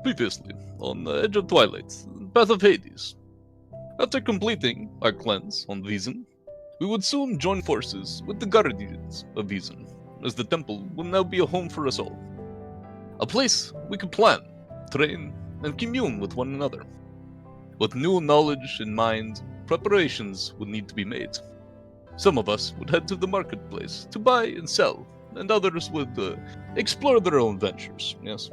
Previously, on the edge of Twilight, Path of Hades. After completing our cleanse on Wiesen, we would soon join forces with the Guardians of Wiesen, as the temple will now be a home for us all. A place we could plan, train, and commune with one another. With new knowledge in mind, preparations would need to be made. Some of us would head to the marketplace to buy and sell, and others would explore their own ventures, yes.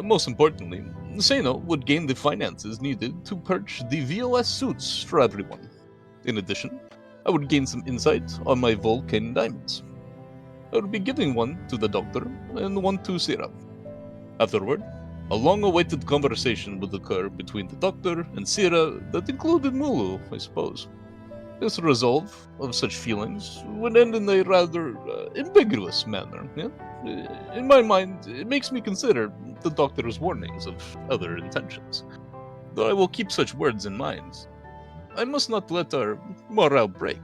Most importantly, Seino would gain the finances needed to purchase the VOS suits for everyone. In addition, I would gain some insight on my Vulcan diamonds. I would be giving one to the doctor and one to Sera. Afterward, a long-awaited conversation would occur between the doctor and Sera that included Mulu, I suppose. This resolve of such feelings would end in a rather ambiguous manner, yeah? In my mind, it makes me consider the doctor's warnings of other intentions. Though I will keep such words in mind, I must not let our morale break.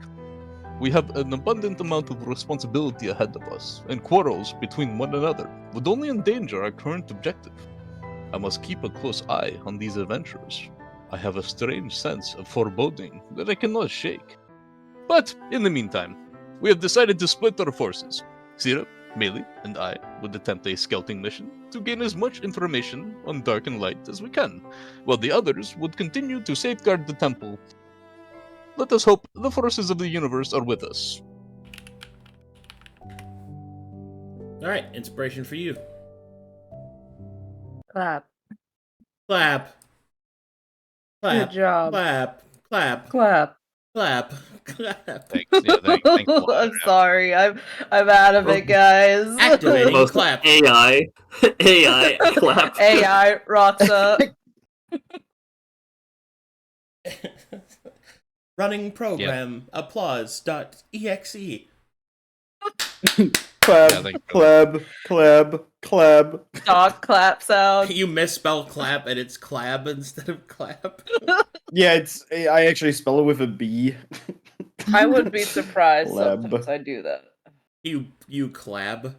We have an abundant amount of responsibility ahead of us, and quarrels between one another would only endanger our current objective. I must keep a close eye on these adventurers. I have a strange sense of foreboding that I cannot shake. But, in the meantime, we have decided to split our forces. Sera, Maelie, and I would attempt a scouting mission to gain as much information on dark and light as we can, while the others would continue to safeguard the temple. Let us hope the forces of the universe are with us. Alright, inspiration for you. Clap. Clap. Clap. Good job. Clap. Clap. Clap. Clap. Clap. Thanks, yeah, thanks a lot. I'm sorry. I'm out of it, guys. Activating Most clap. AI clap. AI Roxa. Running program. Applause.exe. Clab. Dog clap sound. You misspell clap and it's clab instead of clap. Yeah, I actually spell it with a B. I would be surprised Clab. sometimes I do that. You clab.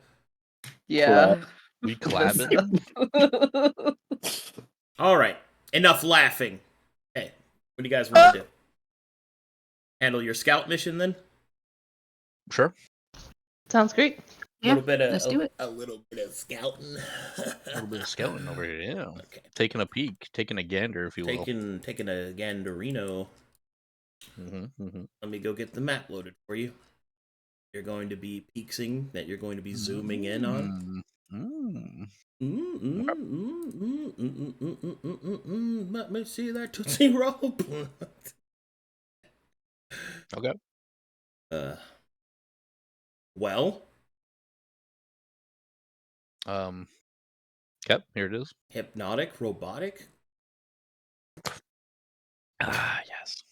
Yeah. We clapping. Alright, enough laughing. Hey, what do you guys want to do? Handle your scout mission then? Sure. Sounds great. A little bit of let's do it. A little bit of scouting. A little bit of scouting over here, yeah. Okay. Taking a peek, taking a gander, if you will. Taking a ganderino. Let me go get the map loaded for you. You're going to be peeksing that you're going to be zooming in on. Let me see that Tootsie Roll. Okay. Well. Yep, here it is. Hypnotic, robotic. Ah, yes.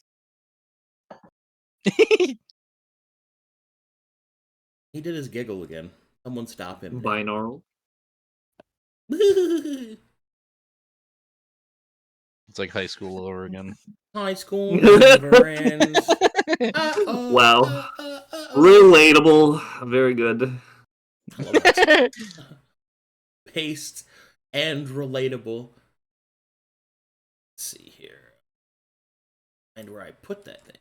He did his giggle again. Someone stop him. Binaural. It's like high school all over again. High school never ends. Wow. Relatable. Very good. Paced and relatable. Let's see here. And where I put that then.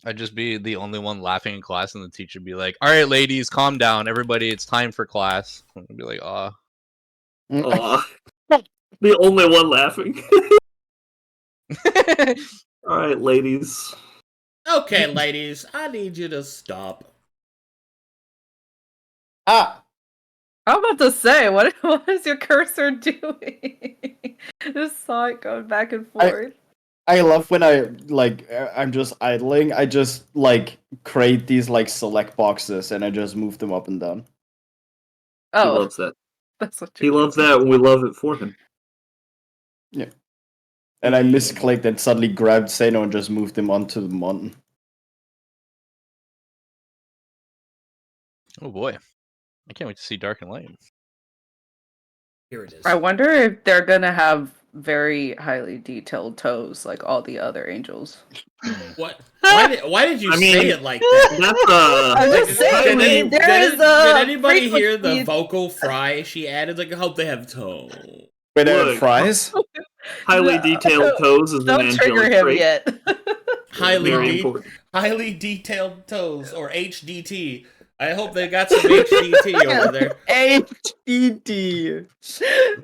I'd just be the only one laughing in class, and the teacher would be like, "All right, ladies, calm down. Everybody, it's time for class." And I'd be like, "Aw." Aw. The only one laughing. Alright, ladies. Okay, ladies, I need you to stop. Ah! I'm about to say, what is your cursor doing? Just saw it going back and forth. I love when I'm just idling. I just create these select boxes and I just move them up and down. He loves that. That's what He loves that and we love it for him. Yeah. And I misclicked and suddenly grabbed Seino and just moved him onto the mountain. Oh boy. I can't wait to see Dark and Light. Here it is. I wonder if they're gonna have very highly detailed toes like all the other angels. What? Why did you say it like that? That's I'm just saying, Did anybody hear the vocal fry she added? Like, I hope they have tone. With Look. fries? Highly No. detailed toes is an Don't trigger angelic him trait. yet. Very important. highly detailed toes, or HDT. I hope they got some HDT over there. HDT.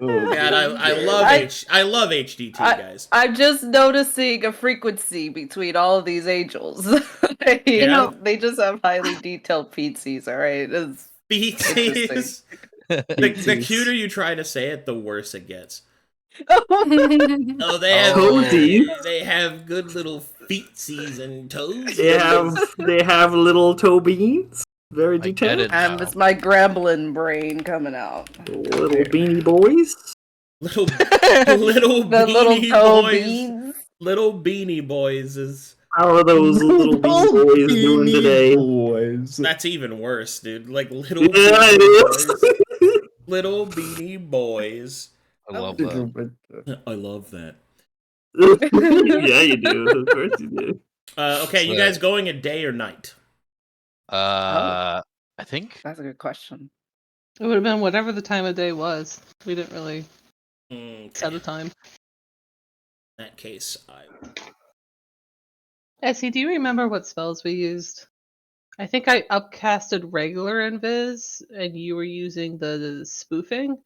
Oh, God, I love HDT, guys. I'm just noticing a frequency between all of these angels. You know, they just have highly detailed feetsies, alright? It's BTs. The cuter you try to say it, the worse it gets. Oh, they have good little feetsies and toes. They have little toe beans. Very I get detailed. it now. it's my gremlin brain coming out. Little beanie boys. Little The little beanie toe boys. beans. Little beanie boys is. How are those little beanie boys doing Beanie today? Boys. That's even worse, dude. Like little Yeah, beanie it boys. is. Little beanie boys. I love that. I love that. Yeah, you do. Of course you do. Okay, you guys going a day or night? I think. That's a good question. It would have been whatever the time of day was. We didn't really Okay. set a time. In that case, Essie, do you remember what spells we used? I think I upcasted regular invis, and you were using the spoofing.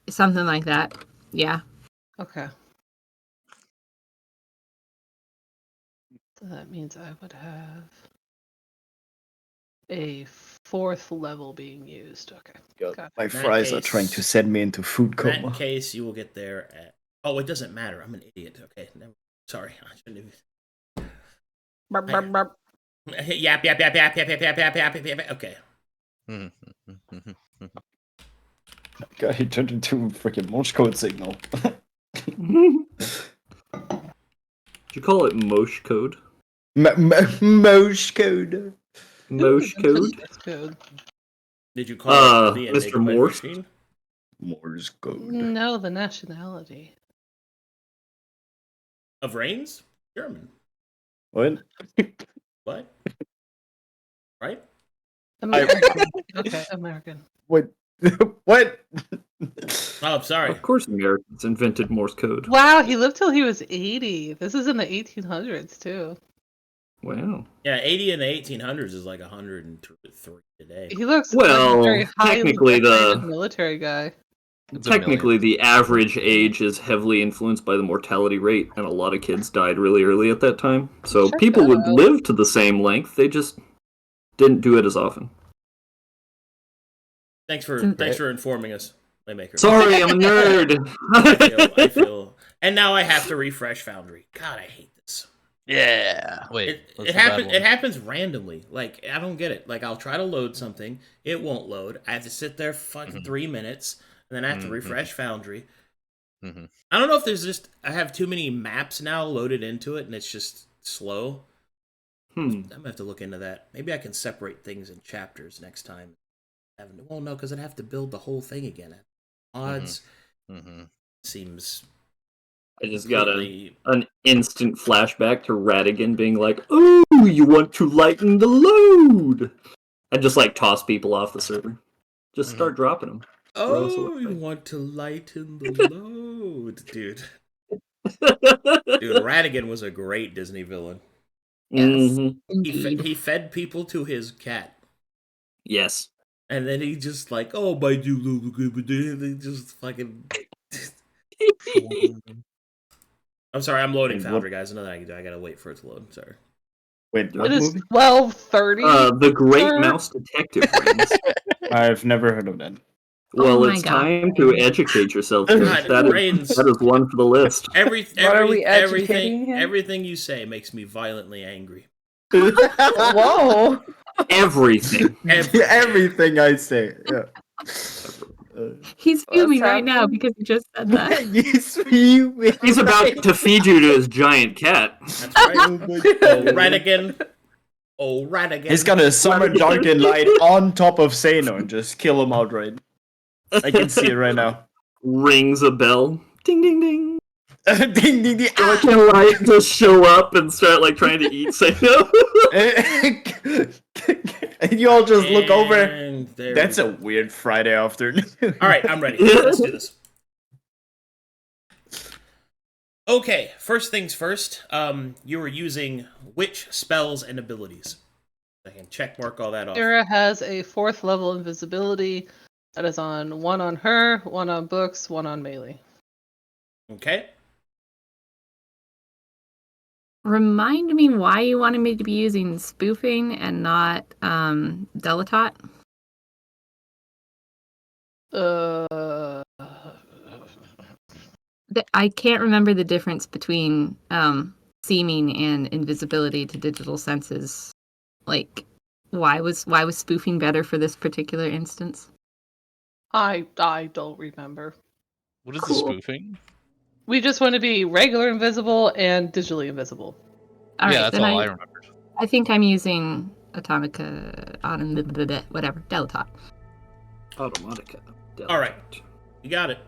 Something like that. Yeah. Okay. So that means I would have a 4th level being used. Okay. God, my fries are trying to send me into food in coma. that case, you will get there at. Oh, it doesn't matter. I'm an idiot. Okay, sorry. I shouldn't have. Burp, burp, burp. Yap. Okay. God, he turned into a freaking Morse code signal. Did you call it Mosh code? Morse code. Mosh code? That's code. Did you call it the Mr. Enigma Morse? machine? Morse code. No, the nationality. Of Rainzz? German. What? What? Right? American. Okay, American. What? What? Oh, I'm sorry. Of course Americans invented Morse code. Wow, he lived till he was 80. This is in the 1800s, too. Wow. Yeah, 80 in the 1800s is like 103 today. He looks Well, like a very highly technically decorated military guy. Technically, the average age is heavily influenced by the mortality rate, and a lot of kids died really early at that time. So Shut people would up. live to the same length, they just didn't do it as often. Thanks for informing us, Waymaker. Sorry, I'm a nerd! I feel. And now I have to refresh Foundry. God, I hate this. Yeah. Wait. It happens. It happens randomly. Like I don't get it. Like I'll try to load something, it won't load. I have to sit there fucking 3 minutes, and then I have to refresh Foundry. Mm-hmm. I don't know if there's just I have too many maps now loaded into it, and it's just slow. I'm gonna have to look into that. Maybe I can separate things in chapters next time. Well, no, because I'd have to build the whole thing again. Odds seems. I just got an instant flashback to Radigan being like, "Oh, you want to lighten the load?" And just like toss people off the server. Just start dropping them. Oh, you want to lighten the load, dude. Dude, Radigan was a great Disney villain. Yes. He fed people to his cat. Yes. And then he just like, oh, my they just fucking. I'm sorry, I'm loading Foundry, guys. Another thing I gotta wait for it to load. Sorry. Wait, what It is movie? 12:30. The Great Mouse Detective Rings. I've never heard of that. Well, Oh my it's God. time to educate yourself. That Rainzz. is one for the list. are we educating him? Everything you say makes me violently angry. Whoa! Everything. Everything I say. Yeah. He's fuming What's right now happening? because you just said that. He's about to feed you to his giant cat. That's right. Oh, Radigan. Oh, Radigan. He's gonna summon Duncan Light on top of Seino and just kill him outright. I can see it right now. Rings a bell. Ding, ding, ding. Ding ding ding. Duncan Light just show up and start like trying to eat Seino. And you all just look over. And there That's we a weird Friday afternoon. All right, I'm ready. Let's do this. Okay, first things first. You were using which spells and abilities? I can check mark all that off. Sera has a 4th level invisibility that is on 1 on her, 1 on books, 1 on Maelie. Okay. Remind me why you wanted me to be using spoofing and not Delatot. I can't remember the difference between seeming and invisibility to digital senses. Like, why was spoofing better for this particular instance? I don't remember. What is the Cool. spoofing? We just want to be regular invisible and digitally invisible. All Yeah, right, that's then all I remembered. I think I'm using whatever, Delatot. Automatica. All right. You got it.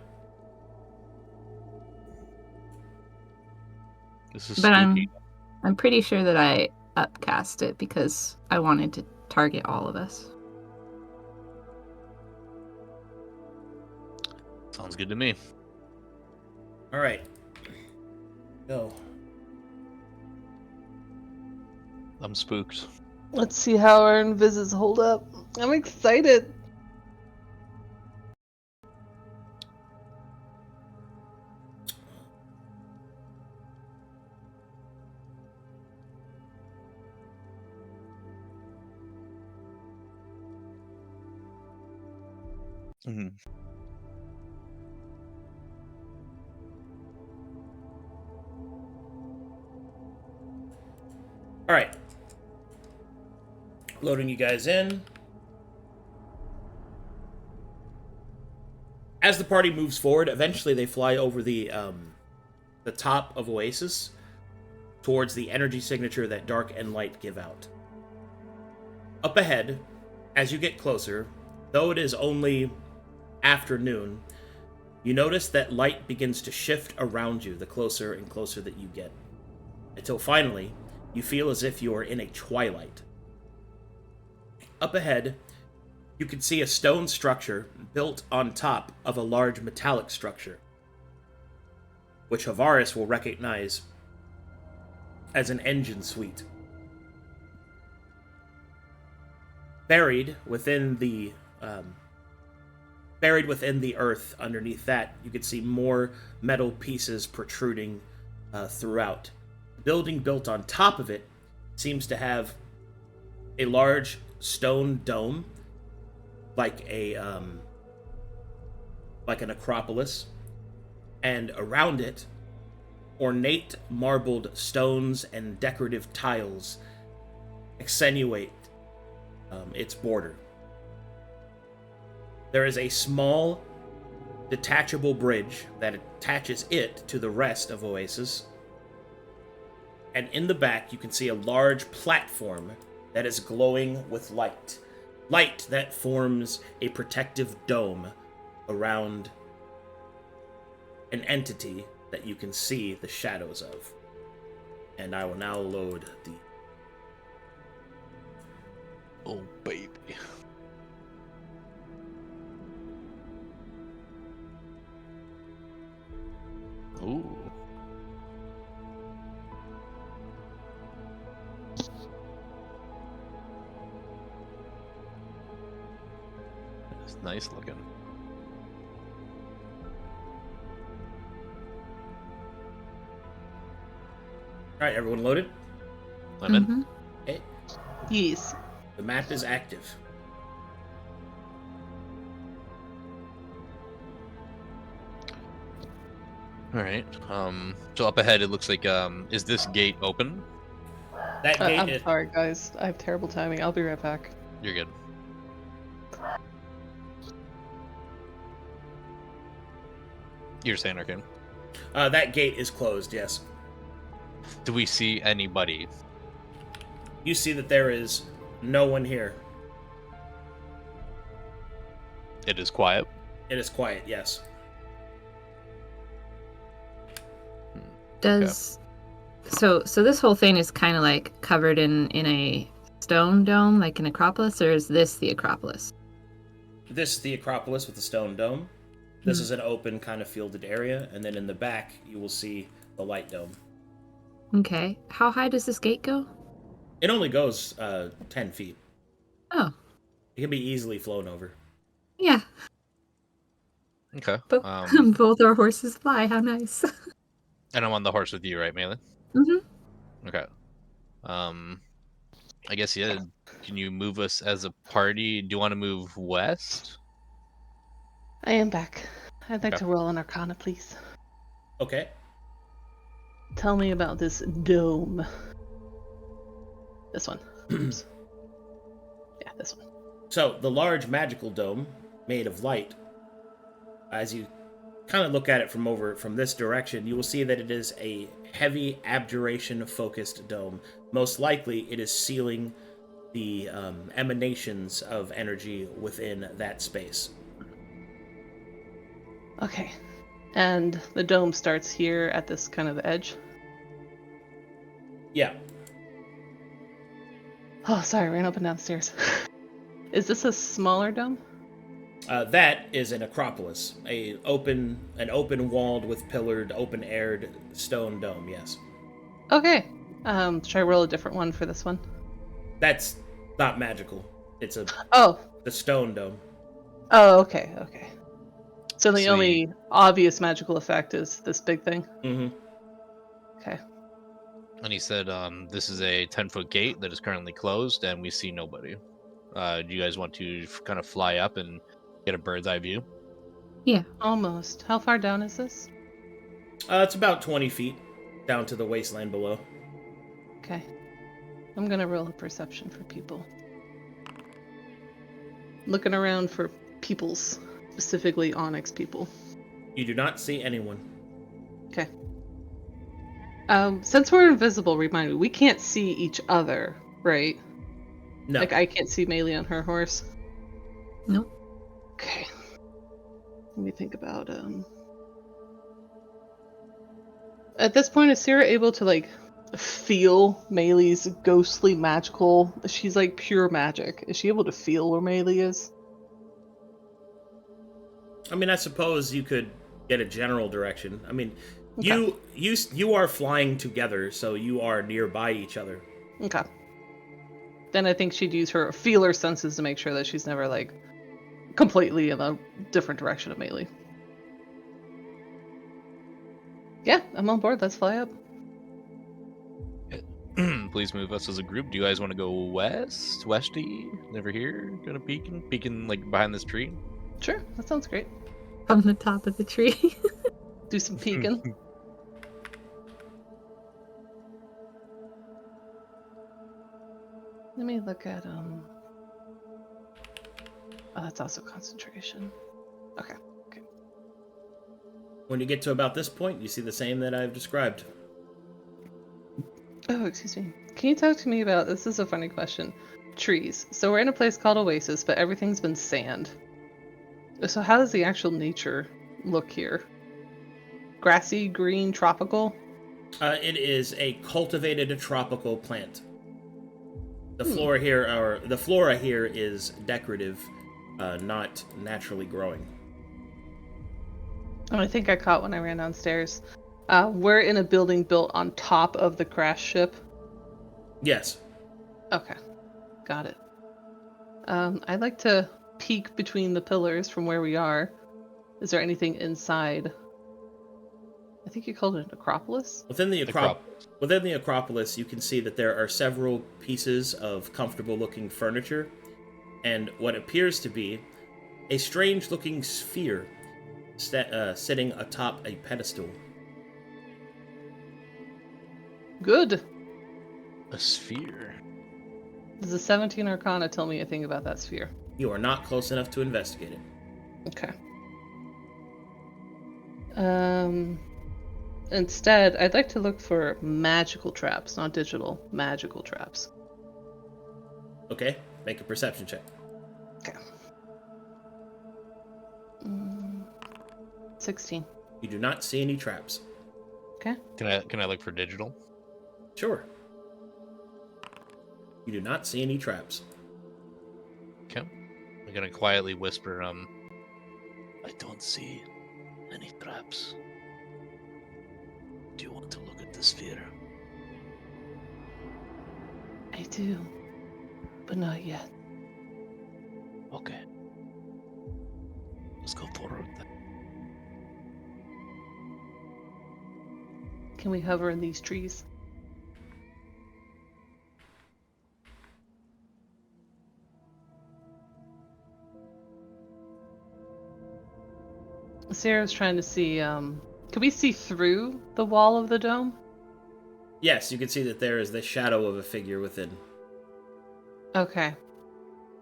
This is But spooky. I'm pretty sure that I upcast it because I wanted to target all of us. Sounds good to me. All right. Go. I'm spooked. Let's see how our invises hold up. I'm excited. Mm-hmm. All right. Loading you guys in. As the party moves forward, eventually they fly over the top of Oasis towards the energy signature that Dark and Light give out. Up ahead, as you get closer, though it is only afternoon, you notice that light begins to shift around you the closer and closer that you get, until finally you feel as if you are in a twilight. Up ahead, you can see a stone structure built on top of a large metallic structure, which Harvaris will recognize as an engine suite. Buried within the earth underneath that, you can see more metal pieces protruding throughout. The building built on top of it seems to have a large stone dome, like an acropolis, and around it, ornate marbled stones and decorative tiles accentuate its border. There is a small, detachable bridge that attaches it to the rest of Oasis, and in the back you can see a large platform that is glowing with light. Light that forms a protective dome around an entity that you can see the shadows of. And I will now load the... Oh, baby. Ooh. It's nice looking. Alright, everyone loaded? I'm in. Mhm. Okay. Yes. The map is active. All right. So up ahead, it looks like is this gate open? That gate I'm is... sorry, guys. I have terrible timing. I'll be right back. You're good. You're saying, Arcane. that gate is closed, yes. Do we see anybody? You see that there is no one here. It is quiet. It is quiet, yes. Does so this whole thing is kind of like covered in a stone dome, like an acropolis, or is this the acropolis? This is the Acropolis with the stone dome. This is an open, kind of fielded area, and then in the back, you will see the light dome. Okay. How high does this gate go? It only goes 10 feet. Oh, It can be easily flown over. yeah. Okay. But both our horses fly. How nice. And I'm on the horse with you, right, Maelie? Mm-hmm. Okay. I guess, yeah. Can you move us as a party? Do you want to move west? I am back. I'd like Okay. to roll an Arcana, please. Okay. Tell me about this dome. This one. Oops. Yeah, this one. So, the large magical dome, made of light, as you kind of look at it from this direction, you will see that it is a heavy abjuration-focused dome. Most likely, it is sealing the emanations of energy within that space. Okay. And the dome starts here at this kind of edge. Yeah. Oh, sorry, I ran up and down the stairs. Is this a smaller dome? That is an acropolis, an open-walled with pillared, open-aired stone dome. Yes. Okay. Should I roll a different one for this one? That's not magical. It's Oh. the stone dome. Oh, okay, okay. So the Sweet. only obvious magical effect is this big thing? Mm-hmm. Okay. And he said, this is a 10-foot gate that is currently closed, and we see nobody. Do you guys want to kind of fly up and get a bird's eye view? Yeah. Almost. How far down is this? It's about 20 feet down to the wasteland below. Okay. I'm gonna roll a perception for people. Looking around for peoples, specifically Onyx people. You do not see anyone. Okay. Since we're invisible, remind me, we can't see each other, right? No. Like, I can't see Maelie on her horse. Nope. Okay. Let me think about, At this point, is Sera able to, like, feel Maelie's ghostly magical... She's, like, pure magic. Is she able to feel where Maelie is? I mean, I suppose you could get a general direction. I mean, Okay. you are flying together, so you are nearby each other. Okay. Then I think she'd use her feeler senses to make sure that she's never, like, completely in a different direction of Maelie. Yeah, I'm on board. Let's fly up. Please move us as a group. Do you guys want to go west, westy, over here, kind of peeking like behind this tree? Sure, that sounds great. From the top of the tree. Do some peeking. Let me look at Oh, that's also concentration. Okay. When you get to about this point, you see the same that I've described. Oh, excuse me. Can you talk to me about, this is a funny question, trees. So we're in a place called Oasis, but everything's been sand. So how does the actual nature look here? Grassy, green, tropical? It is a cultivated tropical plant. The flora here is decorative, not naturally growing. Oh, I think I caught when I ran downstairs. We're in a building built on top of the crash ship. Yes. Okay, got it. I'd like to peek between the pillars from where we are. Is there anything inside? I think you called it an Acropolis? Within the Acropolis, you can see that there are several pieces of comfortable-looking furniture, and what appears to be a strange-looking sphere sitting atop a pedestal. Good. A sphere. Does the 17 Arcana tell me anything about that sphere? You are not close enough to investigate it. Okay. Instead, I'd like to look for magical traps, not digital, magical traps. Okay, make a perception check. Okay. 16. You do not see any traps. Okay. Can I look for digital? Sure. You do not see any traps. Okay. I'm gonna quietly whisper, I don't see any traps. Do you want to look at the sphere? I do, but not yet. Okay. Let's go forward then. Can we hover in these trees? Sera's trying to see, can we see through the wall of the dome? Yes, you can see that there is the shadow of a figure within. Okay.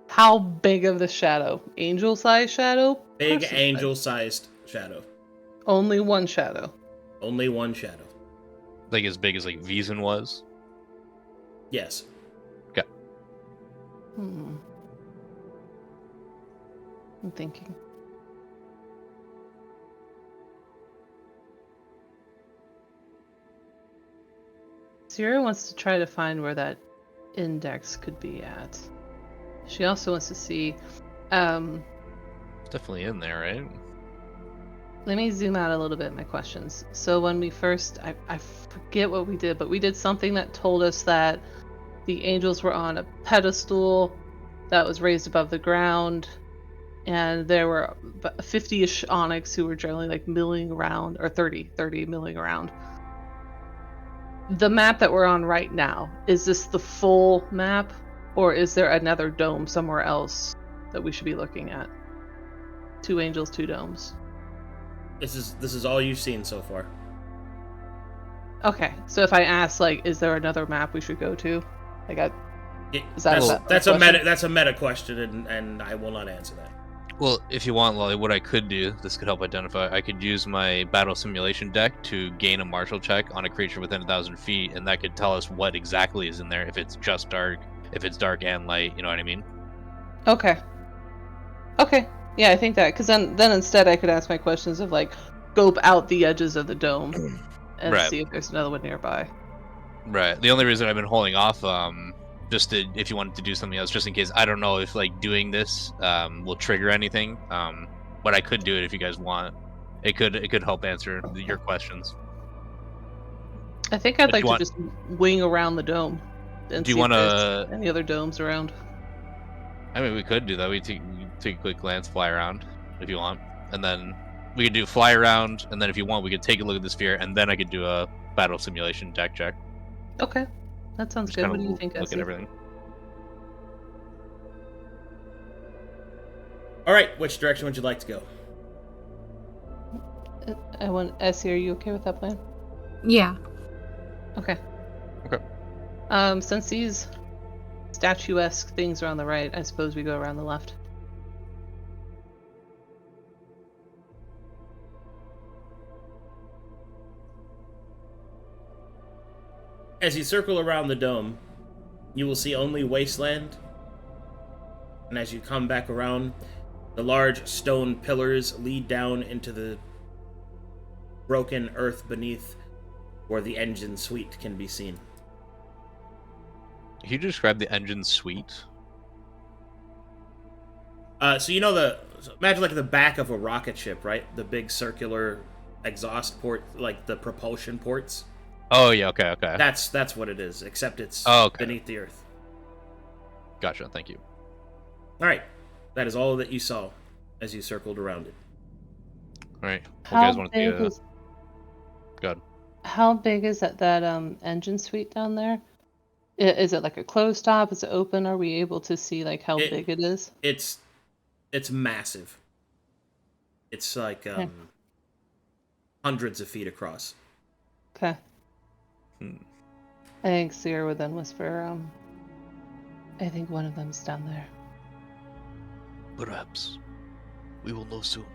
How big of the shadow? Angel-sized shadow? Big Person-sized? angel-sized shadow. Only one shadow. Only one shadow. Like as big as like Wiesen was? Yes. Okay. I'm thinking. Sera wants to try to find where that index could be at. She also wants to see. It's definitely in there, right? Let me zoom out a little bit in my questions. So when we first, I forget what we did, but we did something that told us that the angels were on a pedestal that was raised above the ground, and there were 50-ish onyx who were generally like milling around, or 30 milling around. The map that we're on right now, is this the full map, or is there another dome somewhere else that we should be looking at? 2 angels, 2 domes. This is all you've seen so far. Okay, so if I ask, like, is there another map we should go to? Like, That's a meta question, and I will not answer that. Well, if you want, Lolly, what I could do, this could help identify, I could use my battle simulation deck to gain a martial check on a creature within 1,000 feet, and that could tell us what exactly is in there, if it's just dark, if it's dark and light, you know what I mean? Okay. Yeah, I think that, because then instead I could ask my questions of, like, scope out the edges of the dome and Right. see if there's another one nearby. Right. The only reason I've been holding off, just to, if you wanted to do something else, just in case, I don't know if, like, doing this will trigger anything, but I could do it if you guys want. It could help answer your questions. I think I'd But like to just wing around the dome and Do you see if wanna- there's any other domes around. I mean, we could do that. We take a quick glance, fly around, if you want, and then we could do fly around, and then if you want, we could take a look at the sphere, and then I could do a battle simulation deck check. Okay, that sounds Just good. kind What of do you think, look at Essie? everything. All right, which direction would you like to go? I want Essie. Are you okay with that plan? Yeah. Okay. Okay. Since these statuesque things are on the right, I suppose we go around the left. As you circle around the dome, you will see only wasteland. And as you come back around, the large stone pillars lead down into the broken earth beneath, where the engine suite can be seen. Can you describe the engine suite? So you know imagine like the back of a rocket ship, right? The big circular exhaust port, like the propulsion ports. Oh yeah, okay. That's what it is, except it's beneath the earth. Gotcha. Thank you. All right, that is all that you saw as you circled around it. All right. How guys want big to is? Go ahead. How big is that engine suite down there? Is it like a closed top? Is it open? Are we able to see like how big it is? It's massive. It's like hundreds of feet across. Okay. I think Sera would then whisper, I think one of them's down there. Perhaps we will know soon.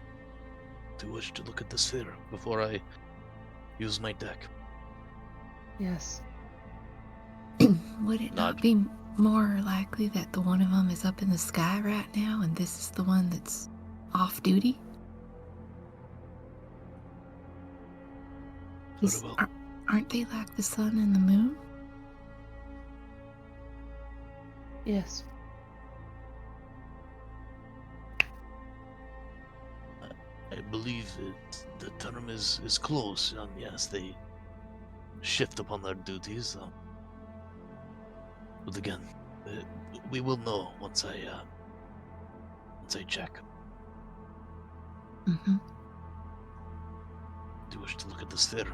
Do you wish to look at the sphere before I use my deck? Yes. Would it not be more likely that the one of them is up in the sky right now and this is the one that's off duty? Aren't they like the sun and the moon? Yes. I believe the term is close. Yes, they shift upon their duties. But again, we will know once I check. Mm-hmm. Do you wish to look at the sphere?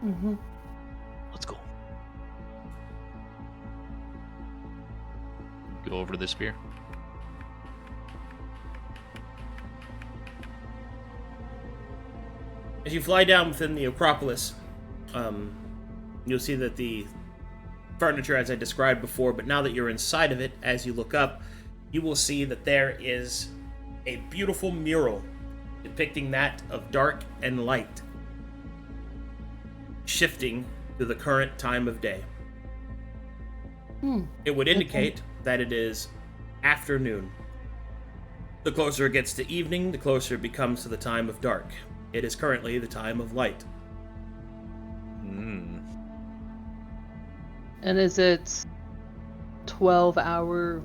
Mm-hmm. Let's go. Go over to the spear. As you fly down within the Acropolis, you'll see that the furniture, as I described before, but now that you're inside of it, as you look up, you will see that there is a beautiful mural depicting that of dark and light, shifting to the current time of day. It would indicate that it is afternoon. The closer it gets to evening, the closer it becomes to the time of dark. It is currently the time of light. Hmm. And is it 12-hour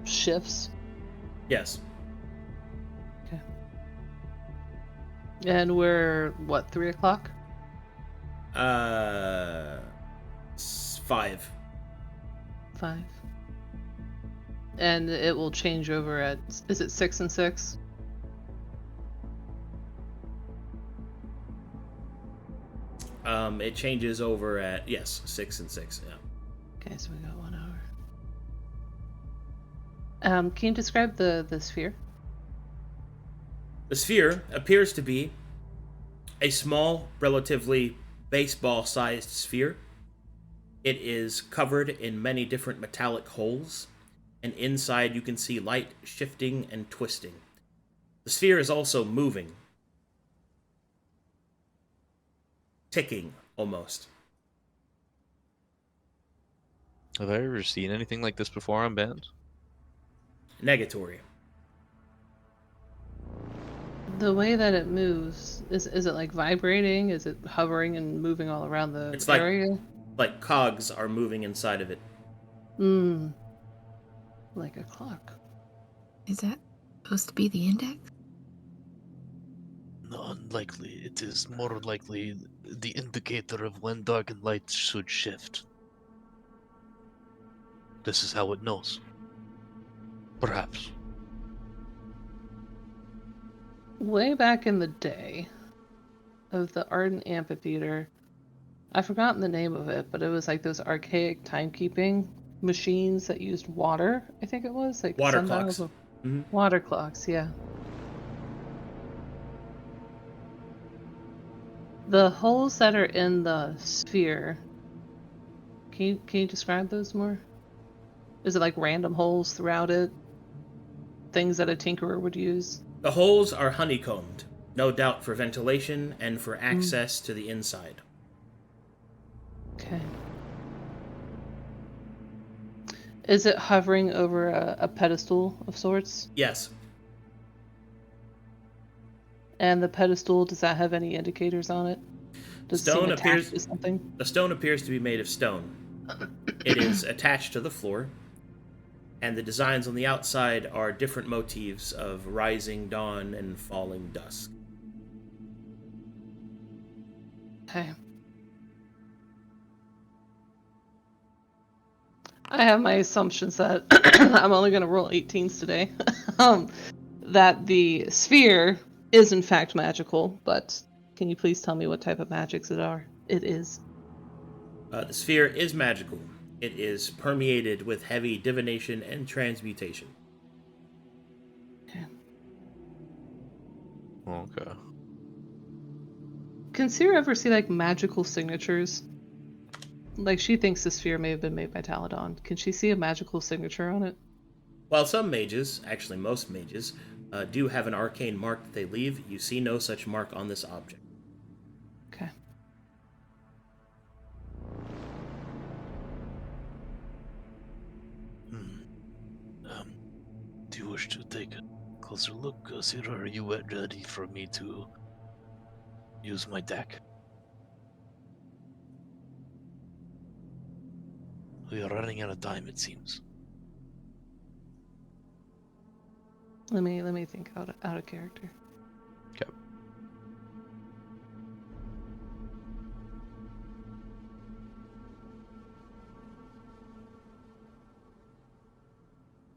shifts? Yes. Okay. And we're, 3 o'clock? 5. 5. And it will change over at, is it 6 and 6? It changes over at, 6 and 6, yeah. Okay, so we got 1 hour. Can you describe the sphere? The sphere appears to be a small, relatively baseball-sized sphere. It is covered in many different metallic holes, and inside you can see light shifting and twisting. The sphere is also moving. Ticking, almost. Have I ever seen anything like this before on band? Negatory. The way that it moves, is it like vibrating? Is it hovering and moving all around the It's like- area? Like cogs are moving inside of it. Like a clock. Is that supposed to be the index? No, unlikely. It is more likely the indicator of when dark and light should shift. This is how it knows. Perhaps. Way back in the day of the Ardent Amphitheater, I've forgotten the name of it, but it was like those archaic timekeeping machines that used water, I think it was. Like Water sundials. clocks. Mhm. Water clocks, yeah. The holes that are in the sphere, can you describe those more? Is it like random holes throughout it? Things that a tinkerer would use? The holes are honeycombed, no doubt for ventilation and for access to the inside. Okay. Is it hovering over a pedestal of sorts? Yes. And the pedestal, does that have any indicators on it? Does it seem Stone attached appears- to something? The stone appears to be made of stone. It is attached to the floor, and the designs on the outside are different motifs of rising dawn and falling dusk. Okay. I have my assumptions that I'm only going to roll 18s today. That the sphere is in fact magical, but can you please tell me what type of magics it is? The sphere is magical. It is permeated with heavy divination and transmutation. Okay. Okay. Can Sera ever see like magical signatures? Like she thinks the sphere may have been made by Taladon. Can she see a magical signature on it? While some mages, actually most mages, do have an arcane mark that they leave, you see no such mark on this object. Okay. Do you wish to take a closer look, Sera? Are you ready for me to use my deck? We are running out of time, it seems. Let me think out of character. Okay.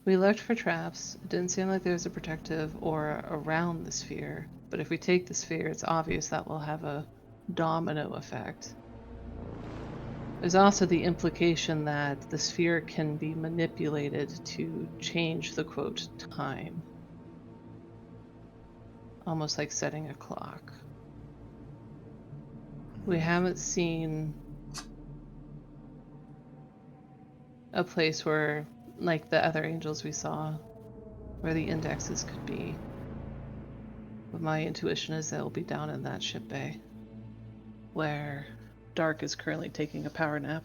We looked for traps. It didn't seem like there was a protective aura around the sphere. But if we take the sphere, it's obvious that will have a domino effect. There's also the implication that the sphere can be manipulated to change the quote time. Almost like setting a clock. We haven't seen a place where, like the other angels we saw, where the indexes could be. But my intuition is they'll be down in that ship bay, where Dark is currently taking a power nap.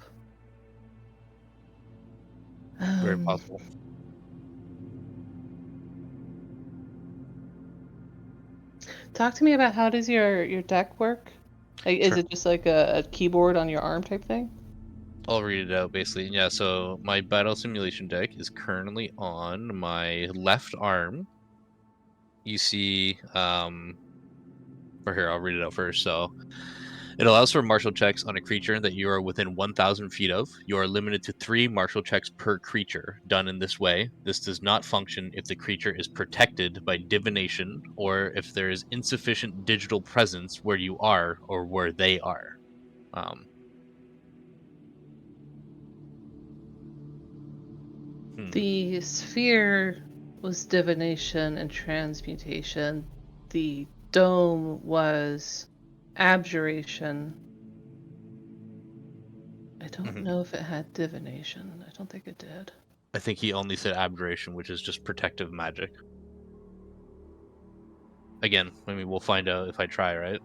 Very possible. Talk to me about how does your deck work? Like, is Sure. it just like a keyboard on your arm type thing? I'll read it out basically. Yeah, so my battle simulation deck is currently on my left arm. You see, or here, I'll read it out first. So it allows for martial checks on a creature that you are within 1,000 feet of. You are limited to 3 martial checks per creature. Done in this way, this does not function if the creature is protected by divination or if there is insufficient digital presence where you are or where they are. The sphere was divination and transmutation. The dome was abjuration. I don't know if it had divination. I don't think it did. I think he only said abjuration, which is just protective magic. Again, I mean, we'll find out if I try, right?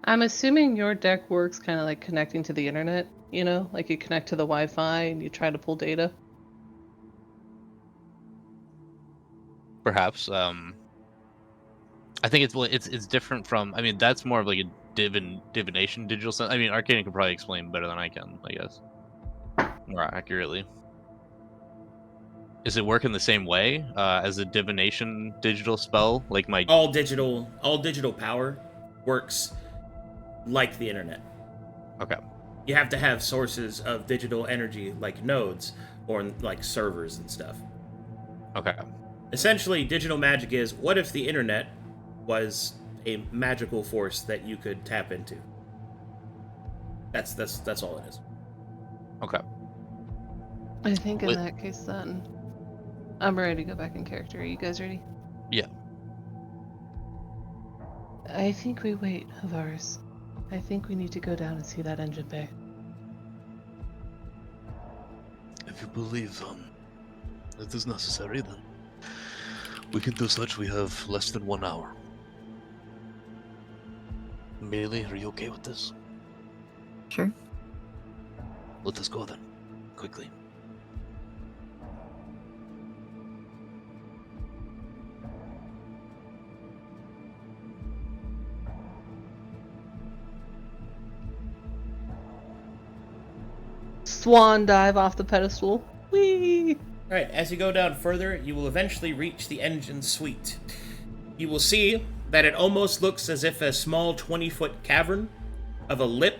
I'm assuming your deck works kind of like connecting to the internet, you know? Like you connect to the Wi-Fi and you try to pull data. Perhaps. I think it's different from. I mean, that's more of like a divination digital sense. I mean, Arcadum can probably explain better than I can, I guess, more accurately. Is it working the same way as a divination digital spell? Like my all digital power works like the internet. Okay. You have to have sources of digital energy like nodes or like servers and stuff. Okay. Essentially, digital magic is what if the internet was a magical force that you could tap into. That's all it is. Okay. I think in that case then, I'm ready to go back in character. Are you guys ready? Yeah. I think we wait, Harvaris. I think we need to go down and see that engine bay. If you believe it is necessary, then we can do such. We have less than 1 hour. Maelie, are you okay with this? Sure. Let us go then, quickly. Swan dive off the pedestal. Whee! Alright, as you go down further, you will eventually reach the engine suite. You will see that it almost looks as if a small 20-foot cavern of a lip,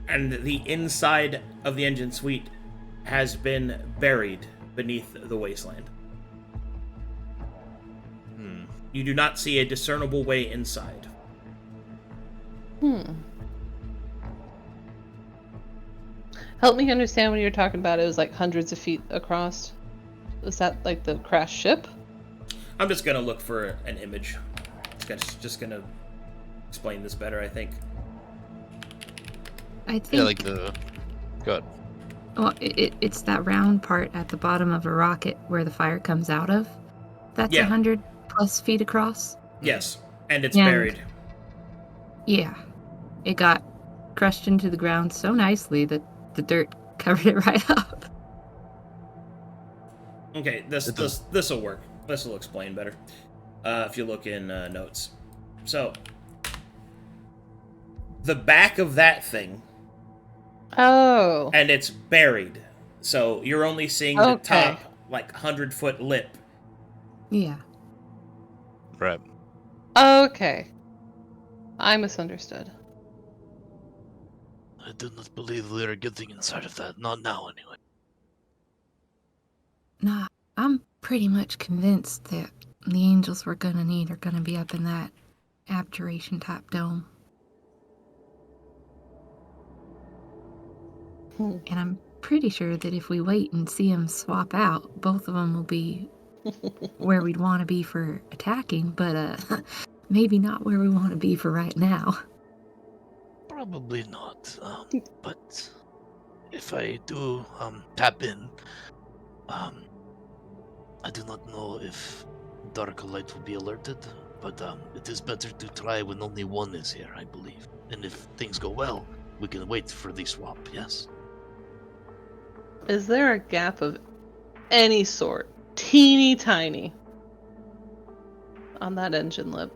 and the inside of the engine suite has been buried beneath the wasteland. You do not see a discernible way inside. Help me understand what you're talking about. It was like hundreds of feet across. Is that like the crashed ship? I'm just gonna look for an image. Just gonna explain this better, I think. I think. Yeah, like the. Good. Well, it's that round part at the bottom of a rocket where the fire comes out of. That's 100+ feet across. Yes, and it's buried. Yeah, it got crushed into the ground so nicely that the dirt covered it right up. Okay, this will work. This will explain better. If you look in notes. So, the back of that thing. Oh. And it's buried. So you're only seeing the top, like 100-foot lip. Yeah. Right. Okay. I misunderstood. I do not believe we are getting inside of that. Not now, anyway. Nah, I'm pretty much convinced that the angels we're gonna need are gonna be up in that abjuration top dome. And I'm pretty sure that if we wait and see them swap out, both of them will be where we'd want to be for attacking, but maybe not where we want to be for right now. Probably not. But if I do tap in, I do not know if Dark Light will be alerted, but it is better to try when only one is here, I believe. And if things go well, we can wait for the swap, yes? Is there a gap of any sort, teeny tiny, on that engine lip?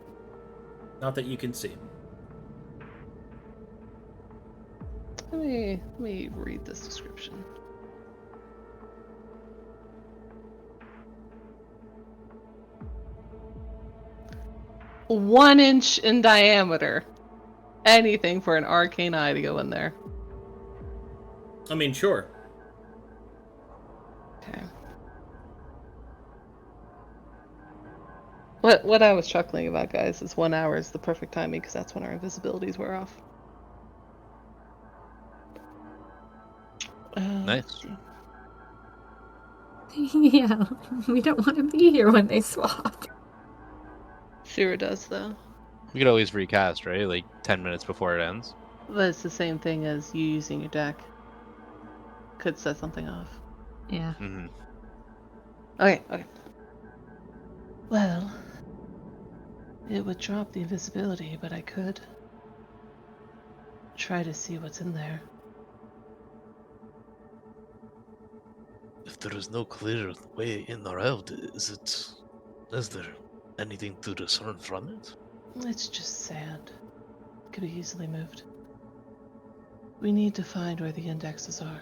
Not that you can see. Let me read this description. One inch in diameter. Anything for an arcane eye to go in there. I mean, sure. Okay. What I was chuckling about, guys, is 1 hour is the perfect timing because that's when our invisibilities wear off. Nice. Yeah, we don't want to be here when they swap. Sera does, though. We could always recast, right? Like 10 minutes before it ends. But it's the same thing as you using your deck. Could set something off. Yeah. Mm-hmm. Okay. Well, it would drop the invisibility, but I could try to see what's in there. If there is no clear way in or out, is there anything to discern from it? It's just sand. Could be easily moved. We need to find where the indexes are.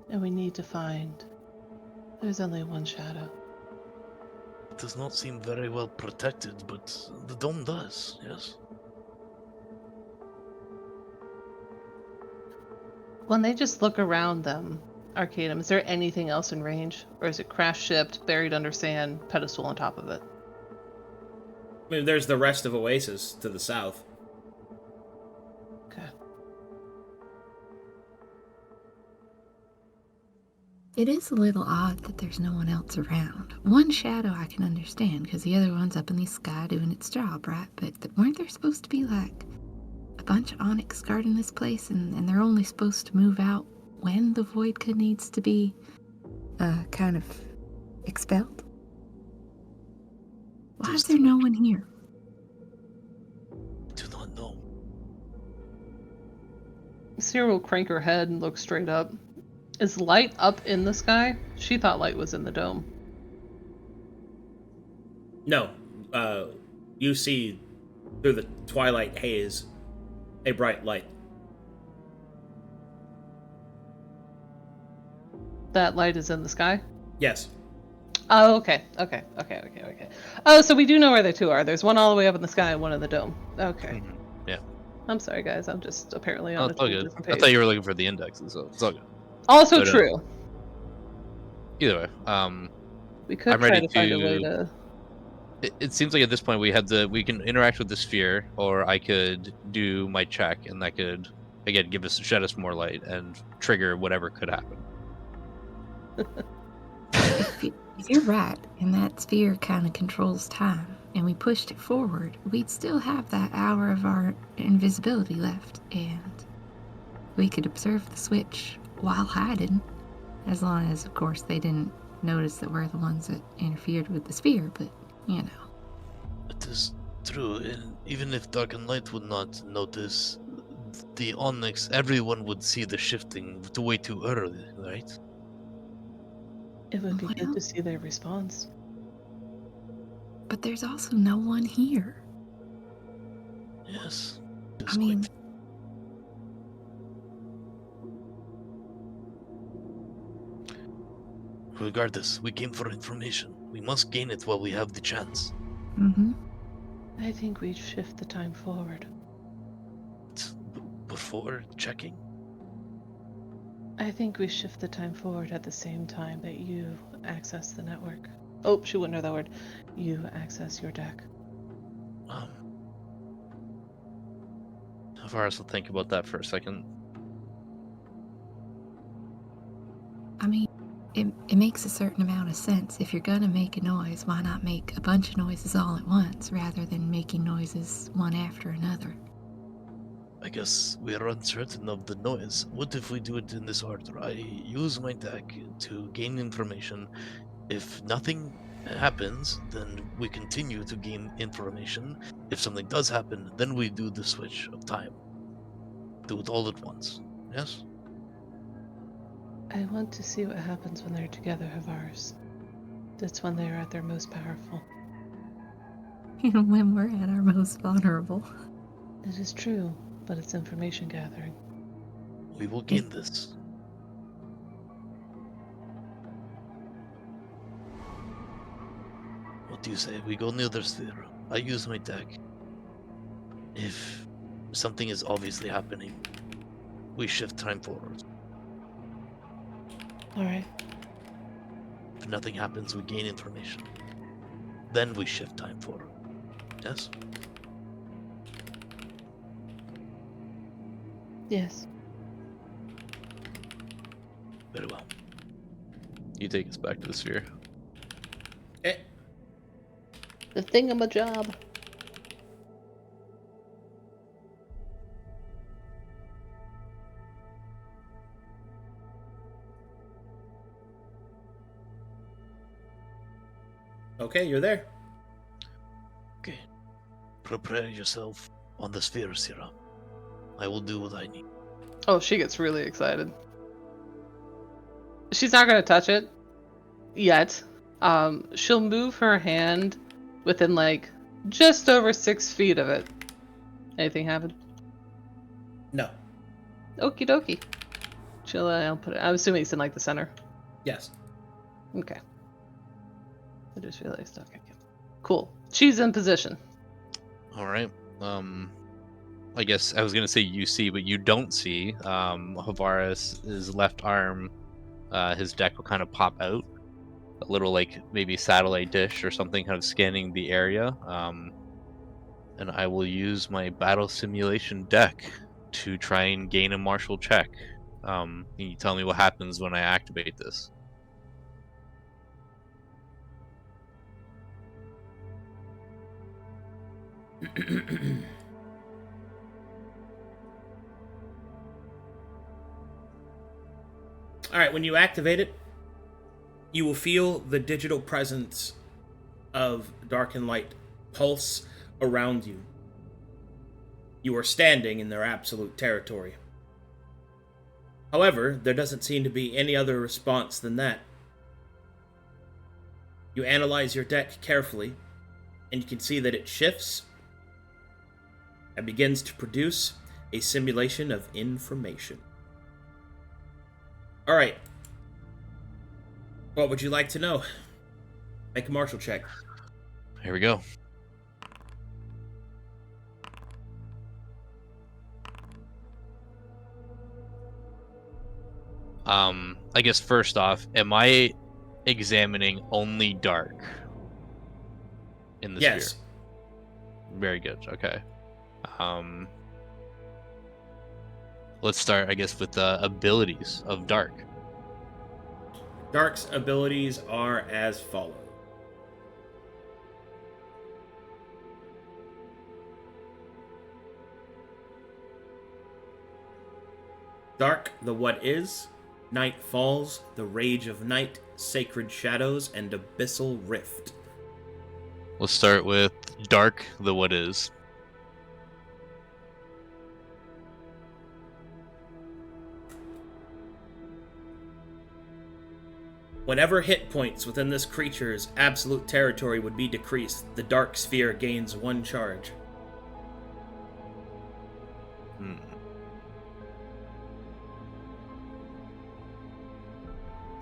And we need to find... There's only one shadow. It does not seem very well protected, but the dome does, yes? When they just look around them, Arcadum, is there anything else in range? Or is it crash-shipped, buried under sand, pedestal on top of it? I mean, there's the rest of Oasis to the south. Okay. It is a little odd that there's no one else around. One shadow I can understand, because the other one's up in the sky doing its job, right? But weren't there supposed to be, like, a bunch of onyx guarding this place, and they're only supposed to move out when the Voidka needs to be, kind of expelled? Why is there no one here? I do not know. Sera will crank her head and look straight up. Is light up in the sky? She thought light was in the dome. No. You see through the twilight haze a bright light. That light is in the sky? Yes. Oh, okay. Oh, so we do know where the two are. There's one all the way up in the sky and one in the dome. Okay. Mm-hmm. Yeah. I'm sorry, guys. I'm just apparently on Oh, a it's all totally good. different I page. thought you were looking for the indexes, so it's all good. Also But, true. Either way, We could I'm try ready to find a way to- to... it seems like at this point we can interact with the sphere, or I could do my check, and that could again shed us more light and trigger whatever could happen. If you're right, and that sphere kind of controls time, and we pushed it forward, we'd still have that hour of our invisibility left, and we could observe the switch while hiding, as long as, of course, they didn't notice that we're the ones that interfered with the sphere, but, you know. It is true, and even if Dark and Light would not notice the Onyx, everyone would see the shifting way too early, right? It would be good Well- to see their response. But there's also no one here. Yes. I mean, Regardless, we came for information. We must gain it while we have the chance. mm-hmm. I think we'd shift the time forward. before checking? I think we shift the time forward at the same time that you access the network. Oh, she wouldn't know that word. You access your deck. Harvaris will think about that for a second. I mean, it makes a certain amount of sense. If you're gonna make a noise, why not make a bunch of noises all at once rather than making noises one after another? I guess we are uncertain of the noise. What if we do it in this order? I use my deck to gain information. If nothing happens, then we continue to gain information. If something does happen, then we do the switch of time. Do it all at once. Yes? I want to see what happens when they're together, Harvaris. That's when they are at their most powerful. And when we're at our most vulnerable. It is true, but it's information gathering. We will gain this. What do you say? We go near the sphere. I use my deck. If something is obviously happening, we shift time forward. Alright. If nothing happens, we gain information. Then we shift time forward. Yes? Yes. Very well. You take us back to the sphere. The thingamajob. Okay, you're there. Okay. Prepare yourself on the sphere, Sera. I will do what I need. Oh, she gets really excited. She's not going to touch it yet. She'll move her hand within like just over 6 feet of it. Anything happen? No. Okie dokie. She'll I'll put it. I'm assuming it's in like the center. Yes. Okay. I just realized. Okay. Cool. She's in position. All right. I guess I was gonna say you see, but you don't see. Harvaris' left arm, his deck will kind of pop out, a little like maybe satellite dish or something, kind of scanning the area. And I will use my battle simulation deck to try and gain a martial check. Can you tell me what happens when I activate this? Alright, when you activate it, you will feel the digital presence of dark and light pulse around you. You are standing in their absolute territory. However, there doesn't seem to be any other response than that. You analyze your deck carefully, and you can see that it shifts and begins to produce a simulation of information. Alright. What would you like to know? Make a martial check. Here we go. I guess first off, am I examining only dark in the Yes. sphere? Very good. Okay. Let's start, I guess, with the abilities of dark. Dark's abilities are as follows. Dark, the what is. Night falls, the rage of night, sacred shadows, and abyssal rift. Let's start with dark, the what is. Whenever hit points within this creature's absolute territory would be decreased, the dark sphere gains 1 charge.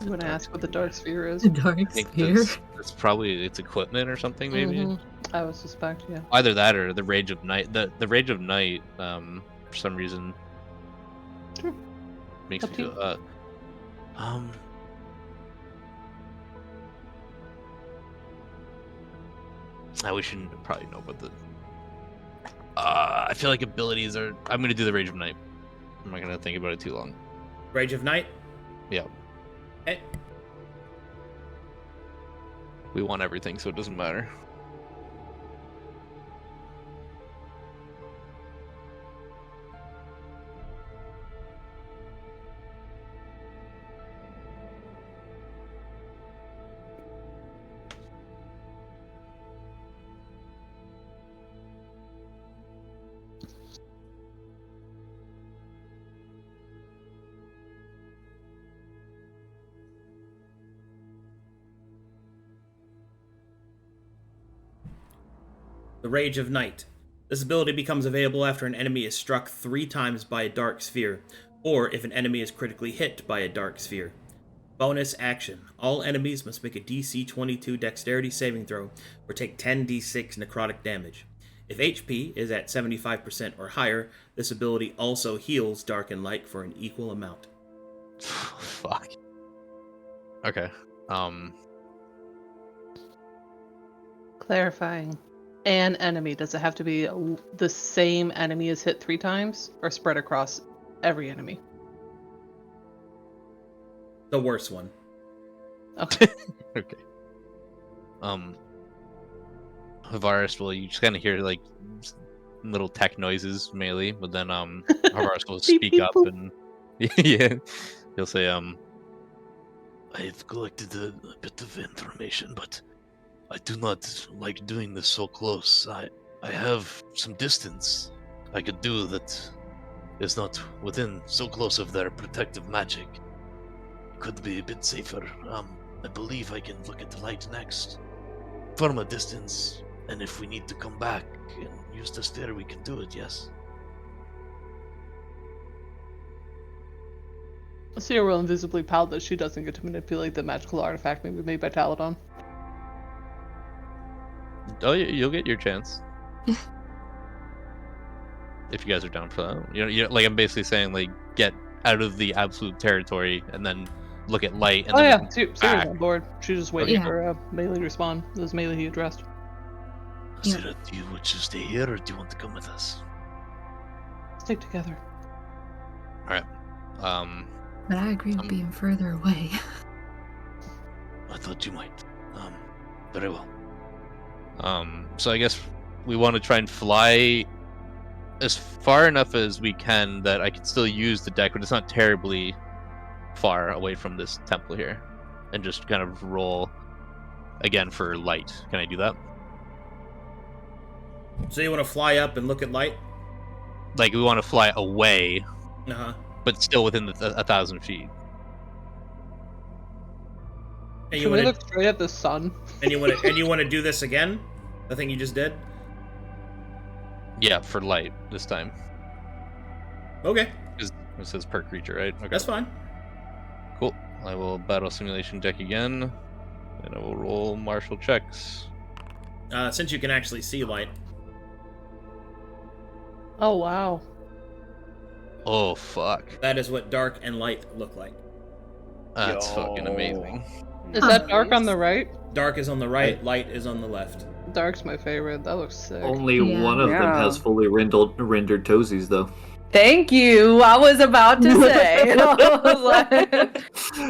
I'm gonna ask what the dark sphere is. The dark I think sphere. that's probably its equipment or something, maybe. Mhm. I would suspect, yeah. Either that or the rage of night. The rage of night, for some reason, makes me feel. We shouldn't probably know, but I feel like abilities are. I'm gonna do the Rage of Night. I'm not gonna think about it too long. Rage of Night? Yeah. Okay. We want everything, so it doesn't matter. The Rage of Night. This ability becomes available after an enemy is struck 3 times by a dark sphere, or if an enemy is critically hit by a dark sphere. Bonus action. All enemies must make a DC 22 dexterity saving throw or take 10d6 necrotic damage. If HP is at 75% or higher, this ability also heals Dark and Light for an equal amount. Fuck. Okay. Clarifying. An enemy, does it have to be the same enemy is hit 3 times or spread across every enemy? The worst one. Okay. Okay. Harvaris will, you just kind of hear like little tech noises, Maelie, but then Harvaris will speak up and yeah, he'll say, I've collected a bit of information, but I do not like doing this so close. I have some distance I could do that is not within so close of their protective magic. Could be a bit safer. I believe I can look at the light next. From a distance, and if we need to come back and use the sphere, we can do it, yes. Sera will invisibly pout that she doesn't get to manipulate the magical artifact maybe made by Taladon. Oh, you'll get your chance. If you guys are down for that. You know, like I'm basically saying, like, get out of the absolute territory and then look at light. And then Sera's on board. She's just waiting Yeah. for Maelie to respond. It was Maelie he addressed. Yeah. Sera, do you want to stay here or do you want to come with us? Stick together. Alright. But I agree with being further away. I thought you might. Very well. So I guess we want to try and fly as far enough as we can that I can still use the deck, but it's not terribly far away from this temple here. And just kind of roll again for light. Can I do that? So you want to fly up and look at light? Like, we want to fly away, Uh-huh. but still within the 1,000 feet. And you Should we want look straight at the sun? to do this again? The thing you just did? Yeah, for light this time. Okay. Because it says per creature, right? Okay. That's fine. Cool. I will battle simulation deck again, and I will roll martial checks. Since you can actually see light. Oh, wow. Oh, fuck. That is what dark and light look like. That's fucking amazing. Is that dark on the right? Dark is on the right, light is on the left. Dark's my favorite. That looks sick. Only Yeah. one of them Yeah. has fully rendered toesies, though. Thank you. I was about to say.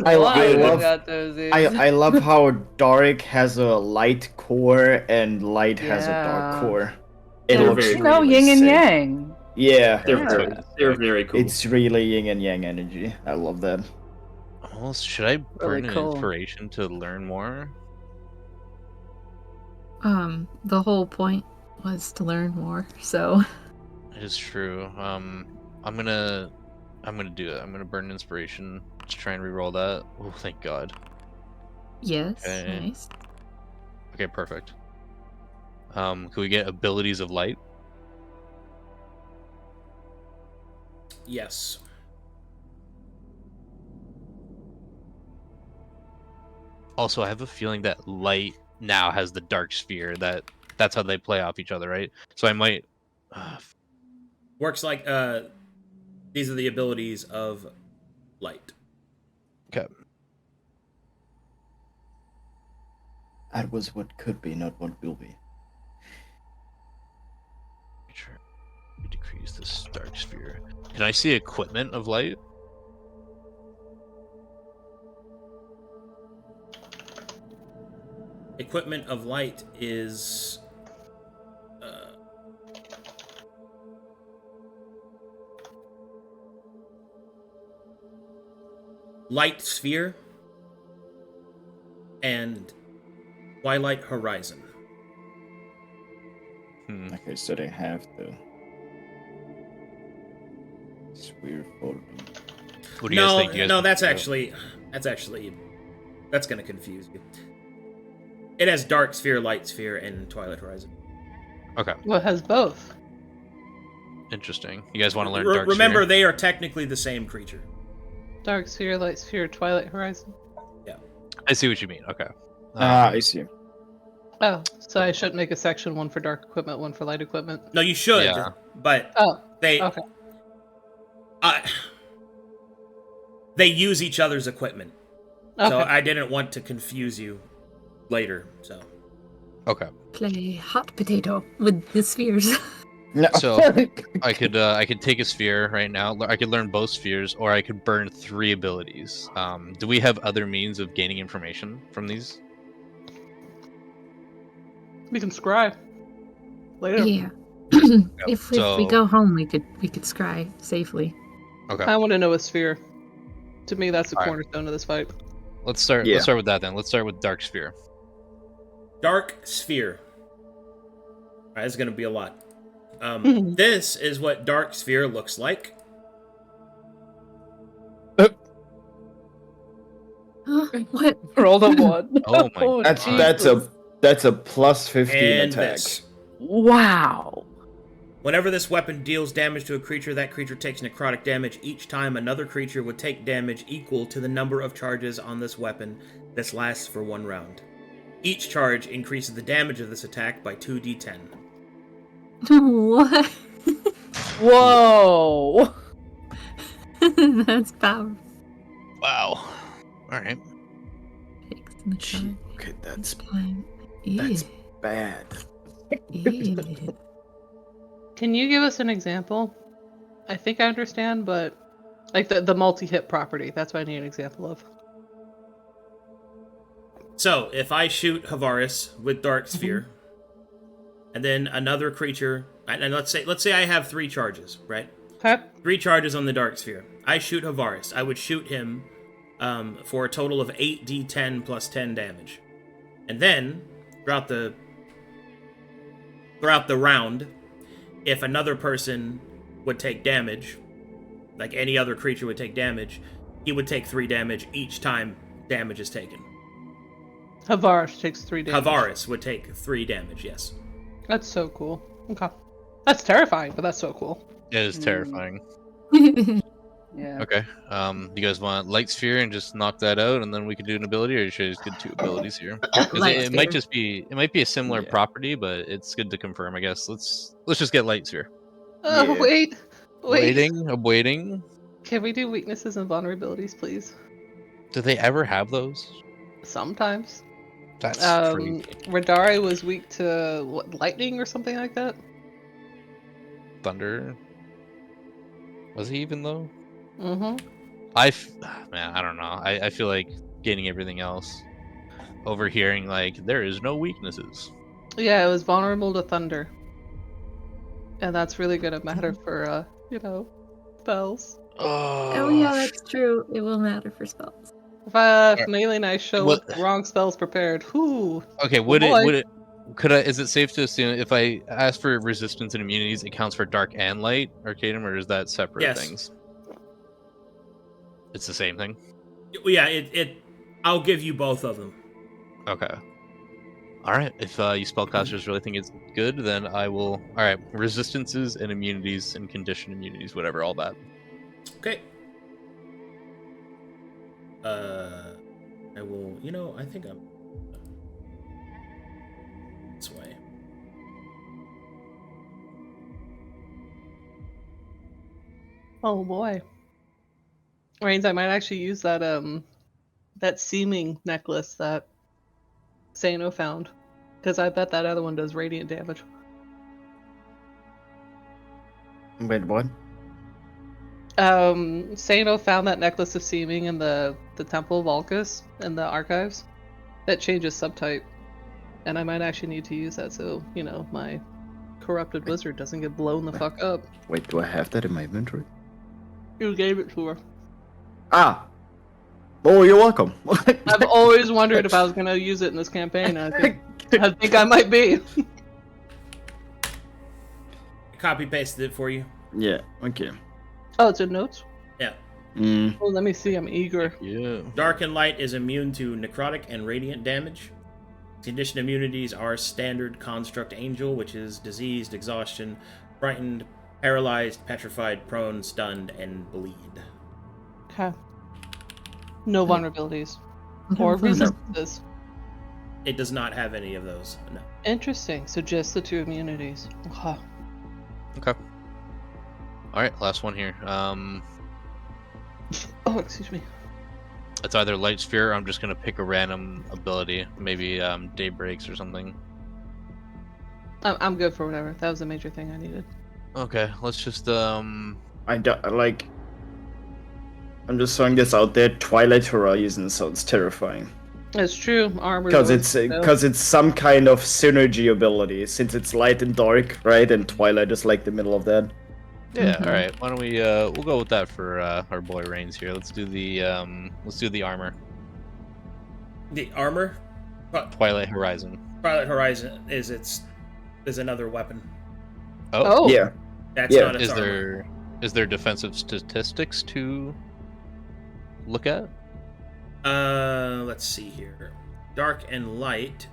I love how dark has a light core and light has a dark Yeah. core. It They're looks very You know, really yin and sick. yang. Yeah, They're very cool. it's really yin and yang energy. I love that. Well, should I burn an cool. inspiration to learn more? The whole point was to learn more, so It is true. I'm gonna do it. I'm gonna burn an inspiration to try and reroll that. Oh, thank God. yes, Okay. nice. Okay, perfect. Can we get abilities of light? Yes. Also, I have a feeling that light now has the dark sphere. That's how they play off each other, right? So I might. Works like, these are the abilities of light. Okay. That was what could be, not what will be. Decrease this dark sphere. Can I see equipment of light? Equipment of light is light sphere and Twilight Horizon. Okay, so they have the sphere folder. What do you guys think? No, that's gonna confuse you. It has dark sphere, light sphere, and Twilight Horizon. Okay. Well, it has both. Interesting. You guys want to learn dark Remember, sphere? they are technically the same creature. Dark sphere, light sphere, Twilight Horizon. Yeah. I see what you mean. Okay. I see. Oh, so I should make a section, one for dark equipment, one for light equipment. No, you should, Yeah. but Okay. they use each other's equipment. Okay. So I didn't want to confuse you later. So Okay. Play hot potato with the spheres. No. So I could take a sphere right now. I could learn both spheres, or I could burn 3 abilities. Do we have other means of gaining information from these? We can scry later. Yeah. if we so- go home, we could scry safely. Okay. I want to know a sphere. To me, that's the All right. cornerstone of this fight. Let's start. Yeah. Let's start with that then. Let's start with dark sphere. dark sphere. All right, it's gonna be a lot. This is what dark sphere looks like. What? Roll a 1. Oh my Jesus. That's a plus 15 And attack. this. Wow. Whenever this weapon deals damage to a creature, that creature takes necrotic damage each time another creature would take damage equal to the number of charges on this weapon. This lasts for 1 round. Each charge increases the damage of this attack by 2d10. What? Whoa. That's powerful. Wow. All right. Takes the time. Okay, that's Time. bad. Yeah. Can you give us an example? I think I understand, but like the multi-hit property. That's what I need an example of. So, if I shoot Harvaris with Dark Sphere, and then another creature, and let's say I have 3 charges, right? Okay. 3 charges on the Dark Sphere. I shoot Harvaris. I would shoot him for a total of 8d10 plus 10 damage. And then, throughout the round, if another person would take damage, like any other creature would take damage, he would take 3 damage each time damage is taken. Harvaris takes 3 damage. Harvaris would take 3 damage, yes. That's so cool. Okay. That's terrifying, but that's so cool. It is terrifying. Yeah. Okay. You guys want light sphere and just knock that out, and then we can do an ability, or should I just get 2 abilities here? 'Cause Light it might sphere. just be a similar Yeah. property, but it's good to confirm, I guess. Let's just get light sphere. Oh, Yeah. wait. I'm waiting. Can we do weaknesses and vulnerabilities, please? Do they ever have those? Sometimes. That's crazy. Radari was weak to lightning or something like that. Thunder. Was he even though? Mm-hmm. Man, I don't know. I feel like gaining everything else. Overhearing like there is no weaknesses. Yeah, it was vulnerable to thunder. And that's really gonna matter for spells. Oh yeah, that's true. It will matter for spells. If Maelie and I show What- with wrong spells prepared, whoo. Okay, is it safe to assume if I ask for resistance and immunities, it counts for dark and light, Arcadum, or is that separate Yes. things? It's the same thing? Yeah, I'll give you both of them. Okay. Alright, if you spellcasters really think it's good, then I will... Alright, resistances and immunities and condition immunities, whatever, all that. Okay. I will, I think I'm this way. Oh boy. Rainzz, I might actually use that seeming necklace that Seino found, because I bet that other one does radiant damage. Wait, what? Seino found that necklace of seeming in the Temple of Valkus in the archives. That changes subtype, and I might actually need to use that so my corrupted wizard doesn't get blown the fuck up. Wait, do I have that in my inventory? You gave it to her. Ah! Oh, you're welcome. I've always wondered if I was gonna use it in this campaign. I think I might be. Copy pasted it for you. Yeah, okay. Oh, it's in notes? Yeah. Oh, let me see. I'm eager. Yeah. Dark and Light is immune to necrotic and radiant damage. Condition immunities are Standard Construct Angel, which is diseased, exhaustion, frightened, paralyzed, petrified, prone, stunned, and bleed. Okay. No vulnerabilities. Or resistances. It does not have any of those, no. Interesting. So just the 2 immunities. Okay. Okay. Alright, last one here. Oh, excuse me. It's either Light Sphere or I'm just gonna pick a random ability. Maybe Daybreaks or something. I'm good for whatever. That was the major thing I needed. Okay, let's just I don't, like... I'm just throwing this out there. Twilight Horizon sounds terrifying. It's true. Armor. Because it's some kind of synergy ability, since it's light and dark, right? And Twilight is like the middle of that. Yeah, alright. Why don't we we'll go with that for our boy Rainzz here. Let's do the armor. The armor? Twilight Horizon. Twilight Horizon is another weapon. Oh. Yeah. That's Yeah. not its armor. Is there defensive statistics to look at? Let's see here. Dark and Light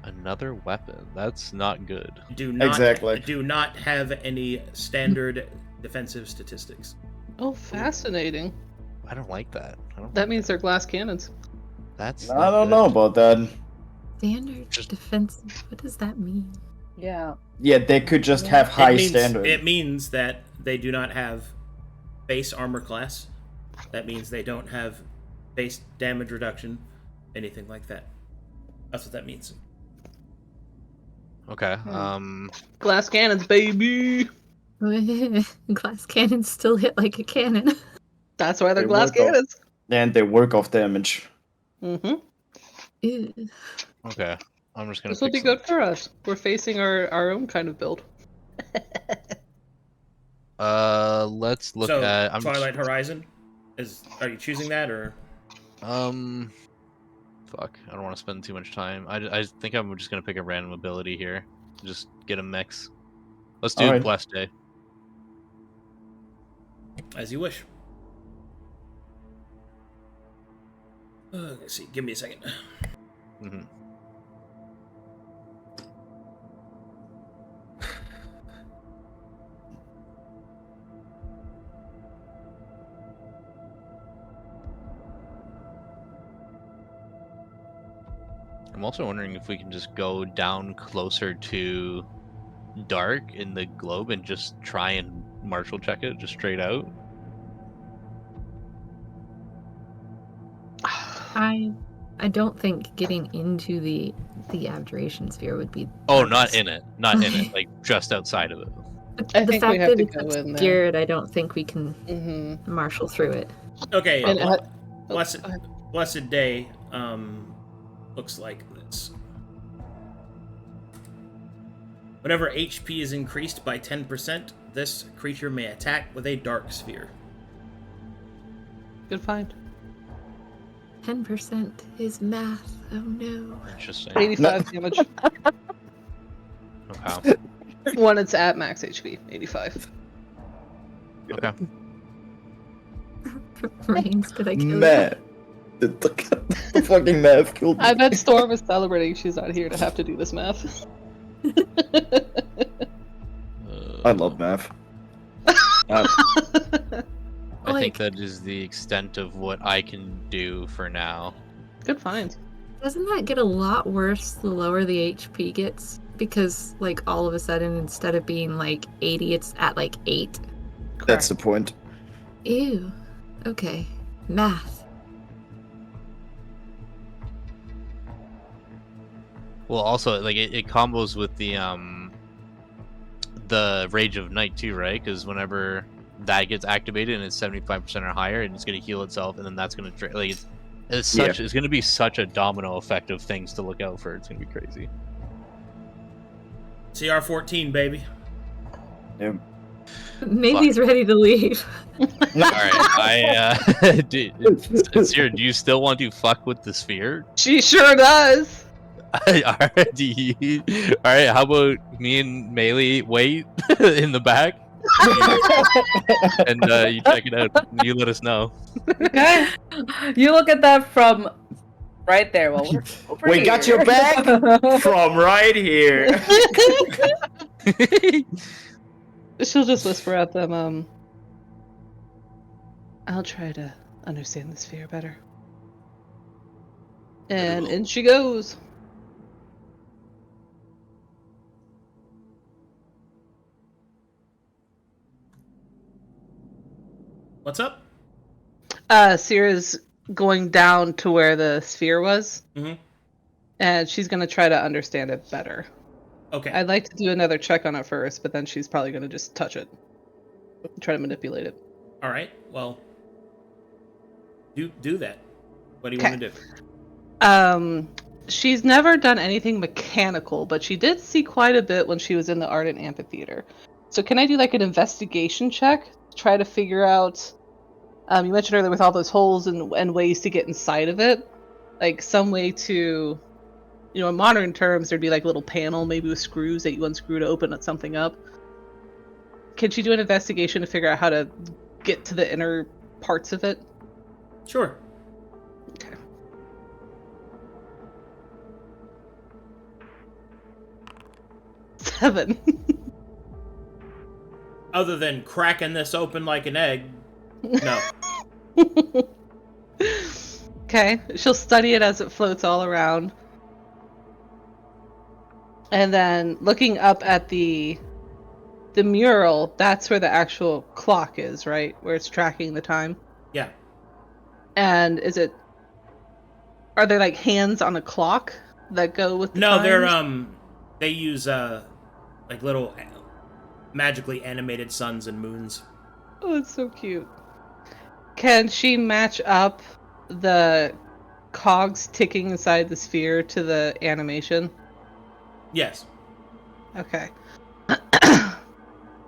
Another weapon. That's not good. do not Exactly. do not have any standard defensive statistics. Oh, fascinating. I don't like that. That means they're glass cannons. That's I don't know about that. Standard defensive. What does that mean? Yeah. Yeah, they could just have high standard. It means that they do not have base armor class. That means they don't have base damage reduction, anything like that. That's what that means. Okay. Glass cannons, baby. Glass cannons still hit like a cannon. That's why they're They glass work off- cannons. And they work off damage. Mm-hmm. Ew. Okay. I'm just gonna. This will be good for us. We're facing our own kind of build. Let's look So, at Twilight Horizon? Are you choosing that, or? Fuck. I don't want to spend too much time. I think I'm just gonna pick a random ability here. Just get a mix. Let's do Alright. Blessed Day. As you wish. Let's see. Give me a second. Mm-hmm. I'm also wondering if we can just go down closer to dark in the globe and just try and martial check it just straight out. I don't think getting into the abjuration sphere would be. Oh, not in it. Not in it. Like just outside of it. I The think fact we have that to it's go in there. obscured, I don't think we can Mm-hmm. marshal through it. Okay. And Blessed Day looks like this. Whenever HP is increased by 10%, this creature may attack with a dark sphere. Good find. 10% is math. Oh no. Interesting. 85 damage. Okay. When it's at max HP, 85. Okay. Rainzz, did I kill you? Math. The fucking math killed me. I bet Storm is celebrating she's not here to have to do this math. I love math. I think that is the extent of what I can do for now. Good find. Doesn't that get a lot worse the lower the HP gets? Because, like, all of a sudden, instead of being, like, 80, it's at, like, 8. That's the point. Ew. Okay. Math. Well, also, like, it combos with the Rage of Night too, right? Because whenever that gets activated and it's 75% or higher, and it's gonna heal itself, and then that's gonna like it's gonna be such a domino effect of things to look out for. It's gonna be crazy. CR14, baby. Yep. Maybe he's ready to leave. All right, Sera, do you still want to fuck with the sphere? She sure does. All right, how about me and Maelie wait in the back, and you check it out. You let us know. Okay. You look at that from right there. Well, we're over We here. got your back from right here. She'll just whisper at them, I'll try to understand the sphere better. And in she goes. What's up? Sera's going down to where the sphere was. Mm-hmm. And she's going to try to understand it better. Okay. I'd like to do another check on it first, but then she's probably going to just touch it. Try to manipulate it. All right. Well, do that. What do you want to do? She's never done anything mechanical, but she did see quite a bit when she was in the Ardent Amphitheater. So can I do like an investigation check? Try to figure out, you mentioned earlier with all those holes and ways to get inside of it. Like some way to, in modern terms, there'd be like a little panel maybe with screws that you unscrew to open something up. Can she do an investigation to figure out how to get to the inner parts of it? Sure. Okay. Seven. Other than cracking this open like an egg, no. Okay, she'll study it as it floats all around. And then looking up at the mural, that's where the actual clock is, right? Where it's tracking the time. Yeah. And are there like hands on a clock that go with the No, times? they're they use like little magically animated suns and moons. Oh, it's so cute. Can she match up the cogs ticking inside the sphere to the animation? Yes. Okay.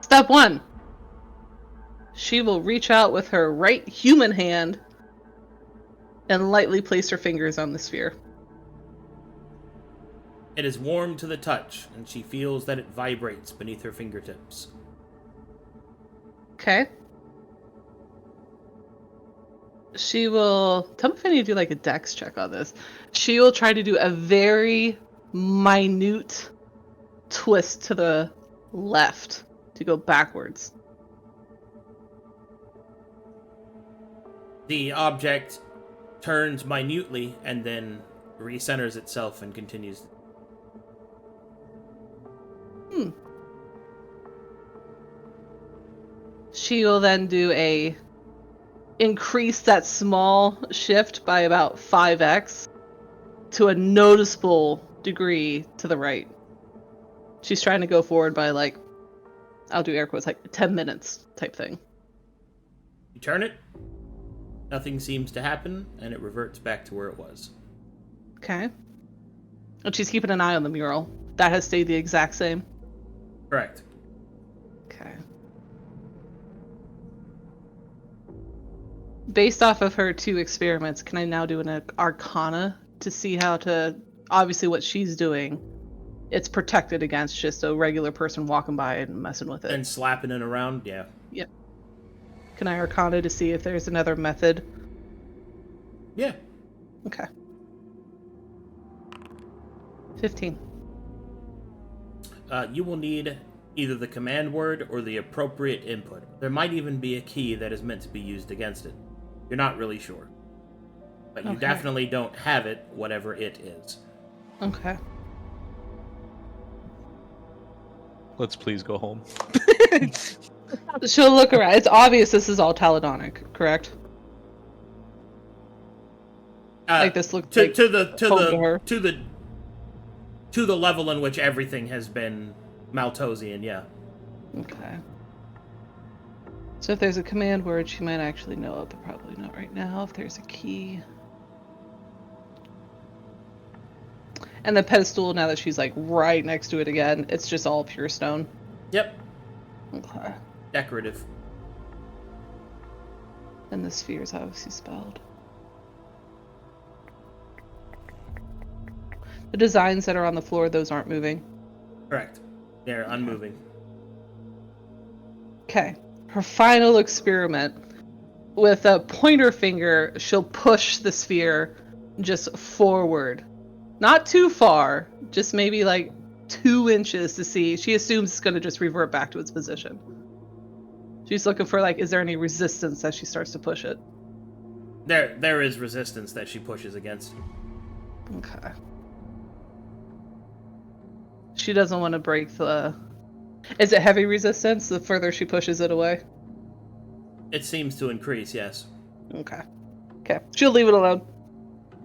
Step 1. She will reach out with her right human hand and lightly place her fingers on the sphere. It is warm to the touch, and she feels that it vibrates beneath her fingertips. Okay. She will... Tell me if I need to do like a dex check on this. She will try to do a very minute twist to the left to go backwards. The object turns minutely and then recenters itself and continues. She will then do increase that small shift by about 5x to a noticeable degree to the right. She's trying to go forward by like, I'll do air quotes, like 10 minutes type thing. You turn it, nothing seems to happen, and it reverts back to where it was. Okay. And she's keeping an eye on the mural. That has stayed the exact same. Correct. Okay. Based off of her 2 experiments, can I now do an Arcana to see how to... Obviously what she's doing, it's protected against just a regular person walking by and messing with it. And slapping it around, yeah. Yep. Can I Arcana to see if there's another method? Yeah. Okay. 15. You will need either the command word or the appropriate input. There might even be a key that is meant to be used against it. You're not really sure. But you definitely don't have it, whatever it is. Okay. Let's please go home. She'll look around. It's obvious this is all Taladonic, correct? Like this looks to like the level in which everything has been Maltosian, yeah. Okay. So if there's a command word, she might actually know it, but probably not right now. If there's a key. And the pedestal, now that she's like right next to it again, it's just all pure stone. Yep. Okay. Decorative. And the sphere is obviously spelled. The designs that are on the floor, those aren't moving. Correct. They're unmoving. Okay. Her final experiment. With a pointer finger, she'll push the sphere just forward. Not too far, just maybe like 2 inches to see. She assumes it's going to just revert back to its position. She's looking for, like, is there any resistance as she starts to push it? There is resistance that she pushes against. Okay. She doesn't want to break the... Is it heavy resistance the further she pushes it away? It seems to increase, yes. Okay. Okay. She'll leave it alone.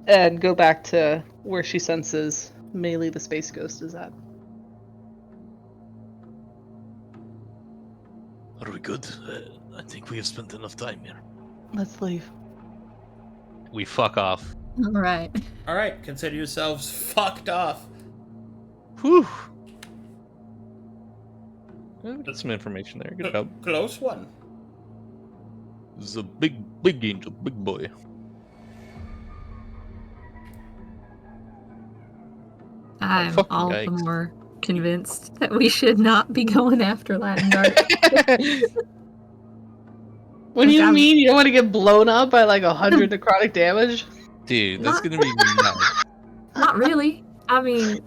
And go back to where she senses Maelie the Space Ghost is at. Are we good? I think we have spent enough time here. Let's leave. We fuck off. All right. Alright, consider yourselves fucked off. Whew. Got some information there. Good job. Close one. This is a big angel, big boy. I'm fucking all yikes. the more convinced that we should not be going after Latin Dark. What do Like, you I'm- mean? You don't want to get blown up by like 100 necrotic damage? Dude, that's Not- gonna be nuts. Not really. I mean,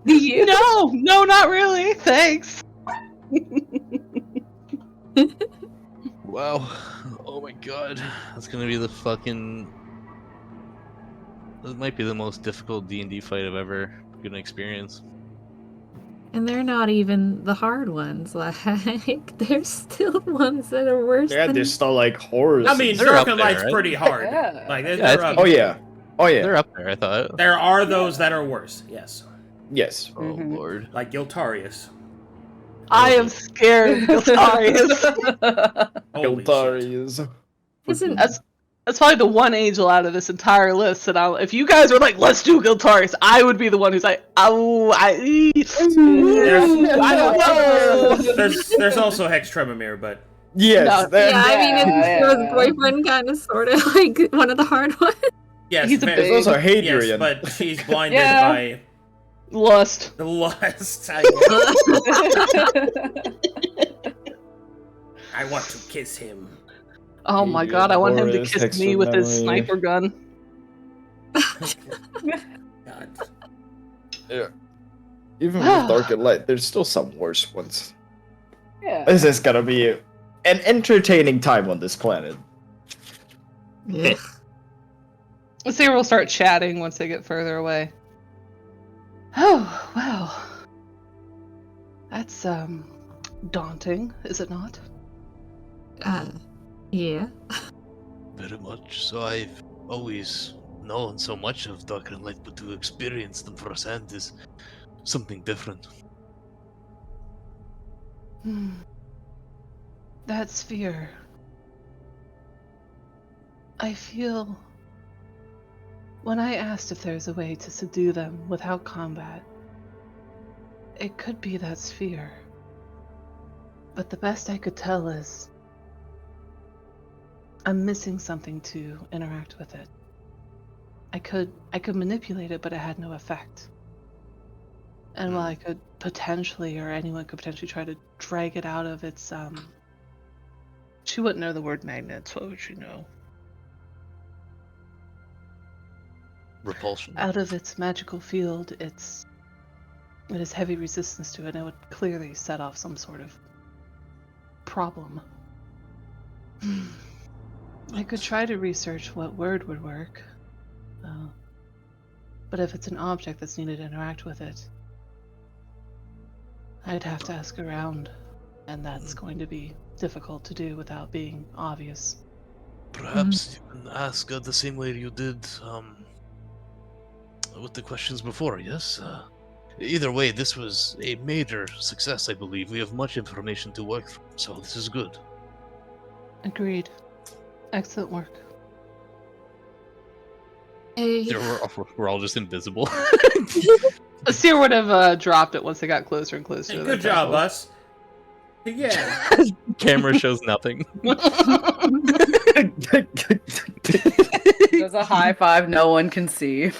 do you? No, not really. Thanks. Wow. Oh my god. That's gonna be the fucking... This might be the most difficult D&D fight I've ever gonna experience. And they're not even the hard ones. Like, there's still ones that are worse Yeah, than... there's still like horrors. I mean, They're up Dark there, Light's right? pretty hard. Yeah. Like, Yeah, they're it's- up. Oh yeah. Oh yeah. They're up there, I thought. There are those that are worse, yes. Yes. Oh Mhm. lord. Like Giltarius. I am scared of Giltarius. Holy shit. Giltarius. Isn't... That's probably the one angel out of this entire list that if you guys were like, let's do Giltarius, I would be the one who's like, oh, I don't know. There's also Hex Tremamere, but Yes. No, that- Yeah, I mean, Yeah, it's yeah. his boyfriend, kind of, sort of, like, one of the hard ones. yes, He's a very- There's also yes, Hadrian. but she's blinded Yeah. by Lust. the lust. I want to kiss him. Oh my god, I want him to Horus, kiss me with his Hexamemory. sniper gun. God. Even with Dark and Light, there's still some worse ones. Yeah. This is gonna be an entertaining time on this planet. Ugh. Let's see, we'll start chatting once they get further away. Oh, well. That's, daunting, is it not? Yeah. Very much. So I've always known so much of Dark and Light, but to experience them firsthand is something different. That sphere. I feel... When I asked if there's a way to subdue them without combat, it could be that sphere. But the best I could tell is... I'm missing something to interact with it. I could manipulate it, but it had no effect. And while I could potentially, or anyone could potentially try to drag it out of its, she wouldn't know the word magnets, what would she know? Repulsion. Out of its magical field, it has heavy resistance to it, and it would clearly set off some sort of problem. I could try to research what word would work. But if it's an object that's needed to interact with it, I'd have to ask around. And that's going to be difficult to do without being obvious. Perhaps you can ask the same way you did with the questions before, yes? Either way, this was a major success, I believe. We have much information to work from, so this is good. Agreed. Excellent work. Hey, We're all just invisible. Seer would have dropped it once they got closer and closer. Hey, to good the job, castle. us. Yeah. Camera shows nothing. There's a high five no one can see.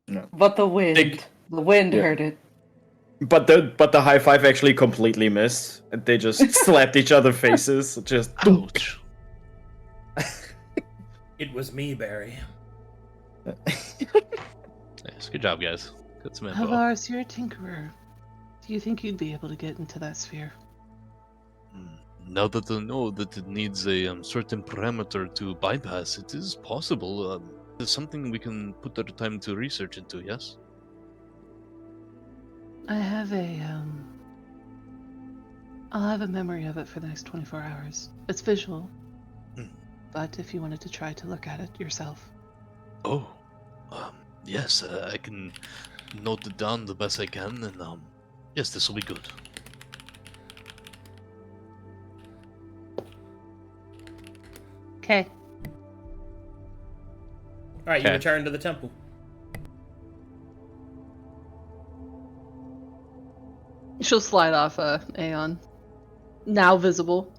No. But the wind. The wind heard it. But the high five actually completely missed. And they just slapped each other faces. Just Ouch. It was me, Barry. Yes, good job, guys. Good some info. Harvaris, you're a tinkerer. Do you think you'd be able to get into that sphere? Now that I know that it needs a certain parameter to bypass, it is possible. It's something we can put our time to research into, yes? I have I'll have a memory of it for the next 24 hours. It's visual. But if you wanted to try to look at it yourself. Oh, yes, I can note it down the best I can, and yes, this will be good. Okay. Alright, you Okay. return to the temple. She'll slide off Aeon. Now visible.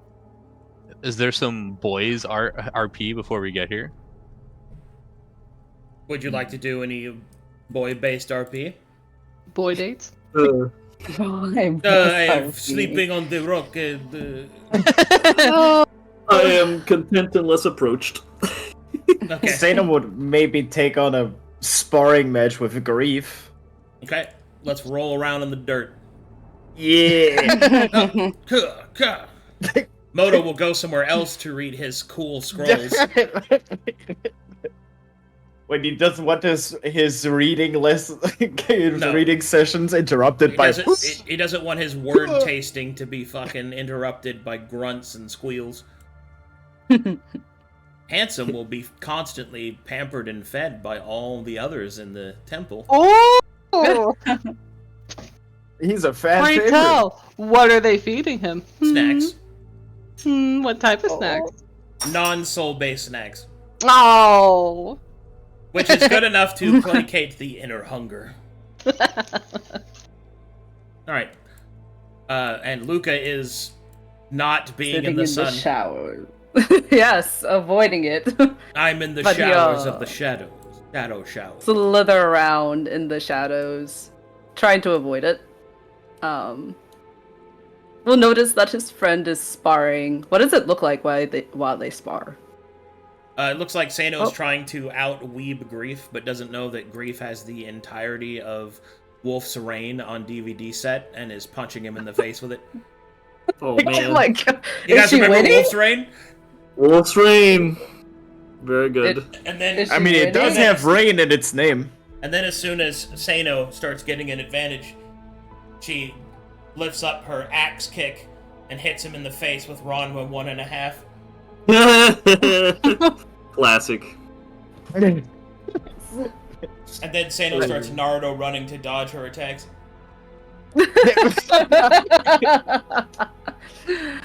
Is there some boys RP before we get here? Would you like to do any boy-based RP? Boy dates. I'm sleeping on the rock. I am content unless approached. Okay. Seino would maybe take on a sparring match with Grief. Okay, let's roll around in the dirt. Yeah. Moto will go somewhere else to read his cool scrolls. When he doesn't want his reading reading sessions interrupted by He doesn't want his word tasting to be fucking interrupted by grunts and squeals. Handsome will be constantly pampered and fed by all the others in the temple. Oh! He's a fan Pray favorite. tell, what are they feeding him? Snacks. What type of snacks? Non-soul-based snacks. Oh! Which is good enough to placate the inner hunger. Alright. And Luka is not being Sitting in the sun. shower. Yes, avoiding it. I'm in the But showers yeah. of the shadows. Shadow showers. Slither around in the shadows, trying to avoid it. We'll notice that his friend is sparring. What does it look like while they spar? It looks like Seino is trying to out-weeb Grief, but doesn't know that Grief has the entirety of Wolf's Reign on DVD set and is punching him in the face with it. Oh man. Like, You is guys she remember winning? Wolf's Reign? Wolf's Reign. Very good. And then, Is she I mean, it does winning? have rain in its name. and then as soon as Seino starts getting an advantage, she lifts up her axe kick and hits him in the face with Ronwa 1.5. Classic. And then Seino starts Naruto running to dodge her attacks.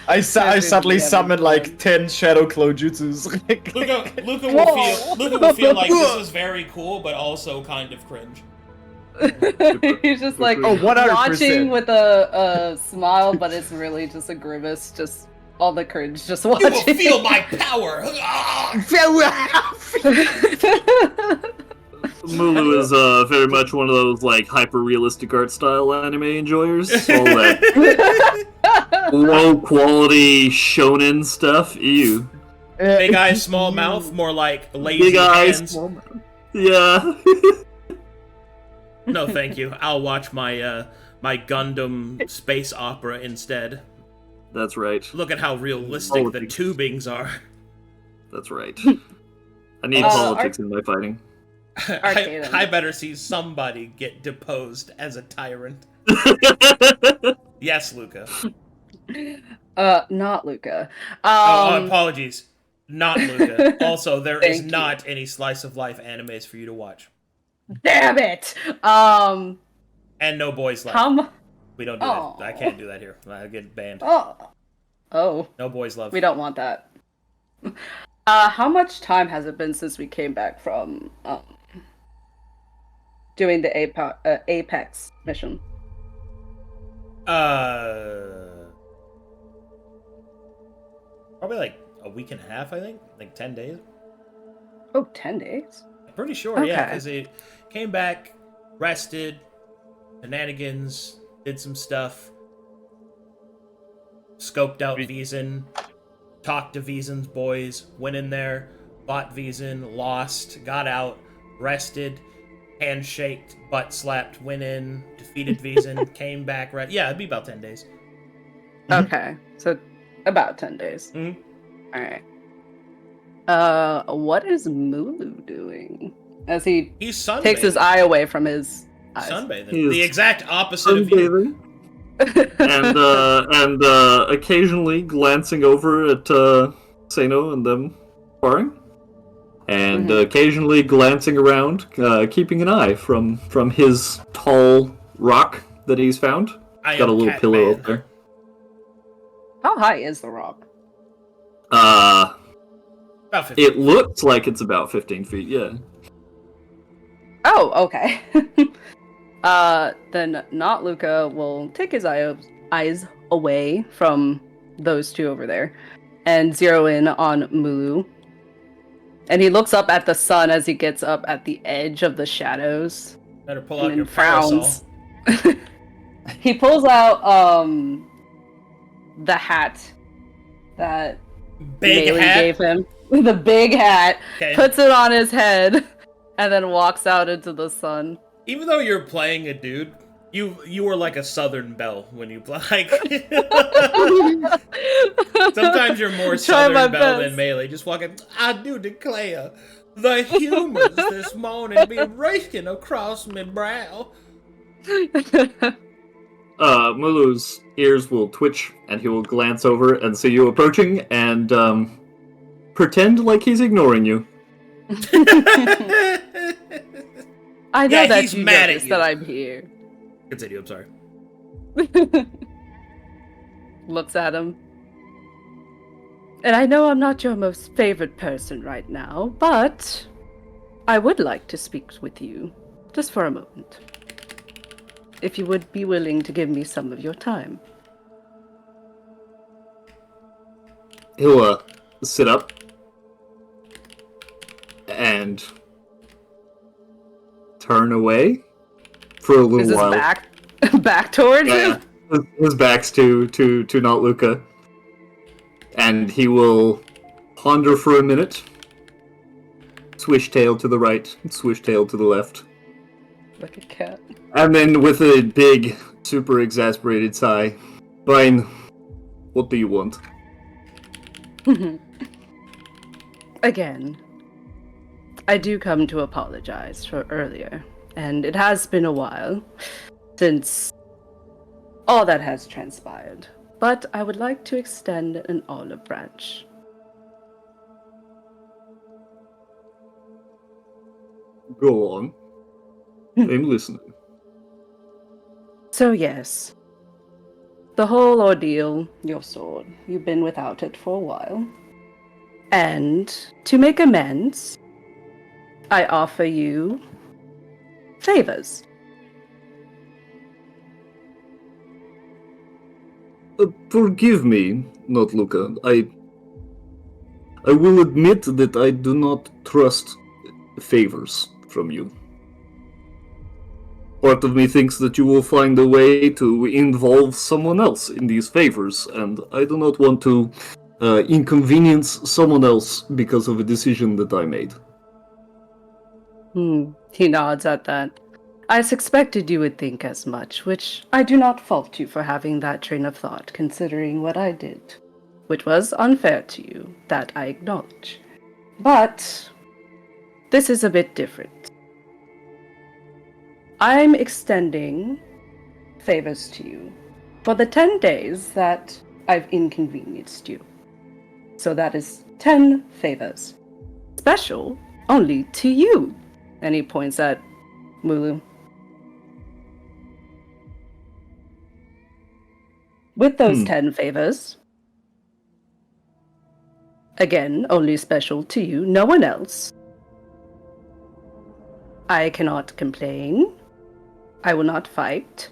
I suddenly summon like 10 shadow clone jutsus. Luka will feel like this is very cool, but also kind of cringe. He's just like Oh, 100%. watching with a smile, but it's really just a grimace, just all the cringe, just watching. You will feel my power! Mulu is very much one of those like hyper-realistic art style anime enjoyers. All that low quality shonen stuff. Ew. Big eyes, small mouth, more like lazy Big eyes. hands. Yeah. No, thank you. I'll watch my my Gundam space opera instead. That's right. Look at how realistic the Politics. tubings are. That's right. I need politics in my fighting. Arcadum. I better see somebody get deposed as a tyrant. Yes, Luka. Not Luka. Apologies. Not Luka. Also, there is Thank you. not any slice of life animes for you to watch. Damn it! And no boys left. How We don't do that. I can't do that here. I get banned. Oh. No boys love. We don't want that. How much time has it been since we came back from doing the Apex mission? Probably like a week and a half, I think. Like 10 days. Oh, 10 days? I'm pretty sure, Okay. yeah, because it came back, rested, shenanigans, did some stuff, scoped out Wiesen, talked to Wiesen's boys, went in there, fought Wiesen, lost, got out, rested, handshaked, butt slapped, went in, defeated Wiesen, came back, yeah, it'd be about 10 days. Okay, so about 10 days. Mhm. Alright. What is Mulu doing? As he He's sunbathing. takes his eye away from his eyes. Sunbathing. He is The exact opposite of you. and occasionally glancing over at Seino and them sparring, and occasionally glancing around, keeping an eye from his tall rock that he's found. I Got a am little Cat pillow Man. up there. How high is the rock? About 50. It looks like it's about 15 feet. Yeah. Oh, okay. Then not Luka will take his eyes away from those two over there and zero in on Mulu. And he looks up at the sun as he gets up at the edge of the shadows. Better pull and out your then frowns. parasol. He pulls out the hat that Big Maelie hat. gave him. The big hat. Okay. Puts it on his head and then walks out into the sun. Even though you're playing a dude, you were like a Southern Belle when you play. Like, sometimes you're more Southern Belle than Maelie. Just walking. I do declare, the humors this morning be racing across my brow. Mulu's ears will twitch, and he will glance over and see you approaching, and pretend like he's ignoring you. I know that he's you mad at noticed you. that I'm here. Continue, I'm sorry. Looks at him. And I know I'm not your most favorite person right now, but I would like to speak with you, just for a moment. If you would be willing to give me some of your time. He'll sit up and turn away for a little Is his while. back towards Yeah, him? his back's to not Luka, and he will ponder for a minute. Swish tail to the right, swish tail to the left, Like a cat. and then with a big, super exasperated sigh, "Fine. What do you want?" Again, I do come to apologize for earlier, and it has been a while since all that has transpired, but I would like to extend an olive branch. Go on. I'm listening. So yes, the whole ordeal, your sword, you've been without it for a while. And to make amends, I offer you favors. Forgive me, not Luka. I will admit that I do not trust favors from you. Part of me thinks that you will find a way to involve someone else in these favors, and I do not want to inconvenience someone else because of a decision that I made. He nods at that. I suspected you would think as much, which I do not fault you for having that train of thought, considering what I did, which was unfair to you, that I acknowledge. But this is a bit different. I'm extending favors to you for the 10 days that I've inconvenienced you. So that is 10 favors. Special only to you. And he points at Mulu. With those 10 favors, again, only special to you, no one else. I cannot complain. I will not fight.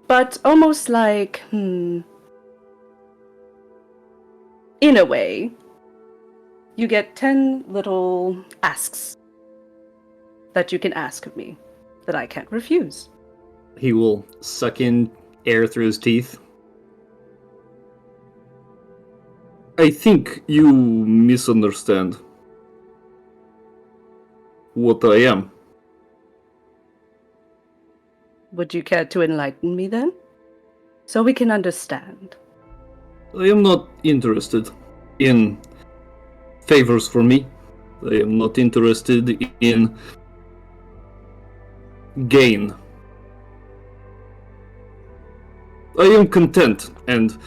But almost like, in a way, you get 10 little asks that you can ask of me that I can't refuse. He will suck in air through his teeth. I think you misunderstand what I am. Would you care to enlighten me then? So we can understand. I am not interested in favors for me. I am not interested in gain. I am content and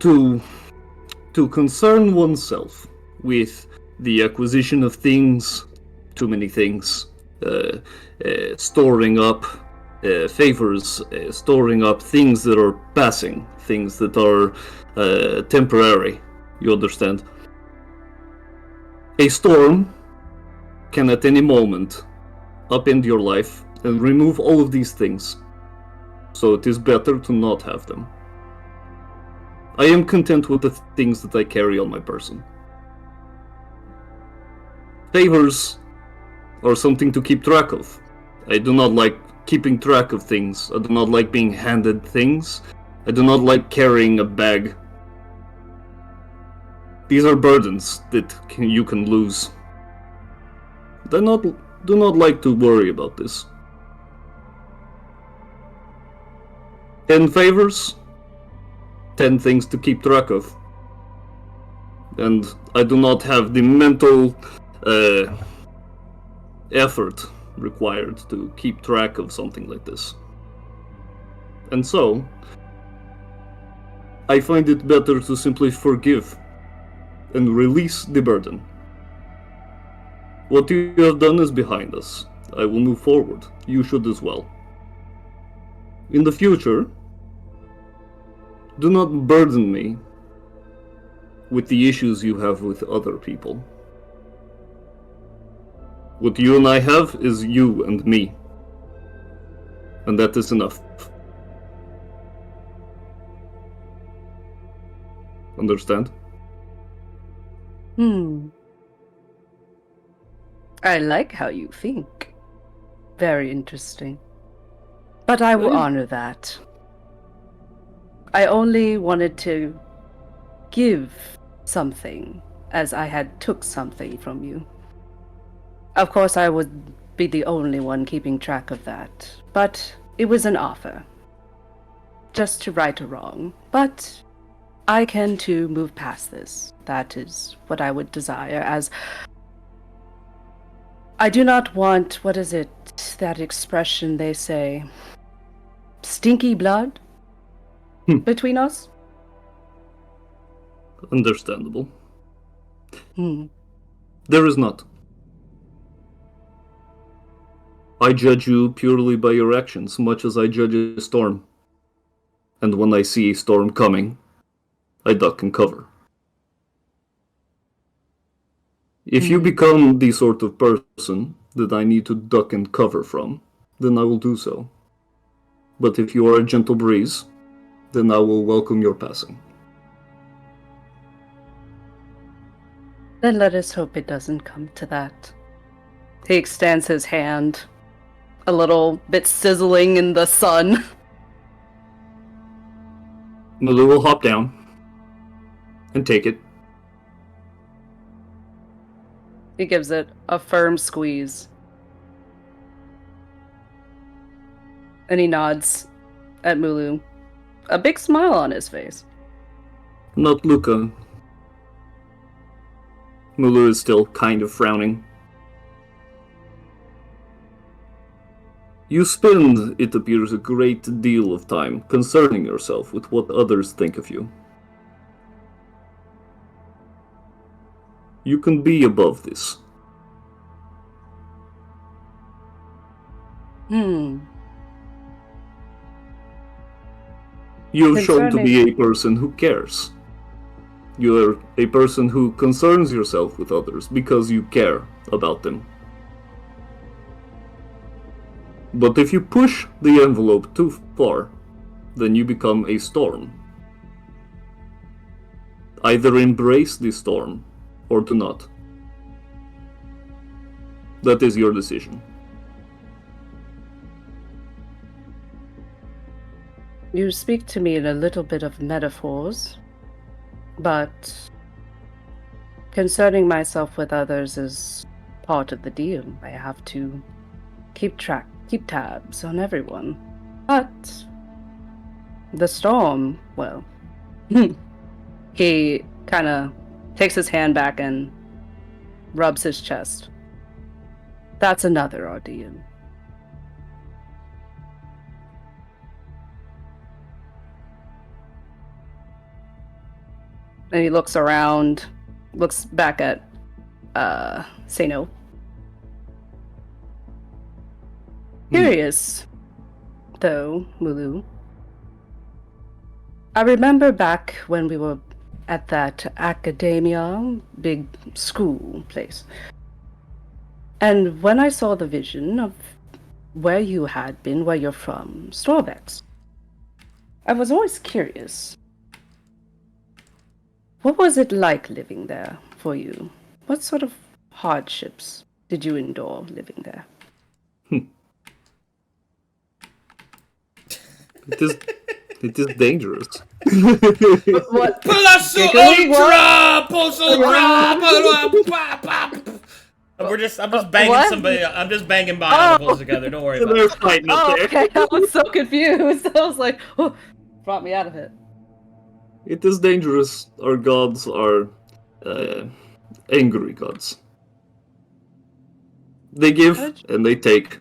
to concern oneself with the acquisition of things, too many things, storing up favors, storing up things that are passing, things that are temporary, you understand? A storm can at any moment upend your life and remove all of these things, so it is better to not have them. I am content with the things that I carry on my person. Favors are something to keep track of. I do not like keeping track of things. I do not like being handed things. I do not like carrying a bag. These are burdens that you can lose. Do not like to worry about this. 10 favors, 10 things to keep track of. And I do not have the mental effort required to keep track of something like this. And so, I find it better to simply forgive and release the burden. What you have done is behind us. I will move forward. You should as well. In the future, do not burden me with the issues you have with other people. What you and I have is you and me. And that is enough. Understand? I like how you think. Very interesting. But I will honor that. I only wanted to give something, as I had took something from you. Of course, I would be the only one keeping track of that, but it was an offer. Just to right a wrong, but I can too move past this. That is what I would desire, as I do not want, what is it, that expression they say, stinky blood between us? Understandable. There is not. I judge you purely by your actions, much as I judge a storm. And when I see a storm coming, I duck and cover. If you become the sort of person that I need to duck and cover from, then I will do so. But if you are a gentle breeze, then I will welcome your passing. Then let us hope it doesn't come to that. He extends his hand, a little bit sizzling in the sun. Mulu will hop down and take it. He gives it a firm squeeze. And he nods at Mulu, a big smile on his face. Not Luka. Mulu is still kind of frowning. You spend, it appears, a great deal of time concerning yourself with what others think of you. You can be above this. You have shown to be a person who cares. You are a person who concerns yourself with others because you care about them. But if you push the envelope too far, then you become a storm. Either embrace the storm, or do not. That is your decision. You speak to me in a little bit of metaphors, but concerning myself with others is part of the deal. I have to keep tabs on everyone. But the storm, well, he kind of takes his hand back and rubs his chest. That's another ordeal. And he looks around, looks back at Seino. Curious, though, Mulu. I remember back when we were at that academia, big school place. And when I saw the vision of where you had been, where you're from, Storvex, I was always curious. What was it like living there for you? What sort of hardships did you endure living there? It is dangerous. What? Ultra! Pulse Ultra! I'm just banging What? somebody. I'm just banging bionicles together. Don't worry about They're it. fighting up there. Okay, I was so confused. I was like, oh, brought me out of it. It is dangerous. Our gods are angry gods. They give and they take.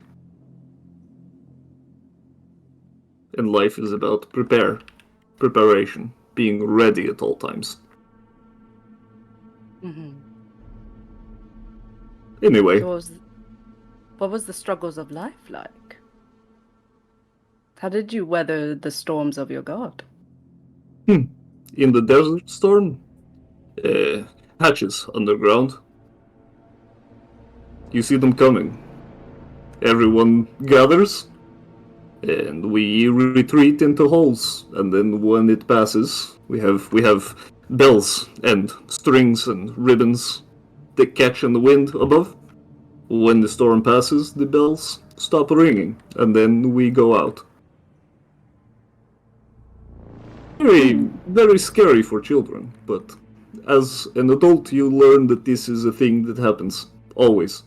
And life is about preparation, being ready at all times. Mm-hmm. Anyway. What was the struggles of life like? How did you weather the storms of your god? In the desert storm, hatches underground. You see them coming. Everyone gathers, and we retreat into holes. And then when it passes, we have bells and strings and ribbons that catch in the wind above. When the storm passes, the bells stop ringing, and then we go out. Very, very scary for children, but as an adult you learn that this is a thing that happens. Always.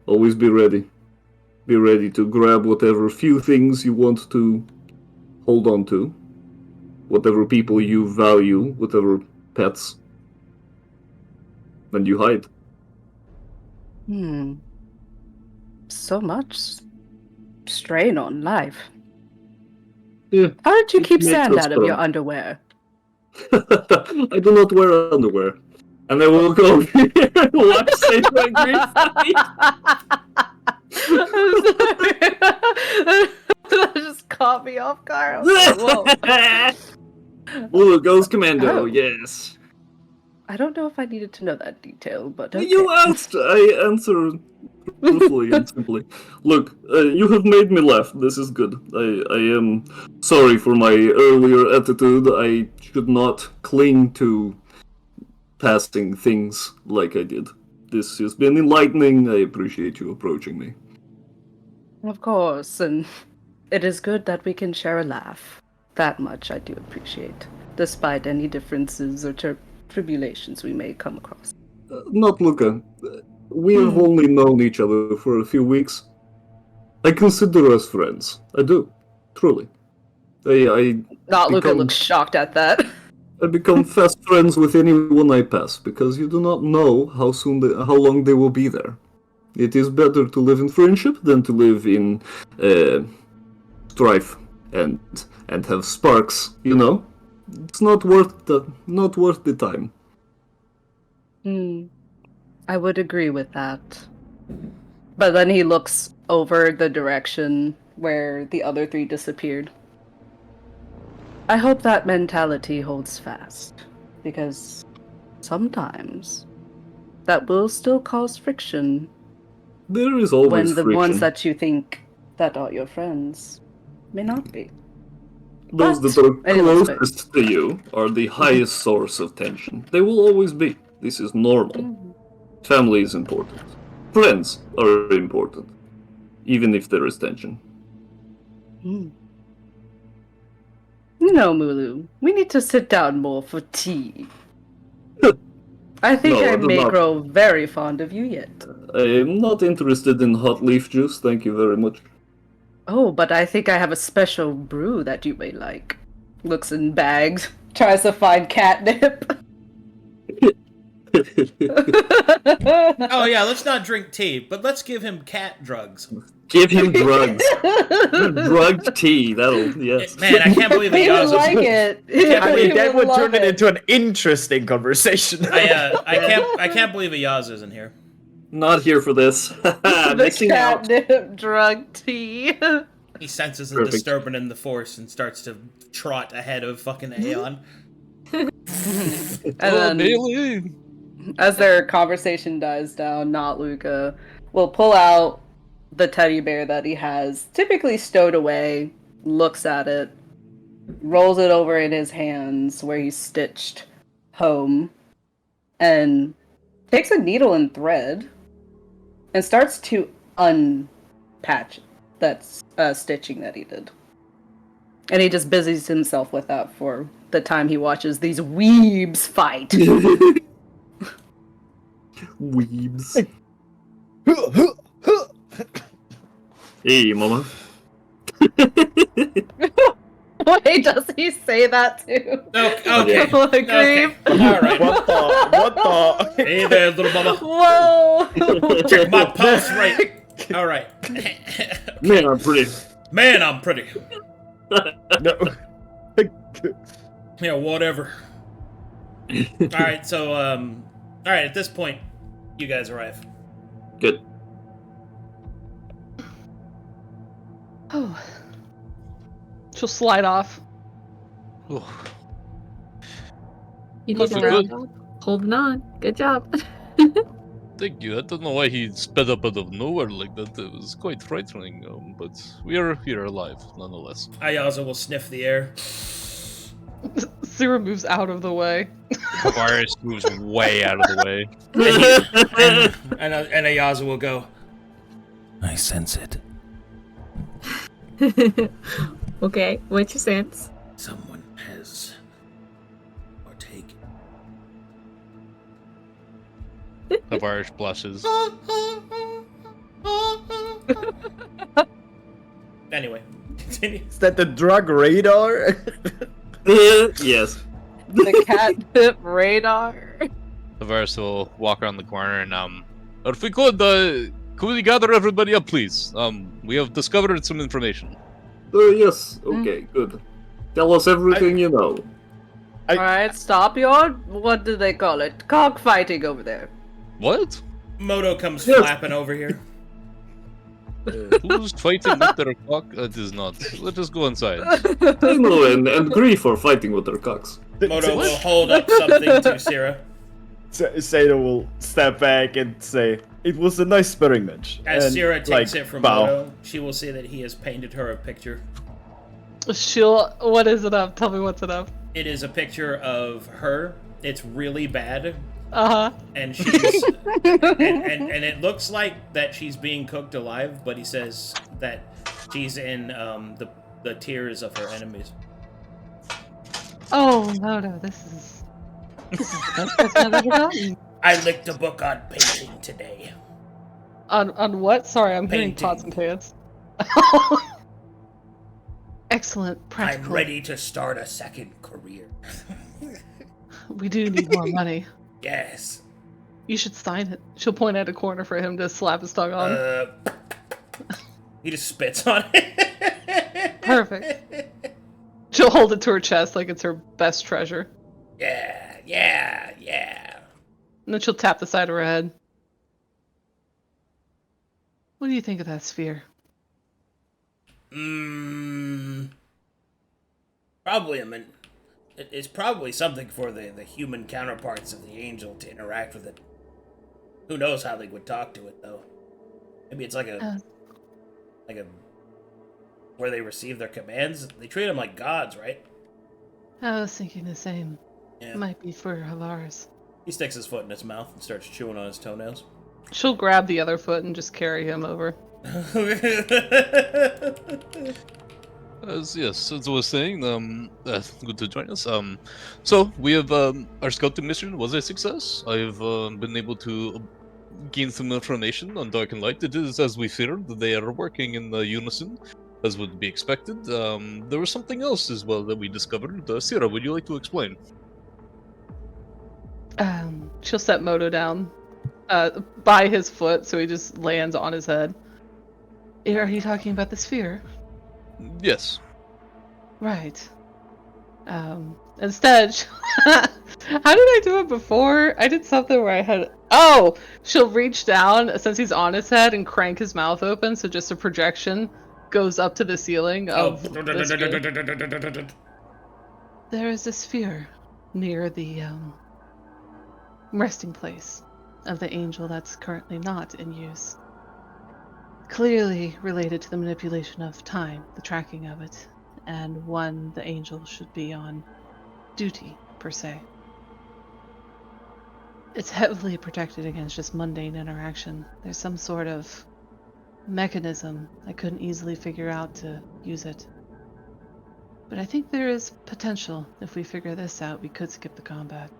Always be ready. Be ready to grab whatever few things you want to hold on to. Whatever people you value, whatever pets. And you hide. So much strain on life. Yeah. How did you It keep makes sand us out of your fun. underwear? I do not wear underwear. And I will go over here and watch Seino and Green. I'm sorry. That just caught me off guard. I was like, whoa. Mulu goes commando, Oh. yes. I don't know if I needed to know that detail, but okay. You asked, I answer truthfully and simply. Look, you have made me laugh. This is good. I am sorry for my earlier attitude. I should not cling to passing things like I did. This has been enlightening. I appreciate you approaching me. Of course, and it is good that we can share a laugh. That much I do appreciate, despite any differences or tribulations we may come across. Not Luka. We have only known each other for a few weeks. I consider us friends. I do. Truly. Not Luka looks shocked at that. I become fast friends with anyone I pass, because you do not know how long they will be there. It is better to live in friendship than to live in strife and have sparks. You know, it's not worth the time. I would agree with that. But then he looks over the direction where the other three disappeared. I hope that mentality holds fast, because sometimes that will still cause friction There is always when the friction. ones that you think that are your friends may not be. Those But that are anyways, closest to you are the highest source of tension. They will always be. This is normal. Family is important. Friends are important, even if there is tension. You know, Mulu, we need to sit down more for tea. I think No, I do may not. grow very fond of you yet. I am not interested in hot leaf juice, thank you very much. Oh, but I think I have a special brew that you may like. Looks in bags, tries to find catnip. Oh yeah, let's not drink tea, but let's give him cat drugs. Give him drugs. Drugged tea, yes. Man, I can't believe He would Ayaza's. like it. I mean, He that would love turn it into an interesting conversation. I can't believe Ayaz isn't here. Not here for this. The Missing out. catnip drug tea. He senses a Perfect. disturbance in the force and starts to trot ahead of fucking Aeon. And Oh, then, Maelie! as their conversation dies down, not Luka will pull out the teddy bear that he has typically stowed away, looks at it, rolls it over in his hands where he's stitched home, and takes a needle and thread and starts to unpatch that stitching that he did. And he just busies himself with that for the time he watches these weebs fight. Weebs. Hey, mama. Wait, does he say that too? Okay. Like, Okay. Alright. What the? Hey there, little mama. Whoa! Check my pulse rate. Alright. Man, I'm pretty. Man, I'm pretty. No. Yeah, whatever. Alright, so, alright, at this point, you guys arrive. Good. Oh. She'll slide off. Oh, You That's did a good. good job. Holding on. Good job. thank you. I don't know why he sped up out of nowhere like that. It was quite frightening, but we are here alive, nonetheless. Ayaza will sniff the air. Sera moves out of the way. Harvaris moves way out of the way. And Ayaza will go, I sense it. Okay, what's your sense? Someone has partaken. Harvaris blushes. Anyway, continue. Is that the drug radar? Yes. The catnip radar. Harvaris will walk around the corner and if we could we gather everybody up, please? We have discovered some information. Yes. Okay, good. Tell us everything you know. Alright, stop your, what do they call it? Cockfighting over there. What? Moto comes Yes. flapping over here. Who's fighting with their cock? It is not. Let us go inside. Seino and Grief are fighting with their cocks. Moto will hold up something to Sera. Seino will step back and say, "It was a nice sparring match." As and, Sera takes it from bow. Moto, she will see that he has painted her a picture. What is it up? Tell me what's it up. It is a picture of her. It's really bad. Uh-huh. And she's and it looks like that she's being cooked alive, but he says that she's in the tears of her enemies. Oh, no, this is that's never forgotten. I licked a book on painting today. On what? Sorry, I'm hearing Painting. pots and pans. Excellent. Practical. I'm ready to start a second career. We do need more money. Yes. You should sign it. She'll point at a corner for him to slap his tongue on. He just spits on it. Perfect. She'll hold it to her chest like it's her best treasure. Yeah. And then she'll tap the side of her head. What do you think of that sphere? Probably, it's probably something for the human counterparts of the angel to interact with it. Who knows how they would talk to it, though? Maybe it's like a where they receive their commands. They treat them like gods, right? I was thinking the same. Yeah. It might be for Harvaris. He sticks his foot in his mouth and starts chewing on his toenails. She'll grab the other foot and just carry him over. As I was saying, good to join us. So we have our scouting mission was a success. I've been able to gain some information on Dark and Light. It is as we feared. They are working in unison, as would be expected. There was something else as well that we discovered. Sera, would you like to explain? She'll set Moto down by his foot, so he just lands on his head. Are you talking about the sphere? Yes. Right. Instead, how did I do it before? I did something where I had... Oh! She'll reach down, since he's on his head, and crank his mouth open, so just a projection goes up to the ceiling of the sphere. There is a sphere near the resting place of the angel that's currently not in use. Clearly related to the manipulation of time, the tracking of it, and one the angel should be on duty, per se. It's heavily protected against just mundane interaction. There's some sort of mechanism I couldn't easily figure out to use it. But I think there is potential. If we figure this out, we could skip the combat.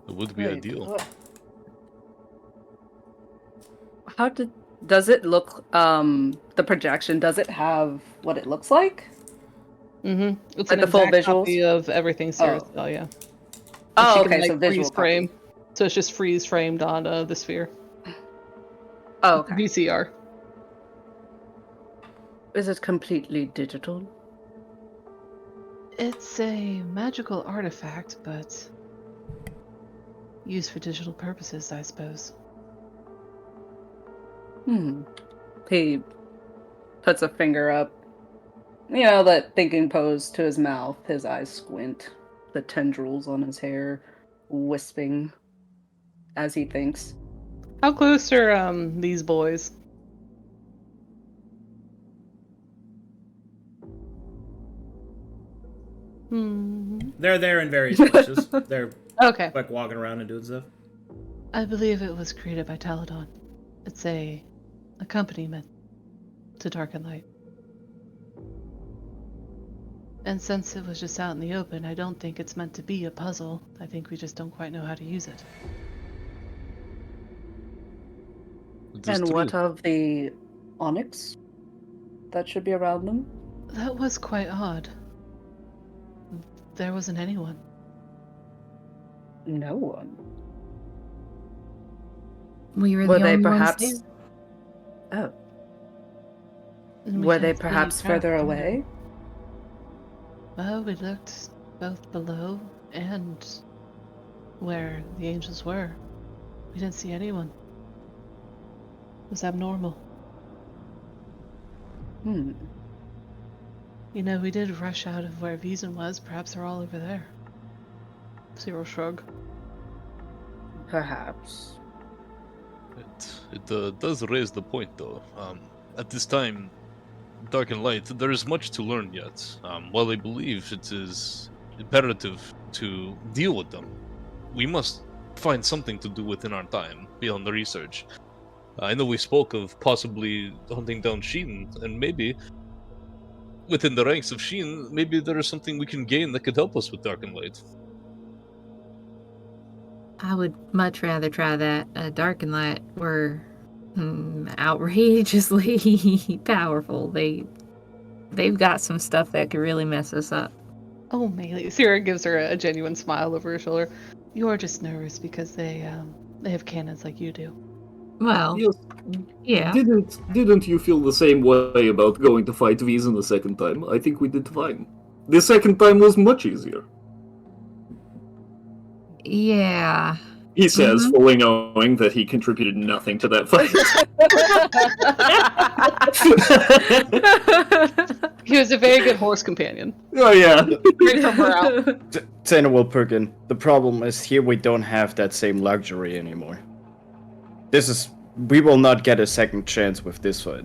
It would be ideal. Does it look, the projection, does it have what it looks like? Mm-hmm. It's like an the full exact visuals? copy of everything Sera saw, yeah. Oh, She can, okay, so visual freeze frame. So it's just freeze framed on the sphere. Oh, okay. VCR. Is it completely digital? It's a magical artifact, but used for digital purposes, I suppose. He puts a finger up. You know, that thinking pose to his mouth. His eyes squint. The tendrils on his hair wisping as he thinks. How close are these boys? They're there in various places. They're Okay. like walking around and doing stuff. I believe it was created by Taladon. It's a accompaniment to Dark and Light. And since it was just out in the open, I don't think it's meant to be a puzzle. I think we just don't quite know how to use it. And what of the onyx that should be around them? That was quite odd. There wasn't anyone. No one. We were Were the they only perhaps? ones there. Oh. And we Were they can't see perhaps track further either. away? Well, we looked both below and where the angels were. We didn't see anyone. It was abnormal. You know, we did rush out of where Wiesen was. Perhaps they're all over there. Zero shrug. Perhaps. It does raise the point, though. At this time, Dark and Light, there is much to learn yet. While I believe it is imperative to deal with them, we must find something to do within our time, beyond the research. I know we spoke of possibly hunting down Sheen, and maybe within the ranks of Sheen, maybe there is something we can gain that could help us with Dark and Light. I would much rather try that. Dark and Light were outrageously powerful. They've got some stuff that could really mess us up. Oh, Maelie. Sera gives her a genuine smile over her shoulder. You're just nervous because they have cannons like you do. Well, Yes. yeah. Didn't you feel the same way about going to fight Wiesen the second time? I think we did fine. The second time was much easier. Yeah. He says, fully knowing that he contributed nothing to that fight. He was a very good horse companion. Oh yeah. Great for morale. Seino will perk in. The problem is here we don't have that same luxury anymore. We will not get a second chance with this fight.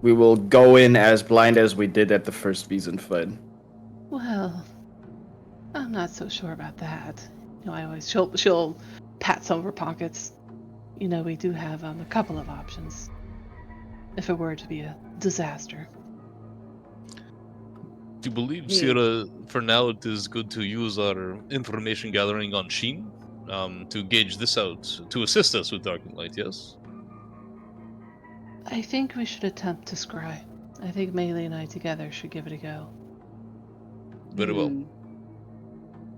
We will go in as blind as we did at the first Wiesen fight. Well, I'm not so sure about that. You know, she'll pat some of her pockets. You know, we do have a couple of options. If it were to be a disaster. Do you believe, Sera, for now it is good to use our information gathering on Sheen to gauge this out, to assist us with Dark and Light, yes? I think we should attempt to scry. I think Maelie and I together should give it a go. Very well.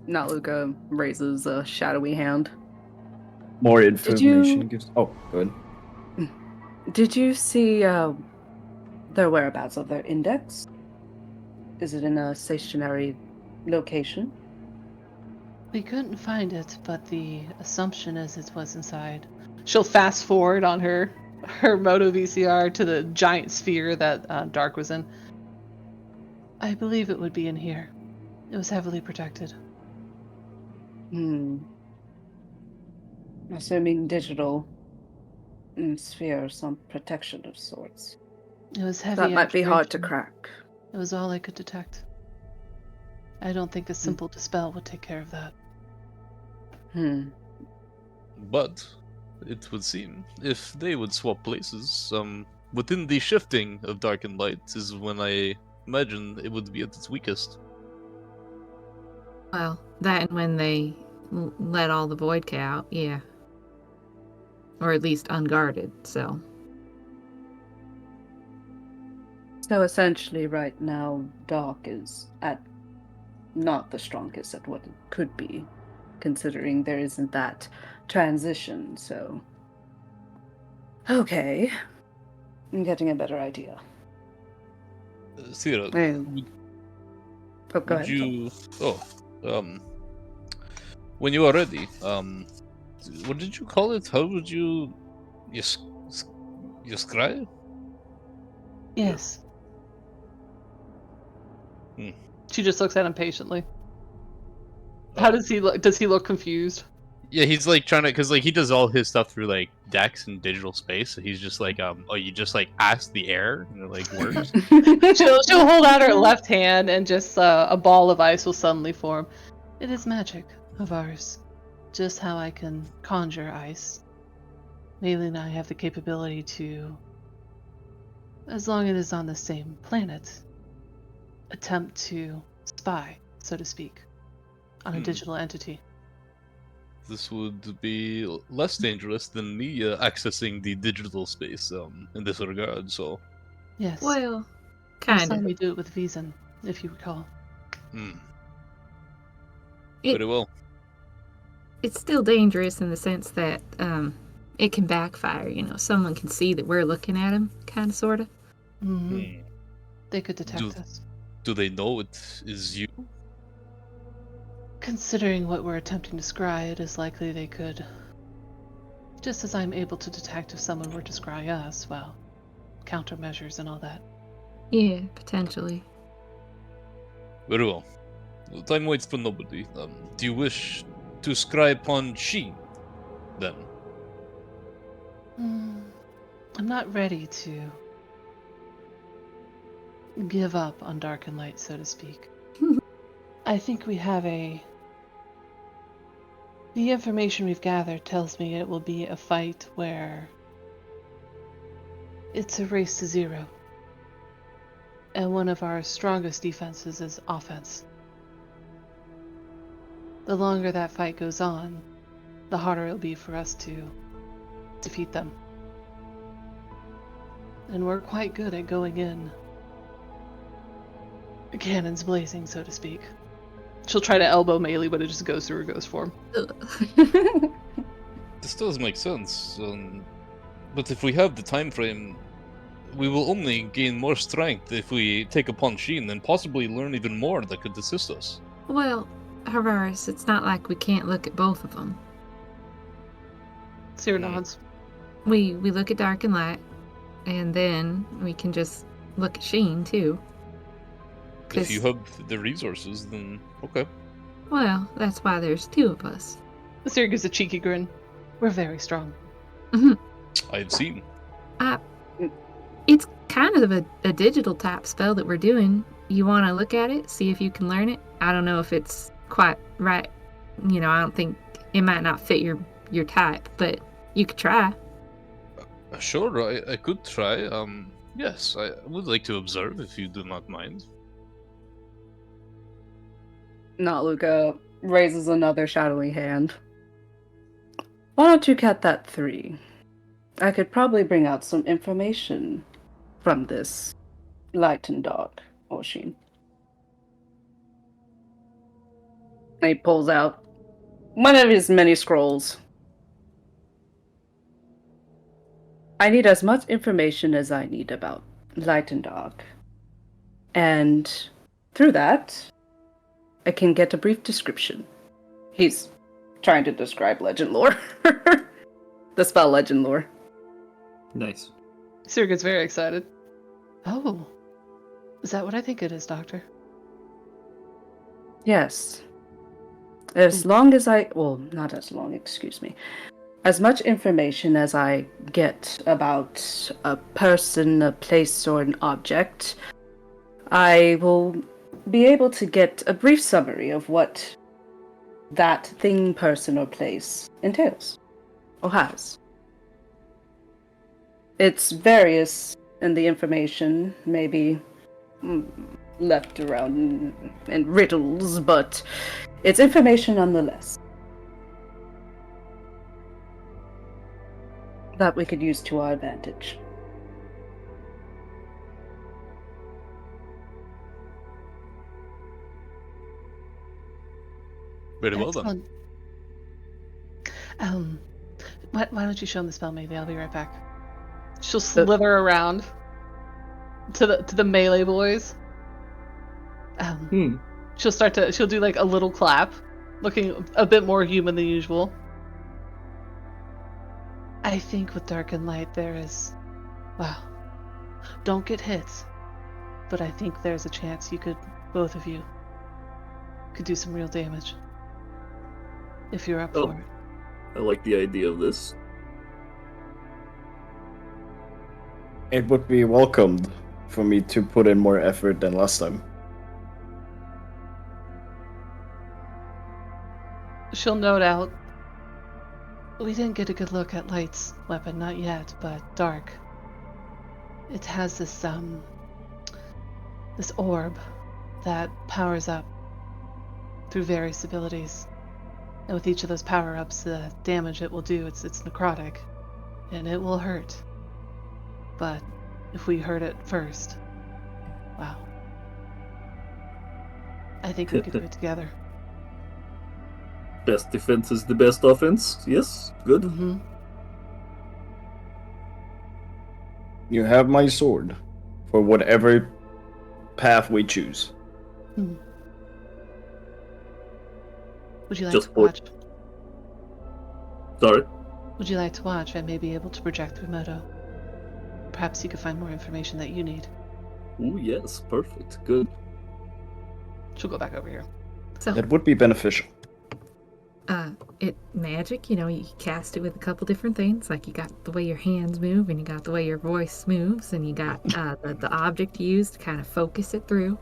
Now Luka raises a shadowy hand. More information gives. Oh, good. Did you see their whereabouts of their index? Is it in a stationary location? We couldn't find it, but the assumption is it was inside. She'll fast forward on her Moto VCR to the giant sphere that Dark was in. I believe it would be in here. It was heavily protected. Assuming digital sphere, some protection of sorts. It was heavy. That might be hard to crack. It was all I could detect. I don't think a simple dispel would take care of that. But it would seem if they would swap places, within the shifting of Dark and Light is when I imagine it would be at its weakest. Well, that and when they let all the Void out, yeah. Or at least unguarded, so. So essentially right now, Dark is at not the strongest at what it could be, considering there isn't that transition, so... Okay. I'm getting a better idea. Sera, Go ahead. when you are ready, what did you call it? How would you... Yaskrai? Yes. She just looks at him patiently. How does he look? Does he look confused? Yeah, he's like trying to, because like he does all his stuff through like Dex and digital space. So he's just like, oh, you just like ask the air and it like works. she'll hold out her left hand and just a ball of ice will suddenly form. It is magic of ours. Just how I can conjure ice. Maelie and I have the capability to, as long as it is on the same planet, attempt to spy, so to speak, on a digital entity. This would be less dangerous than me accessing the digital space in this regard, so... Yes. Well, Last kind time of. we do it with Wiesen, if you recall. Very well. It's still dangerous in the sense that it can backfire, you know. Someone can see that we're looking at him, kind of, sort of. They could detect us. Do they know it is you? Considering what we're attempting to scry, it is likely they could. Just as I'm able to detect if someone were to scry us, well, countermeasures and all that. Yeah, potentially. Very well. Time waits for nobody. Do you wish to scry upon Sheen, then? I'm not ready to give up on Dark and Light, so to speak. I think we have the information we've gathered tells me it will be a fight where it's a race to zero. And one of our strongest defenses is offense. The longer that fight goes on, the harder it'll be for us to defeat them. And we're quite good at going in cannons blazing, so to speak. She'll try to elbow Maelie, but it just goes through her ghost form. This does make sense, but if we have the time frame, we will only gain more strength if we take upon Sheen and possibly learn even more that could assist us. Well, Harvaris, it's not like we can't look at both of them. Sera nods. We look at Dark and Light, and then we can just look at Sheen, too. If you have the resources, then okay. Well, that's why there's two of us. Sera gives a cheeky grin. We're very strong. I've seen. It's kind of a digital type spell that we're doing. You want to look at it, see if you can learn it? I don't know if it's quite right. I don't think it might not fit your type, but you could try. Sure, I could try. Yes, I would like to observe if you do not mind. Not Luka raises another shadowy hand. Why don't you get that 3? I could probably bring out some information from this light and dark, Oshin. He pulls out one of his many scrolls. I need as much information as I need about light and dark. And through that, I can get a brief description. He's trying to describe legend lore. The spell legend lore. Nice. Sera gets very excited. Oh, is that what I think it is, Doctor? Yes. As long as not as long, excuse me. As much information as I get about a person, a place, or an object, I will be able to get a brief summary of what that thing, person, or place entails, or has. It's various, and the information may be left around in riddles, but it's information nonetheless that we could use to our advantage. Very well then. Why don't you show him the spell, maybe? I'll be right back. She'll slither around to the melee boys. She'll do like a little clap, looking a bit more human than usual. I think with Dark and Light there is, don't get hit, but I think there's a chance both of you could do some real damage. If you're up for it. I like the idea of this. It would be welcomed for me to put in more effort than last time. She'll note out. We didn't get a good look at Light's weapon, not yet, but Dark. It has this orb that powers up through various abilities. And with each of those power-ups, the damage it will do, it's necrotic. And it will hurt. But if we hurt it first, I think we could do it together. Best defense is the best offense. Yes, good. Mm-hmm. You have my sword for whatever path we choose. Would you like Just to watch? Sorry? Would you like to watch? I may be able to project through Moto. Perhaps you could find more information that you need. Ooh, yes, perfect. Good. She'll go back over here. So, That would be beneficial. magic, you cast it with a couple different things. Like you got the way your hands move, and you got the way your voice moves, and you got the object you use to kind of focus it through.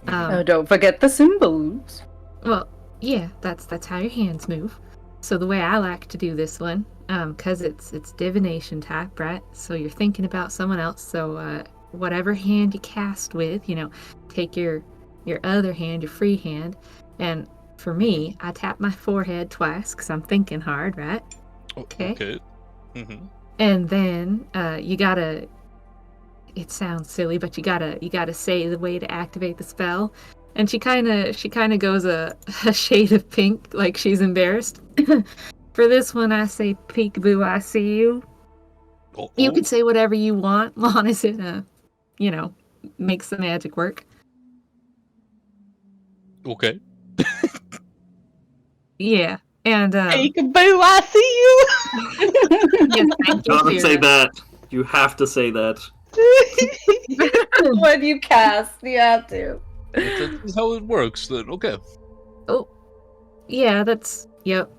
Don't forget the symbols. Well, yeah, that's how your hands move. So the way I like to do this one, because it's divination type, right? So you're thinking about someone else. So whatever hand you cast with, take your other hand, your free hand, and for me, I tap my forehead twice because I'm thinking hard, right? Okay. Mm-hmm. And then you gotta. It sounds silly, but you gotta say the way to activate the spell, And she kind of goes a shade of pink, like she's embarrassed. For this one, I say peekaboo, I see you. Oh, You can say whatever you want, long as it, makes the magic work. okay. Yeah, and Peekaboo, I see you! yes, thank you, Gotta say Sera. that. You have to say that. When you cast, you have to. If that is how it works, then okay. Oh, yeah, yep.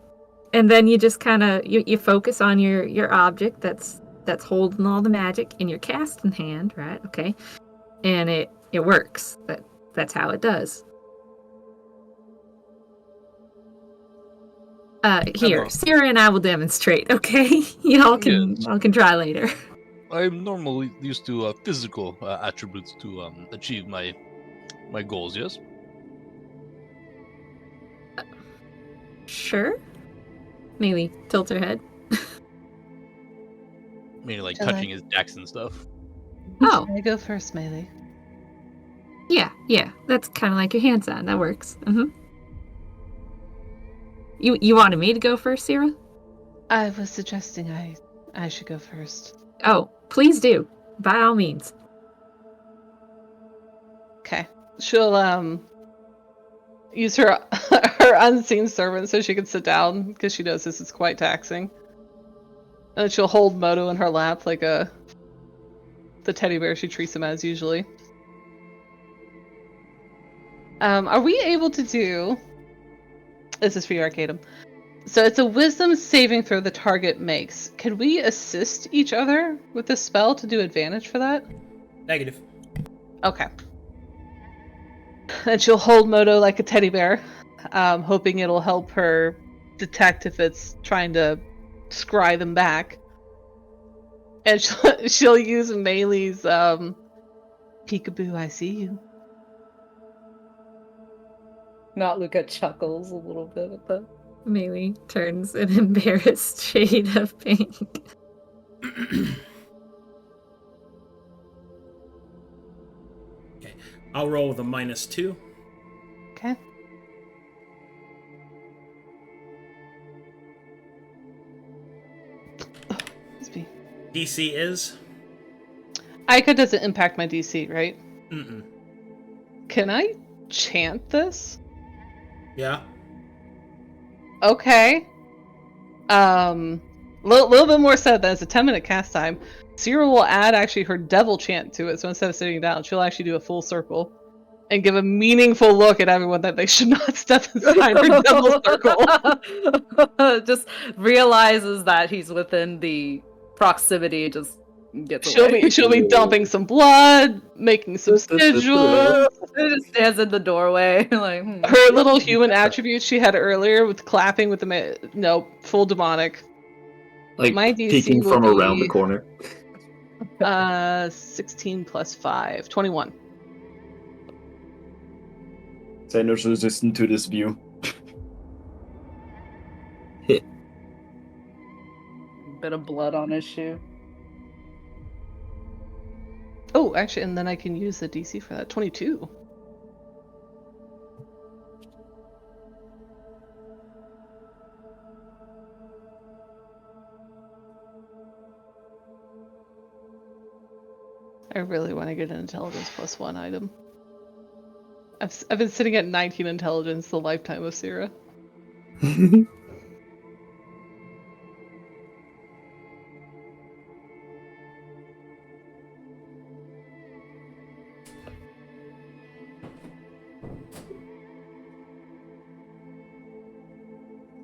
And then you just kind of you focus on your object that's holding all the magic in your casting hand, right? Okay, and it works. That's how it does. Here, Sera and I will demonstrate. Okay, y'all can try later. I'm normally used to physical attributes to achieve my goals. Yes. Sure. Maelie tilts her head. Meaning like Shall touching his decks and stuff. Oh, Can I go first, Maelie? yeah. That's kind of like your hand sign. That works. You wanted me to go first, Sera? I was suggesting I should go first. Oh, please do. By all means. Okay. She'll use her her unseen servant so she can sit down because she knows this is quite taxing. And then she'll hold Moto in her lap like the teddy bear she treats him as usually. Are we able to do? This is for you, Arcadum. So it's a wisdom saving throw the target makes. Can we assist each other with this spell to do advantage for that? Negative. Okay. And she'll hold Moto like a teddy bear, hoping it'll help her detect if it's trying to scry them back. And she'll use Maelie's peekaboo, I see you. Not Luka chuckles a little bit at that. Maelie turns an embarrassed shade of pink. Okay, I'll roll with a -2. Okay. Excuse me. DC is? Ica doesn't impact my DC, right? Mm-mm. Can I chant this? Yeah. Okay. Little bit more said that it's a 10-minute cast time. Sera will add actually her devil chant to it, so instead of sitting down, she'll actually do a full circle and give a meaningful look at everyone that they should not step inside her devil circle. Just realizes that he's within the proximity, just gets away. She'll be dumping some blood, making some sigils. Just stands in the doorway, like Her little human attributes she had earlier with clapping with the no, full demonic. Like My DC peeking will from be, around the corner. 16 plus 5, 21. Seino's resistant to this view. Hit. bit of blood on his shoe. Oh, actually, and then I can use the DC for that. 22. I really want to get an intelligence +1 item. I've been sitting at 19 intelligence the lifetime of Sera.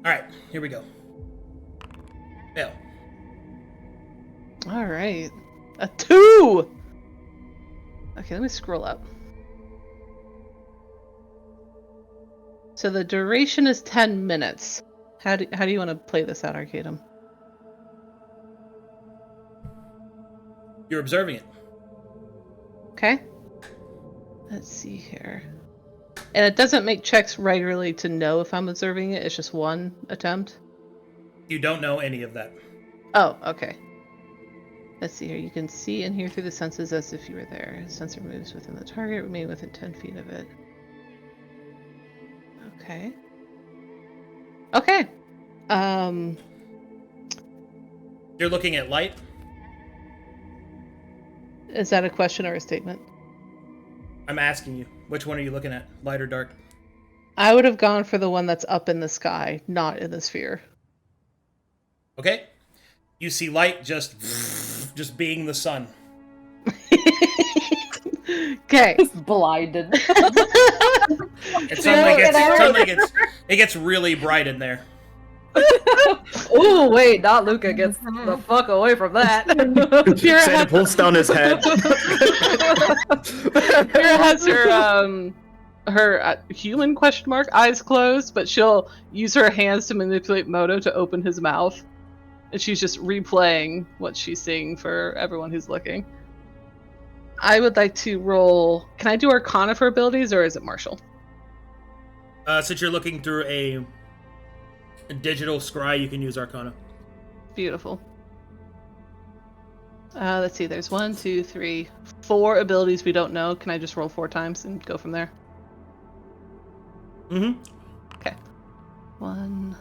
Alright, here we go. Fail. Alright. A 2! Okay, let me scroll up. So the duration is 10 minutes. How do you want to play this out, Arcadum? You're observing it. Okay. Let's see here. And it doesn't make checks regularly to know if I'm observing it. It's just one attempt. You don't know any of that. Oh, okay. Let's see here. You can see and hear through the senses as if you were there. Sensor moves within the target, remain within 10 feet of it. Okay. Okay. You're looking at light? Is that a question or a statement? I'm asking you. Which one are you looking at? Light or dark? I would have gone for the one that's up in the sky, not in the sphere. Okay. You see light just being the sun. Okay. Blinded. It suddenly gets really bright in there. Oh wait, not Luka gets the fuck away from that. Seino pulls down his head. Sera has her human question mark eyes closed, but she'll use her hands to manipulate Moto to open his mouth, and she's just replaying what she's seeing for everyone who's looking. I would like to roll. Can I do Arcana for abilities, or is it martial? Since you're looking through a digital scry, you can use Arcana. Beautiful. Let's see. There's 1, 2, 3, 4 abilities we don't know. Can I just roll 4 times and go from there? Mm-hmm. Okay. 1,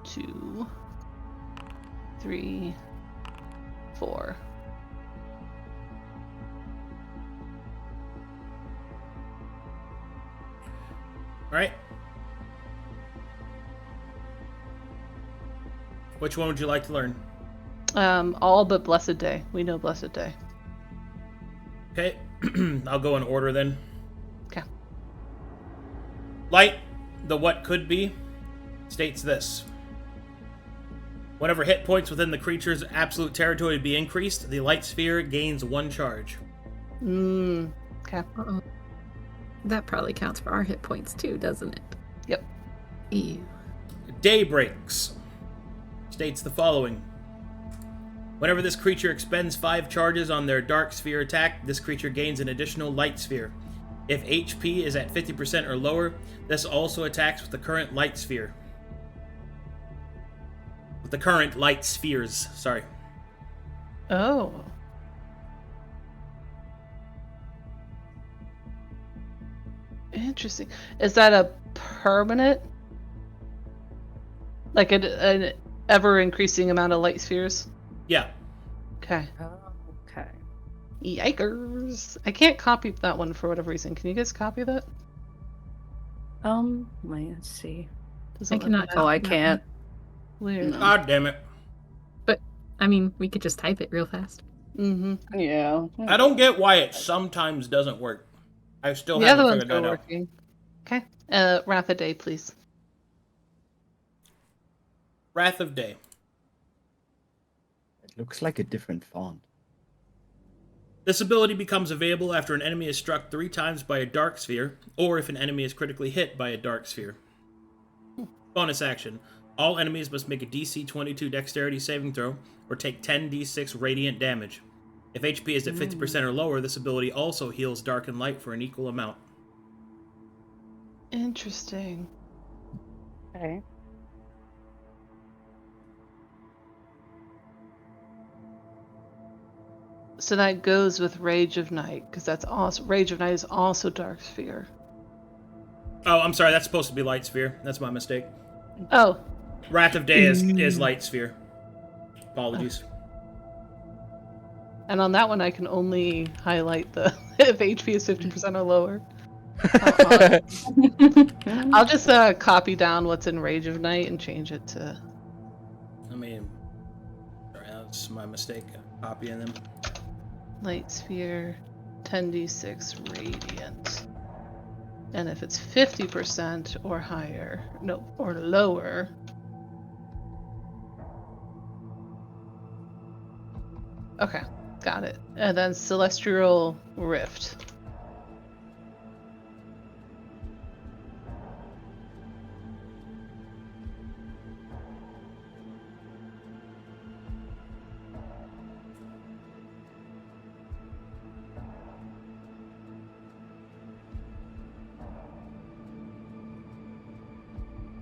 2, 3, 4. All right. Which one would you like to learn? All but Blessed Day. We know Blessed Day. Okay. I'll go in order then. Okay. Light, the what could be, states this. Whenever hit points within the creature's absolute territory be increased, the light sphere gains 1 charge. Okay. Uh-oh. That probably counts for our hit points too, doesn't it? Yep. Ew. Day breaks states the following. Whenever this creature expends 5 charges on their dark sphere attack, this creature gains an additional light sphere. If HP is at 50% or lower, this also attacks with the current light sphere. With the current light spheres, sorry. Oh. Interesting. Is that a permanent? Like an ever-increasing amount of light spheres? Yeah. Okay. Okay. Yikers. I can't copy that one for whatever reason. Can you guys copy that? Let's see. Doesn't I cannot. Oh, I can't. Weird. No. God damn it. But, I mean, we could just type it real fast. Mm-hmm. Yeah. I don't get why it sometimes doesn't work. I still The other haven't ones figured are that out. working. Okay. Wrath of Day, please. Wrath of Day. It looks like a different font. This ability becomes available after an enemy is struck 3 times by a dark sphere, or if an enemy is critically hit by a dark sphere. Bonus action. All enemies must make a DC 22 dexterity saving throw, or take 10d6 radiant damage. If HP is at 50% or lower, this ability also heals dark and light for an equal amount. Interesting. Okay. So that goes with Rage of Night, because that's also Rage of Night is also Dark Sphere. Oh, I'm sorry, that's supposed to be Light Sphere. That's my mistake. Oh. Wrath of Day is Light Sphere. Apologies. And on that one, I can only highlight the if HP is 50% or lower. I'll just copy down what's in Rage of Night and change it to... I mean, sorry, that's my mistake. Copying them. Light Sphere, 10d6 Radiant. And if it's 50% or higher, no, or lower... Okay, got it. And then Celestial Rift.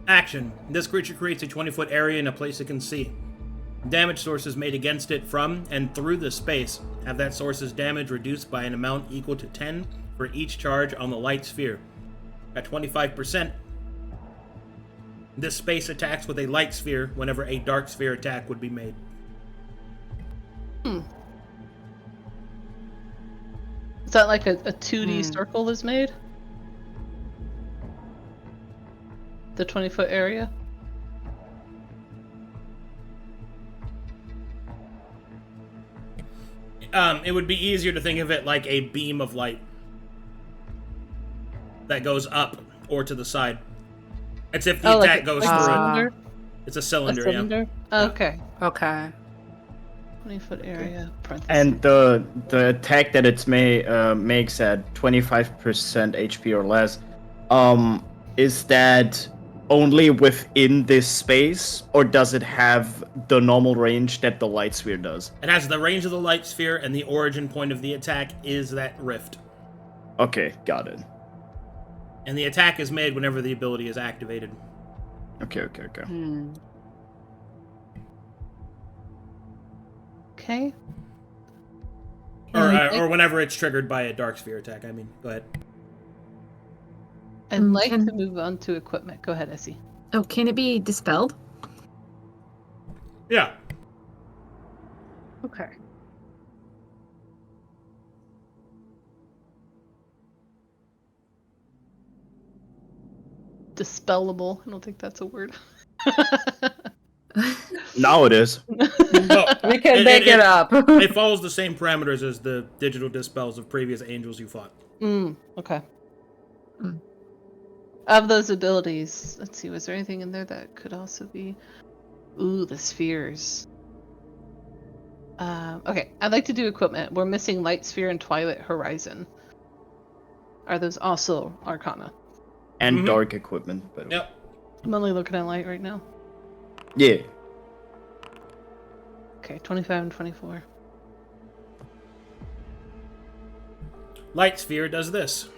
Action. This creature creates a 20-foot area in a place it can see. Damage sources made against it from and through the space have that source's damage reduced by an amount equal to 10 for each charge on the light sphere. At 25%, this space attacks with a light sphere whenever a dark sphere attack would be made. Is that like a 2D circle is made? The 20-foot area? It would be easier to think of it like a beam of light that goes up or to the side. It's if the attack goes through cylinder? It's a cylinder, yeah. Okay. Okay. 20-foot area. And the attack that it makes at 25% HP or less, is that only within this space, or does it have the normal range that the light sphere does? It has the range of the light sphere, and the origin point of the attack is that rift. Okay, got it. And the attack is made whenever the ability is activated. Okay. Okay. Or whenever it's triggered by a dark sphere attack. I mean, go ahead. I'd like to move on to equipment. Go ahead, Essie. Oh, can it be dispelled? Yeah. Okay. Dispellable. I don't think that's a word. Now it is. We can make it up. It follows the same parameters as the digital dispels of previous angels you fought. Okay. Of those abilities, let's see, was there anything in there that could also be... Ooh, the spheres. Okay, I'd like to do equipment. We're missing Light Sphere and Twilight Horizon. Are those also Arcana? And dark equipment. But... Yep. I'm only looking at light right now. Yeah. Okay, 25 and 24. Light sphere does this.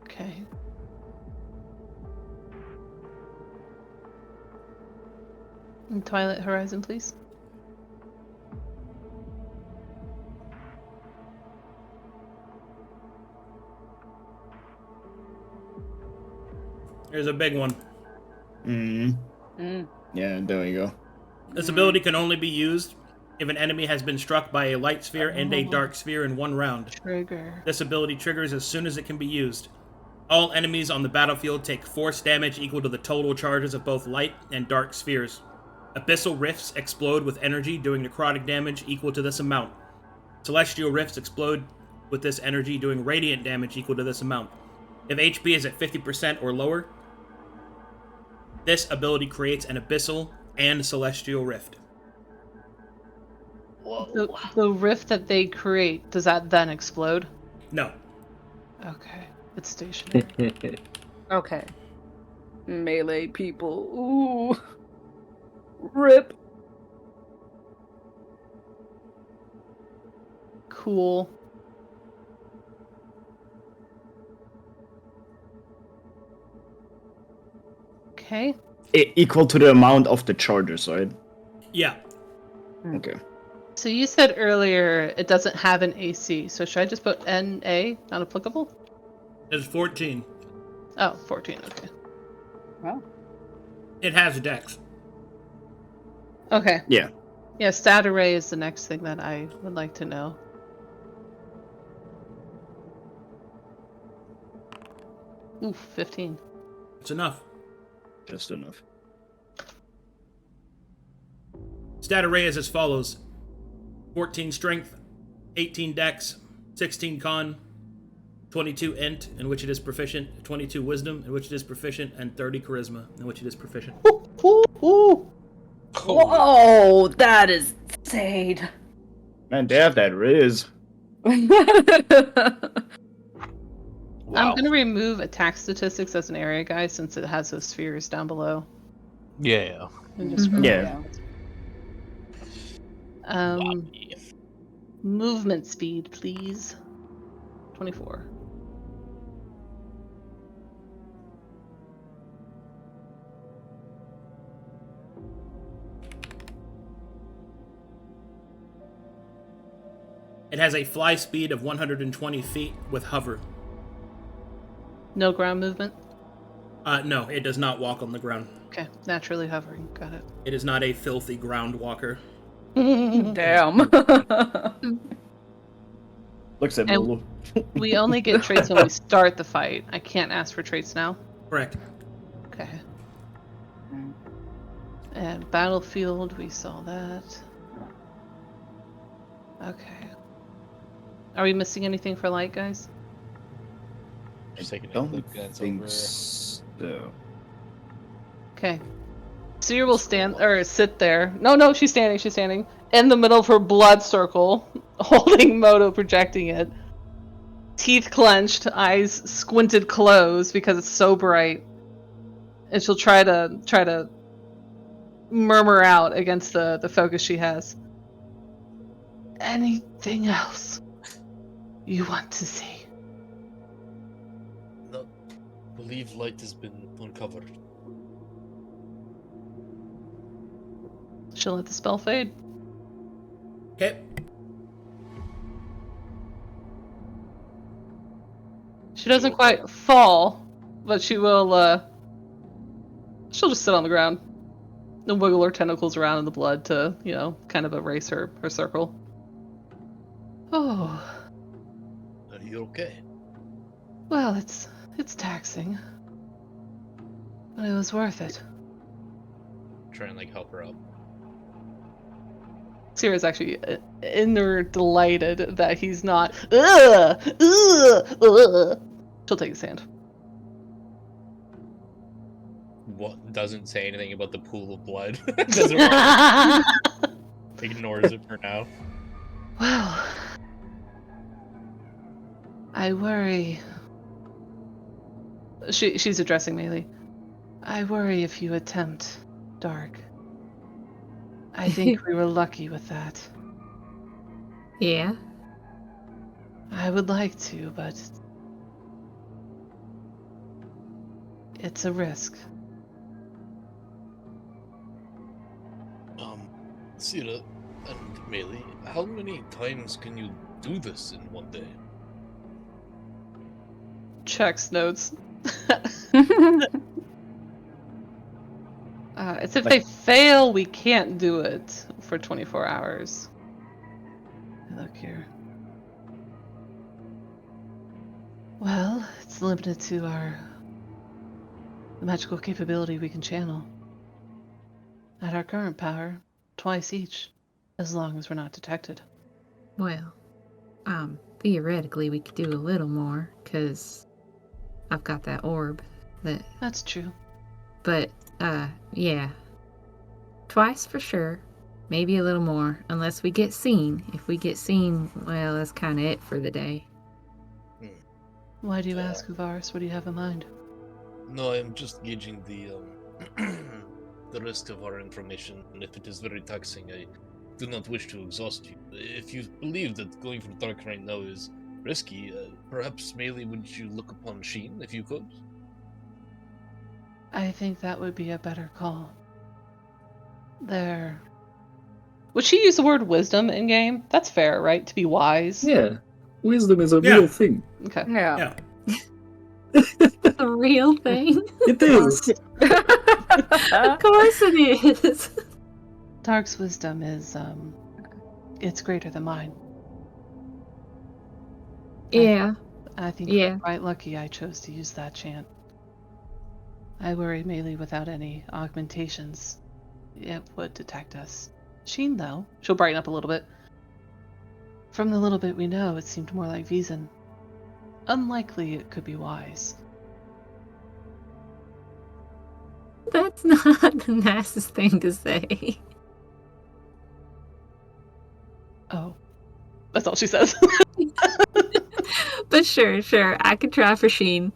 Okay. And Twilight Horizon, please. Here's a big one. Yeah, there you go. This ability can only be used if an enemy has been struck by a light sphere and a dark sphere in one round. Trigger. This ability triggers as soon as it can be used. All enemies on the battlefield take force damage equal to the total charges of both light and dark spheres. Abyssal rifts explode with energy doing necrotic damage equal to this amount. Celestial rifts explode with this energy doing radiant damage equal to this amount. If HP is at 50% or lower, this ability creates an abyssal and celestial rift. The rift that they create, does that then explode? No. Okay. It's stationary. Okay. Melee people. Ooh. Rip. Cool. Okay. Equal to the amount of the charges, right? Yeah. Okay. So you said earlier it doesn't have an AC, so should I just put NA, not applicable? It's 14. Oh, 14, okay. Well. It has dex. Okay. Yeah. Yeah, stat array is the next thing that I would like to know. Oof, 15. It's enough. Just enough. Stat array is as follows. 14 strength, 18 dex, 16 con, 22 int, in which it is proficient, 22 wisdom, in which it is proficient, and 30 charisma, in which it is proficient. Whoa, that is insane. Man, they have that Riz. I'm going to remove attack statistics as an area guy since it has those spheres down below. Yeah. And just Yeah. Movement speed, please. 24. It has a fly speed of 120 feet with hover. No ground movement? No, it does not walk on the ground. Okay, naturally hovering. Got it. It is not a filthy ground walker. Damn. Looks at And- Mulu. We only get traits when we start the fight. I can't ask for traits now. Correct. Okay. And battlefield, we saw that. Okay. Are we missing anything for light, guys? Just taking a Don't quick glance think over. so. Okay. Seer will stand or sit there. No, she's standing. She's standing in the middle of her blood circle, holding Moto, projecting it. Teeth clenched, eyes squinted closed because it's so bright, and she'll try to murmur out against the focus she has. Anything else you want to see? No, believe light has been uncovered. She'll let the spell fade. Okay. She doesn't quite fall, but she will, she'll just sit on the ground and wiggle her tentacles around in the blood to, kind of erase her circle. Oh, Are you okay? well, it's taxing, but it was worth it. Try and help her up. Sera's actually inner delighted that he's not. She'll take his hand. What doesn't say anything about the pool of blood? Doesn't ignores it for now. Well, I worry. She's addressing Maelie. I worry if you attempt dark. I think we were lucky with that. Yeah. I would like to, but it's a risk. Sera and Maelie, how many times can you do this in one day? Checks notes. It's if they fail, we can't do it for 24 hours. Look here. Well, it's limited to the magical capability we can channel. At our current power, twice each, as long as we're not detected. Well, theoretically we could do a little more, because I've got that orb that... That's true. But, yeah. Twice for sure. Maybe a little more, unless we get seen. If we get seen, well, that's kind of it for the day. Why do you ask, Harvaris? What do you have in mind? No, I'm just gauging the the rest of our information, and if it is very taxing, I do not wish to exhaust you. If you believe that going for dark right now is risky, perhaps, Maelie, would you look upon Sheen, if you could? I think that would be a better call. There. Would she use the word wisdom in game? That's fair, right? To be wise? Yeah. Wisdom is a Yeah. real thing. Okay. Yeah. A real thing? It is. Of course it is. Dark's wisdom is, it's greater than mine. Yeah. I think Yeah. we're quite lucky I chose to use that chant. I worry Maelie without any augmentations. It would detect us. Sheen, though, she'll brighten up a little bit. From the little bit we know, it seemed more like Wiesen. Unlikely it could be wise. That's not the nicest thing to say. Oh. That's all she says. But sure. I could try for Sheen.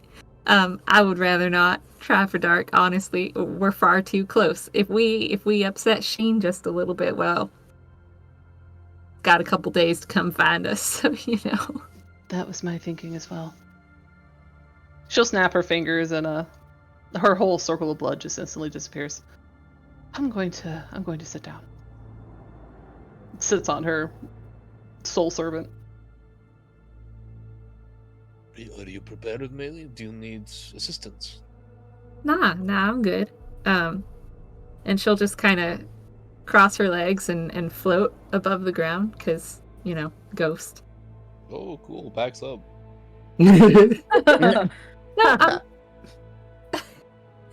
I would rather not try for Dark, honestly. We're far too close. If we upset Sheen just a little bit, well, got a couple days to come find us, so That was my thinking as well. She'll snap her fingers and her whole circle of blood just instantly disappears. I'm going to sit down. Sits on her soul servant. Are you prepared, Maelie? Do you need assistance? Nah, I'm good. And she'll just kind of cross her legs and float above the ground, because, ghost. Oh, cool. Backs up. No,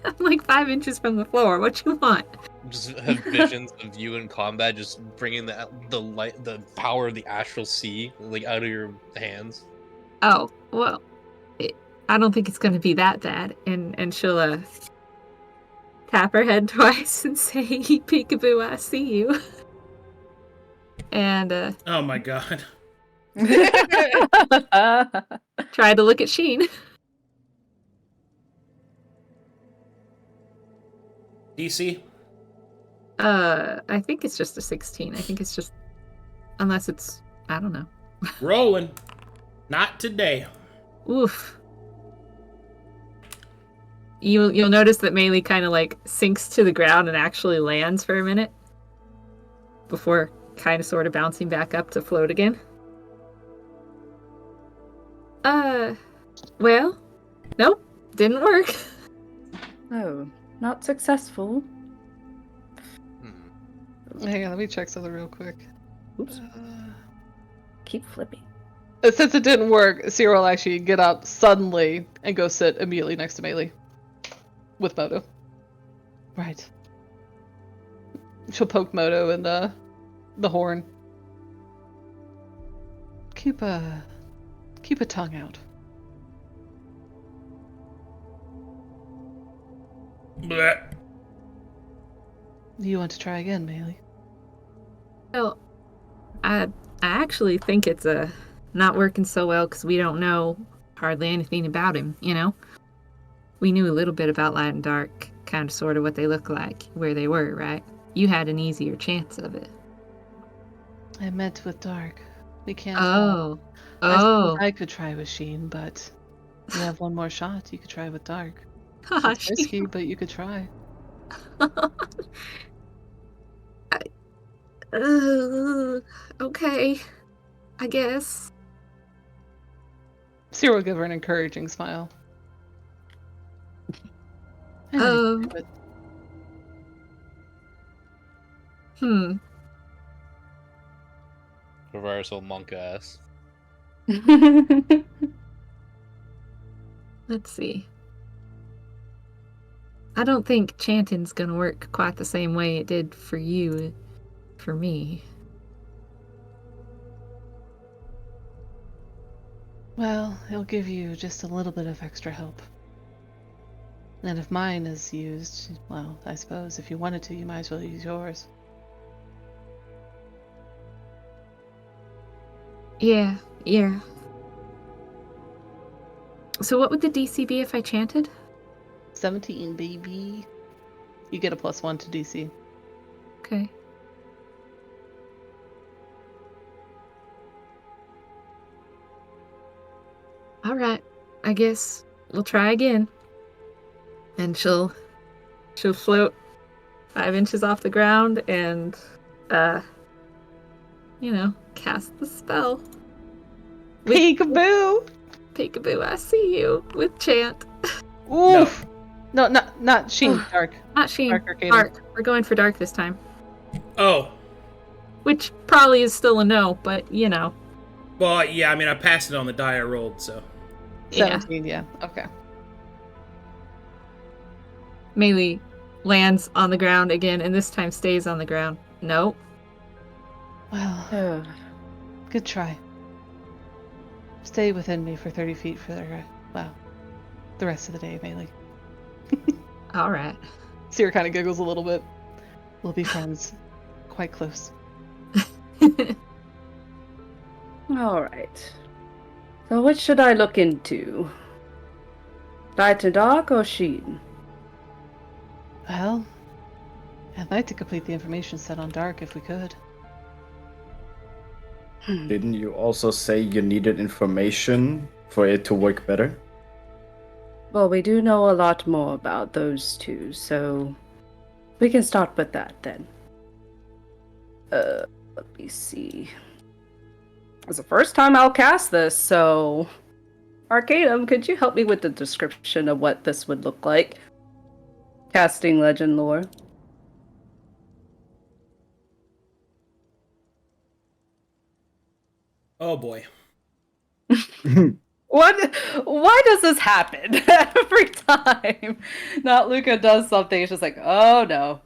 I'm like 5 inches from the floor. What you want? Just have visions of you in combat, just bringing the light, the power of the astral sea, like out of your hands. Oh, well, I don't think it's going to be that bad. And she'll tap her head twice and say, "Peekaboo, I see you." And oh my god. try to look at Sheen. DC? I think it's just a 16. I think it's just, unless it's, I don't know. Rolling. Not today. Oof. You'll notice that Maelie kind of like sinks to the ground and actually lands for a minute before kind of sort of bouncing back up to float again. Well, nope, didn't work. Oh, not successful. Hang on, let me check something real quick. Oops. Keep flipping. Since it didn't work, Sera will actually get up suddenly and go sit immediately next to Maelie. With Moto. Right. She'll poke Moto in the horn. Keep a tongue out. Blech. You want to try again, Maelie? Well, I actually think it's not working so well because we don't know hardly anything about him, We knew a little bit about light and dark, kind of sort of what they look like, where they were, right? You had an easier chance of it. I meant with dark. We can't. Oh. I could try with Sheen, but you have one more shot. You could try with dark. Gosh. It's risky, but you could try. Okay. I guess. Sera will give her an encouraging smile. Harvaris will monk ass. Let's see. I don't think chanting's gonna work quite the same way it did for you, for me. Well, it'll give you just a little bit of extra help. And if mine is used, well, I suppose if you wanted to, you might as well use yours. Yeah. So what would the DC be if I chanted? 17, baby. You get a +1 to DC. Okay. Alright. I guess we'll try again. And she'll float 5 inches off the ground and cast the spell. Peekaboo! Peekaboo, I see you with chant. Oof! No, not Sheen, dark. Not Sheen. Dark Arcadum. Dark. We're going for dark this time. Oh. Which probably is still a no, but Well, yeah, I mean, I passed it on the die I rolled, so. 17, yeah. Okay. Maelie lands on the ground again, and this time stays on the ground. Nope. Well, good try. Stay within me for 30 feet for the rest of the day, Maelie. All right. Sera kind of giggles a little bit. We'll be friends. Quite close. Alright. So which should I look into? Light and dark or Sheen? Well, I'd like to complete the information set on dark if we could. Didn't you also say you needed information for it to work better? Well, we do know a lot more about those two, so we can start with that then. Let me see. It's the first time I'll cast this, so Arcadum, could you help me with the description of what this would look like? Casting legend lore. Oh boy. Why does this happen every time? Not Luka does something, it's just like, oh no.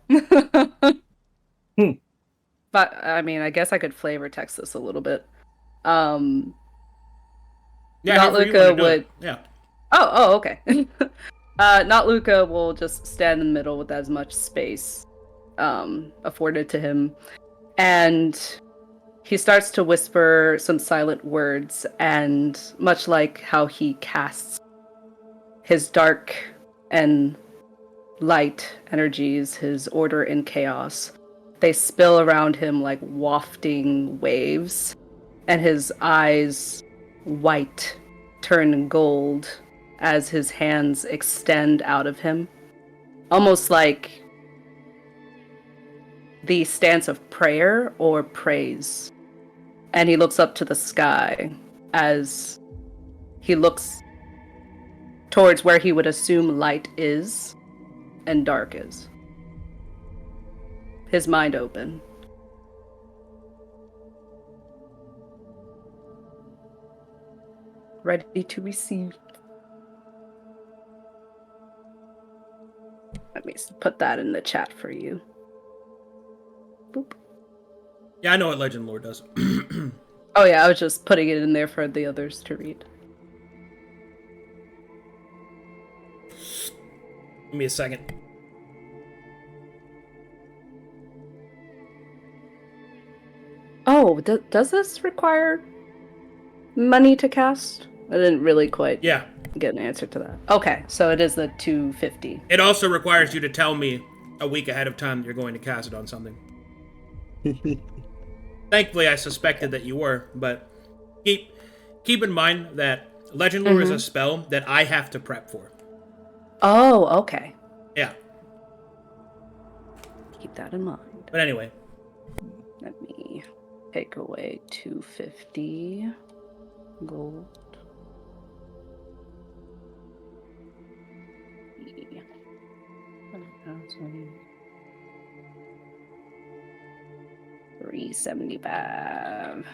But I mean, I guess I could flavor text this a little bit. Yeah, Not Luka would. Yeah. Oh, okay. Not Luka will just stand in the middle with as much space afforded to him, and he starts to whisper some silent words, and much like how he casts his dark and light energies, his order and chaos, they spill around him like wafting waves, and his eyes, white, turn gold as his hands extend out of him. Almost like the stance of prayer or praise. And he looks up to the sky as he looks towards where he would assume light is and dark is. His mind open. Ready to receive. Let me put that in the chat for you. Boop. Yeah, I know what Legend Lore does. Oh yeah, I was just putting it in there for the others to read. Give me a second. Oh, does this require money to cast? I didn't really quite Yeah. get an answer to that. Okay, so it is the 250. It also requires you to tell me a week ahead of time that you're going to cast it on something. Thankfully, I suspected that you were, but keep in mind that Legend Lore is a spell that I have to prep for. Oh, okay. Yeah. Keep that in mind. But anyway. Let me take away 250 gold. 375.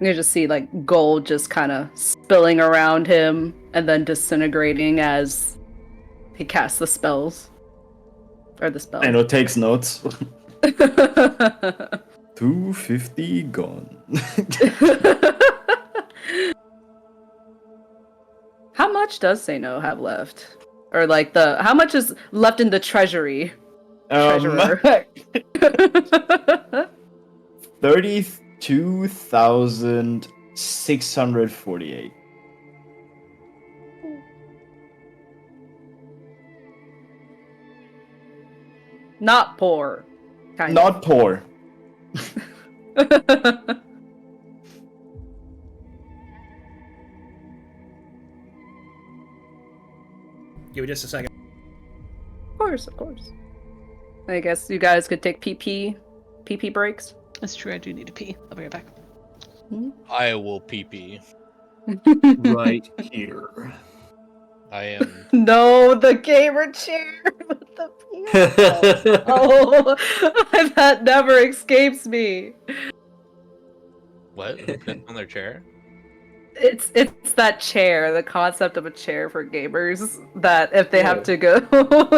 You just see like gold just kind of spilling around him and then disintegrating as he casts the spells. Or the spell. Seino takes notes. 250 gone. How much does Seino have left? Or like how much is left in the treasury? Treasurer. 32,648. Not poor. Kind Not poor. Give me just a second. Of course, of course. I guess you guys could take PP breaks. That's true, I do need to pee. I'll be right back. I will PP. Right here. I am. No, the gamer chair with the piano. Oh, that never escapes me. What? Who put on their chair? It's that chair, the concept of a chair for gamers, that if they have to go,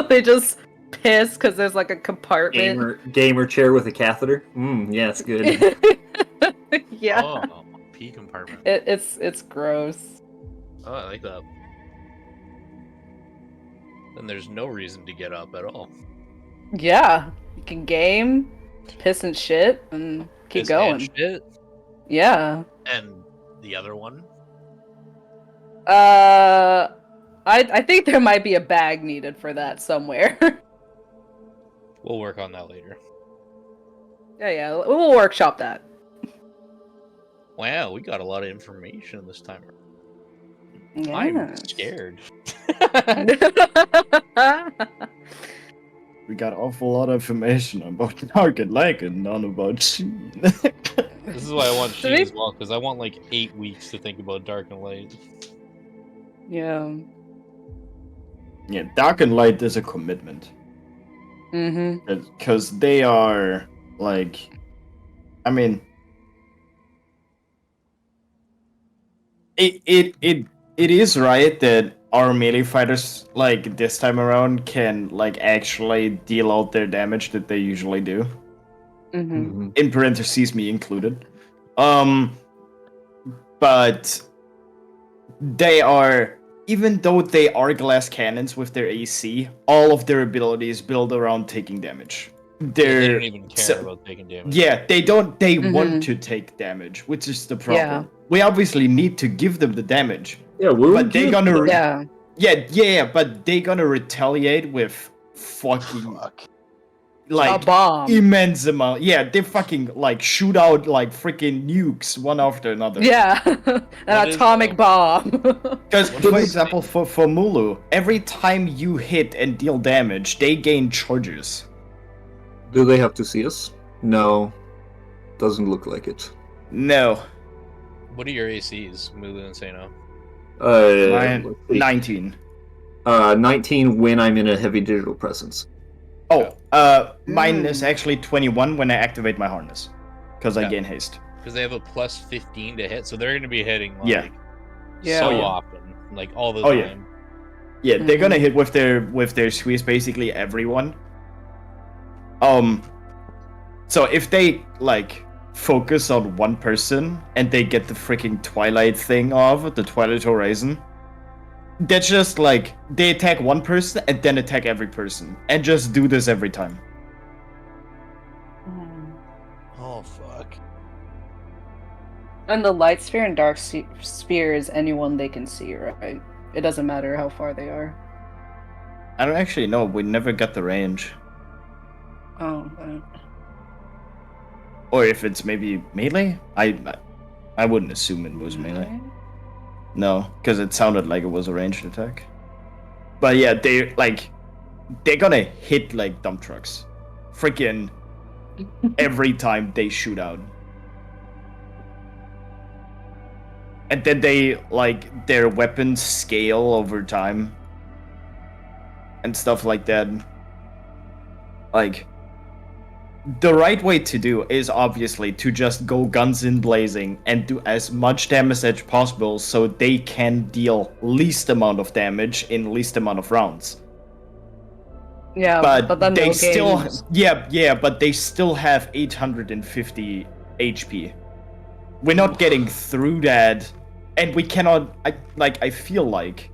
they just piss because there's like a compartment. Gamer chair with a catheter. Yes, good. Yeah. Oh, pee compartment. It's gross. Oh, I like that. Then there's no reason to get up at all. Yeah, you can game, piss and shit, and keep Piss going. and shit. Yeah. And the other one? I think there might be a bag needed for that somewhere. We'll work on that later. Yeah, we'll workshop that. Wow, we got a lot of information this time. Yeah. I'm scared. we got awful lot of information about Dark and Light and none about Sheen. This is why I want So Sheen as well, because I want like 8 weeks to think about Dark and Light. Yeah. Yeah, Dark and Light is a commitment. Mm-hmm. Because they are, like... I mean... It is right that our melee fighters, like, this time around, can, like, actually deal out their damage that they usually do. Mm-hmm. In parentheses, me included. But they are, even though they are glass cannons with their AC, all of their abilities build around taking damage. They don't even care about taking damage. Yeah, they don't. They want to take damage, which is the problem. Yeah. We obviously need to give them the damage. Yeah, we'll But they're gonna. Yeah. Yeah, but they're gonna retaliate with fucking A like bomb. immense amount. Yeah, they fucking like shoot out like freaking nukes one after another. Yeah. What An is, atomic bomb. Because, What for is- example, for Mulu, every time you hit and deal damage, they gain charges. Do they have to see us? No. Doesn't look like it. No. What are your ACs, Mulu and Seino? Mine, Let's see. 19. 19 when I'm in a heavy digital presence. Oh, mine is actually 21 when I activate my harness. Because I Yeah. gain haste. Because they have a plus 15 to hit, so they're going to be hitting like Yeah. Yeah. so Oh, yeah. often, like all the Oh, yeah. time. Yeah, they're gonna hit with their squeeze basically everyone. So if they like focus on one person and they get the freaking Twilight thing off, the Twilight Horizon, that's just like they attack one person and then attack every person and just do this every time. Oh fuck. And the light sphere and dark sphere is anyone they can see, right? It doesn't matter how far they are. I don't actually know. We never got the range, Oh, right. or if it's maybe melee. I wouldn't assume it was melee. No, because it sounded like it was a ranged attack. But yeah, they're gonna hit like dump trucks, freaking every time they shoot out. And then they like their weapons scale over time and stuff like that. Like the right way to do is obviously to just go guns in blazing and do as much damage as possible so they can deal least amount of damage in least amount of rounds. Yeah, But then they they'll still gain- but they still have 850 HP. We're not getting through that, and we cannot I feel like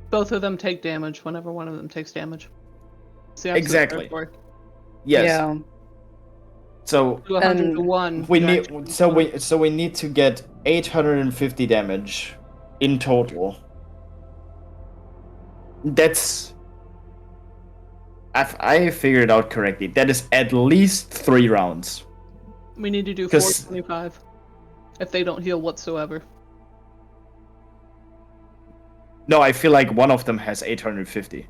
Both of them take damage whenever one of them takes damage. It's the opposite Exactly. territory. yes. Yeah. So To 100 to 1. we you need actually- so we need to get 850 damage in total. That's if I figured it out correctly, that is at least 3 rounds. We need to do 'Cause- 425 if they don't heal whatsoever. No, I feel like one of them has 850.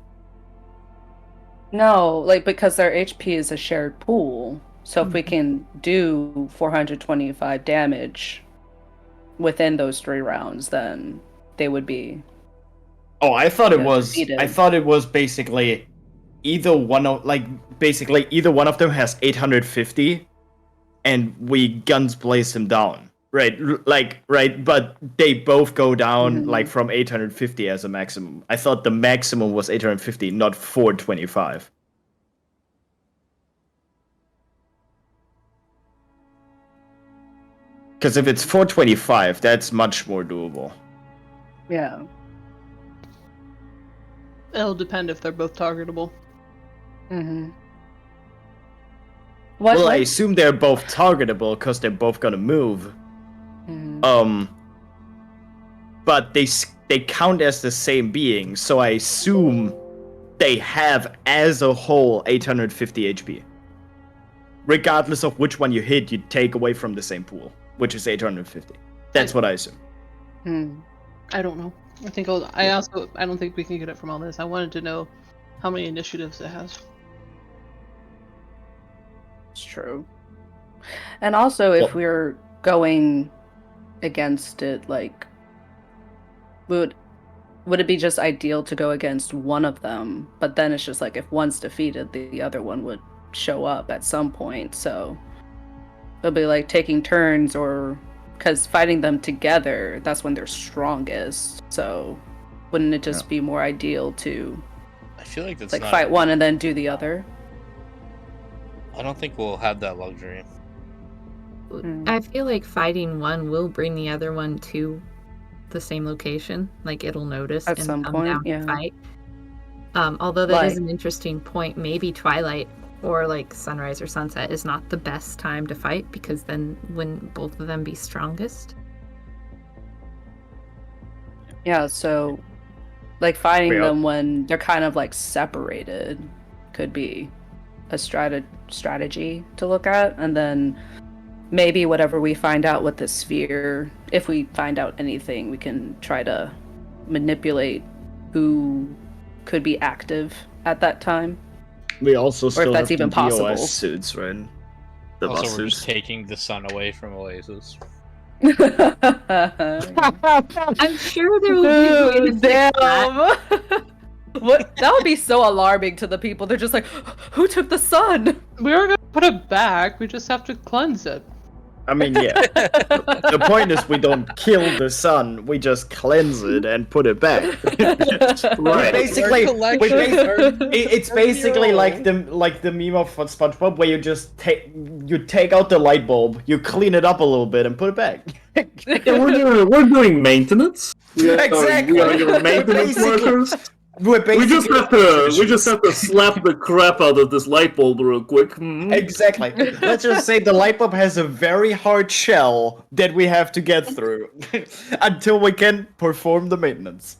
No, like because their HP is a shared pool. So if we can do 425 damage within those 3 rounds, then they would be. Oh, I thought it Yeah, was defeated. I thought it was basically either one of them has 850 and we guns blaze them down. Right, right, but they both go down like from 850 as a maximum. I thought the maximum was 850, not 425. Because if it's 425, that's much more doable. Yeah. It'll depend if they're both targetable. Mm-hmm. What? Well, I assume they're both targetable because they're both gonna move. Mhm. But they count as the same being, so I assume they have as a whole 850 HP. Regardless of which one you hit, you take away from the same pool, which is 850. That's what I assume. Hmm. I don't know. I think I don't think we can get it from all this. I wanted to know how many initiatives it has. True. And also, if we're going against it, like, would it be just ideal to go against one of them? But then it's just like, if one's defeated, the other one would show up at some point. So it'll be like taking turns, or because fighting them together, that's when they're strongest. So wouldn't it just be more ideal to, I feel like that's like, not fight one and then do the other? I don't think we'll have that luxury. I feel like fighting one will bring the other one to the same location. Like, it'll notice At and some come point, down yeah. and fight. Although that is an interesting point. Maybe Twilight or like sunrise or sunset is not the best time to fight, because then wouldn't both of them be strongest? Yeah, so like fighting them when they're kind of like separated could be a strategy to look at. And then maybe whatever we find out with the sphere, if we find out anything, we can try to manipulate who could be active at that time. We also still that's have even the possible. DOS suits, right? The Also, we're busters. just taking the sun away from Oasis. I'm sure there will be a way to fix that. What? That would be so alarming to the people. They're just like, who took the sun? We are gonna put it back. We just have to cleanse it. I mean, yeah. The point is, we don't kill the sun. We just cleanse it and put it back. Right. It's basically like the meme of SpongeBob, where you just take out the light bulb, you clean it up a little bit, and put it back. Yeah, we're doing maintenance. Exactly. We are your maintenance workers. We just have to slap the crap out of this light bulb real quick. Mm-hmm. Exactly. Let's just say the light bulb has a very hard shell that we have to get through until we can perform the maintenance.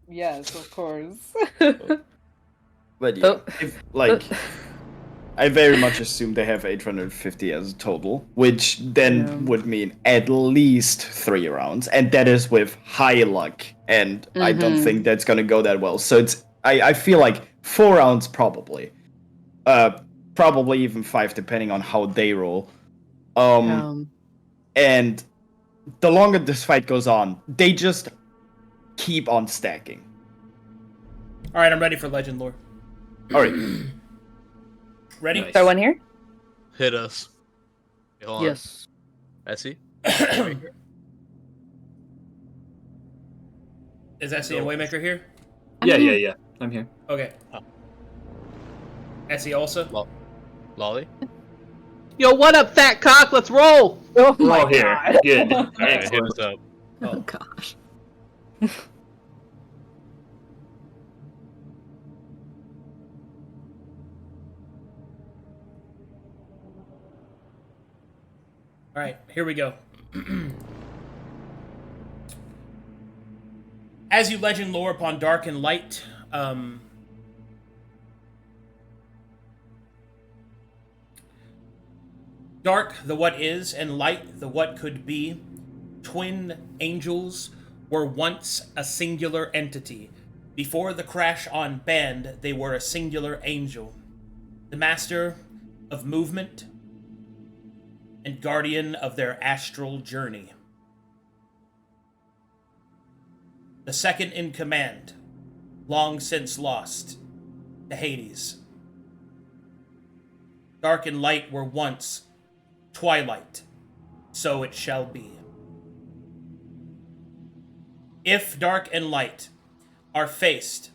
Yes, of course. But yeah, I very much assume they have 850 as a total, which then would mean at least 3 rounds, and that is with high luck, and I don't think that's gonna go that well. So I feel like 4 rounds probably, probably even 5 depending on how they roll. And the longer this fight goes on, they just keep on stacking. All right, I'm ready for Legend Lore. All right. Ready? Nice. Throw one here? Hit us. Hold on. Yes. Essy? Is Essy and Waymaker here? Yeah. I'm here. Okay. Oh. Essy also? Lolly? Yo, what up, fat cock? Let's roll! Oh We're my all here. god. Good. Alright, hit us up. Oh gosh. All right, here we go. As you legend lore upon dark and light, dark, the what is, and light, the what could be, twin angels were once a singular entity. Before the crash on Band, they were a singular angel. The master of movement and guardian of their astral journey. The second in command, long since lost to Hades. Dark and light were once Twilight, so it shall be. If dark and light are faced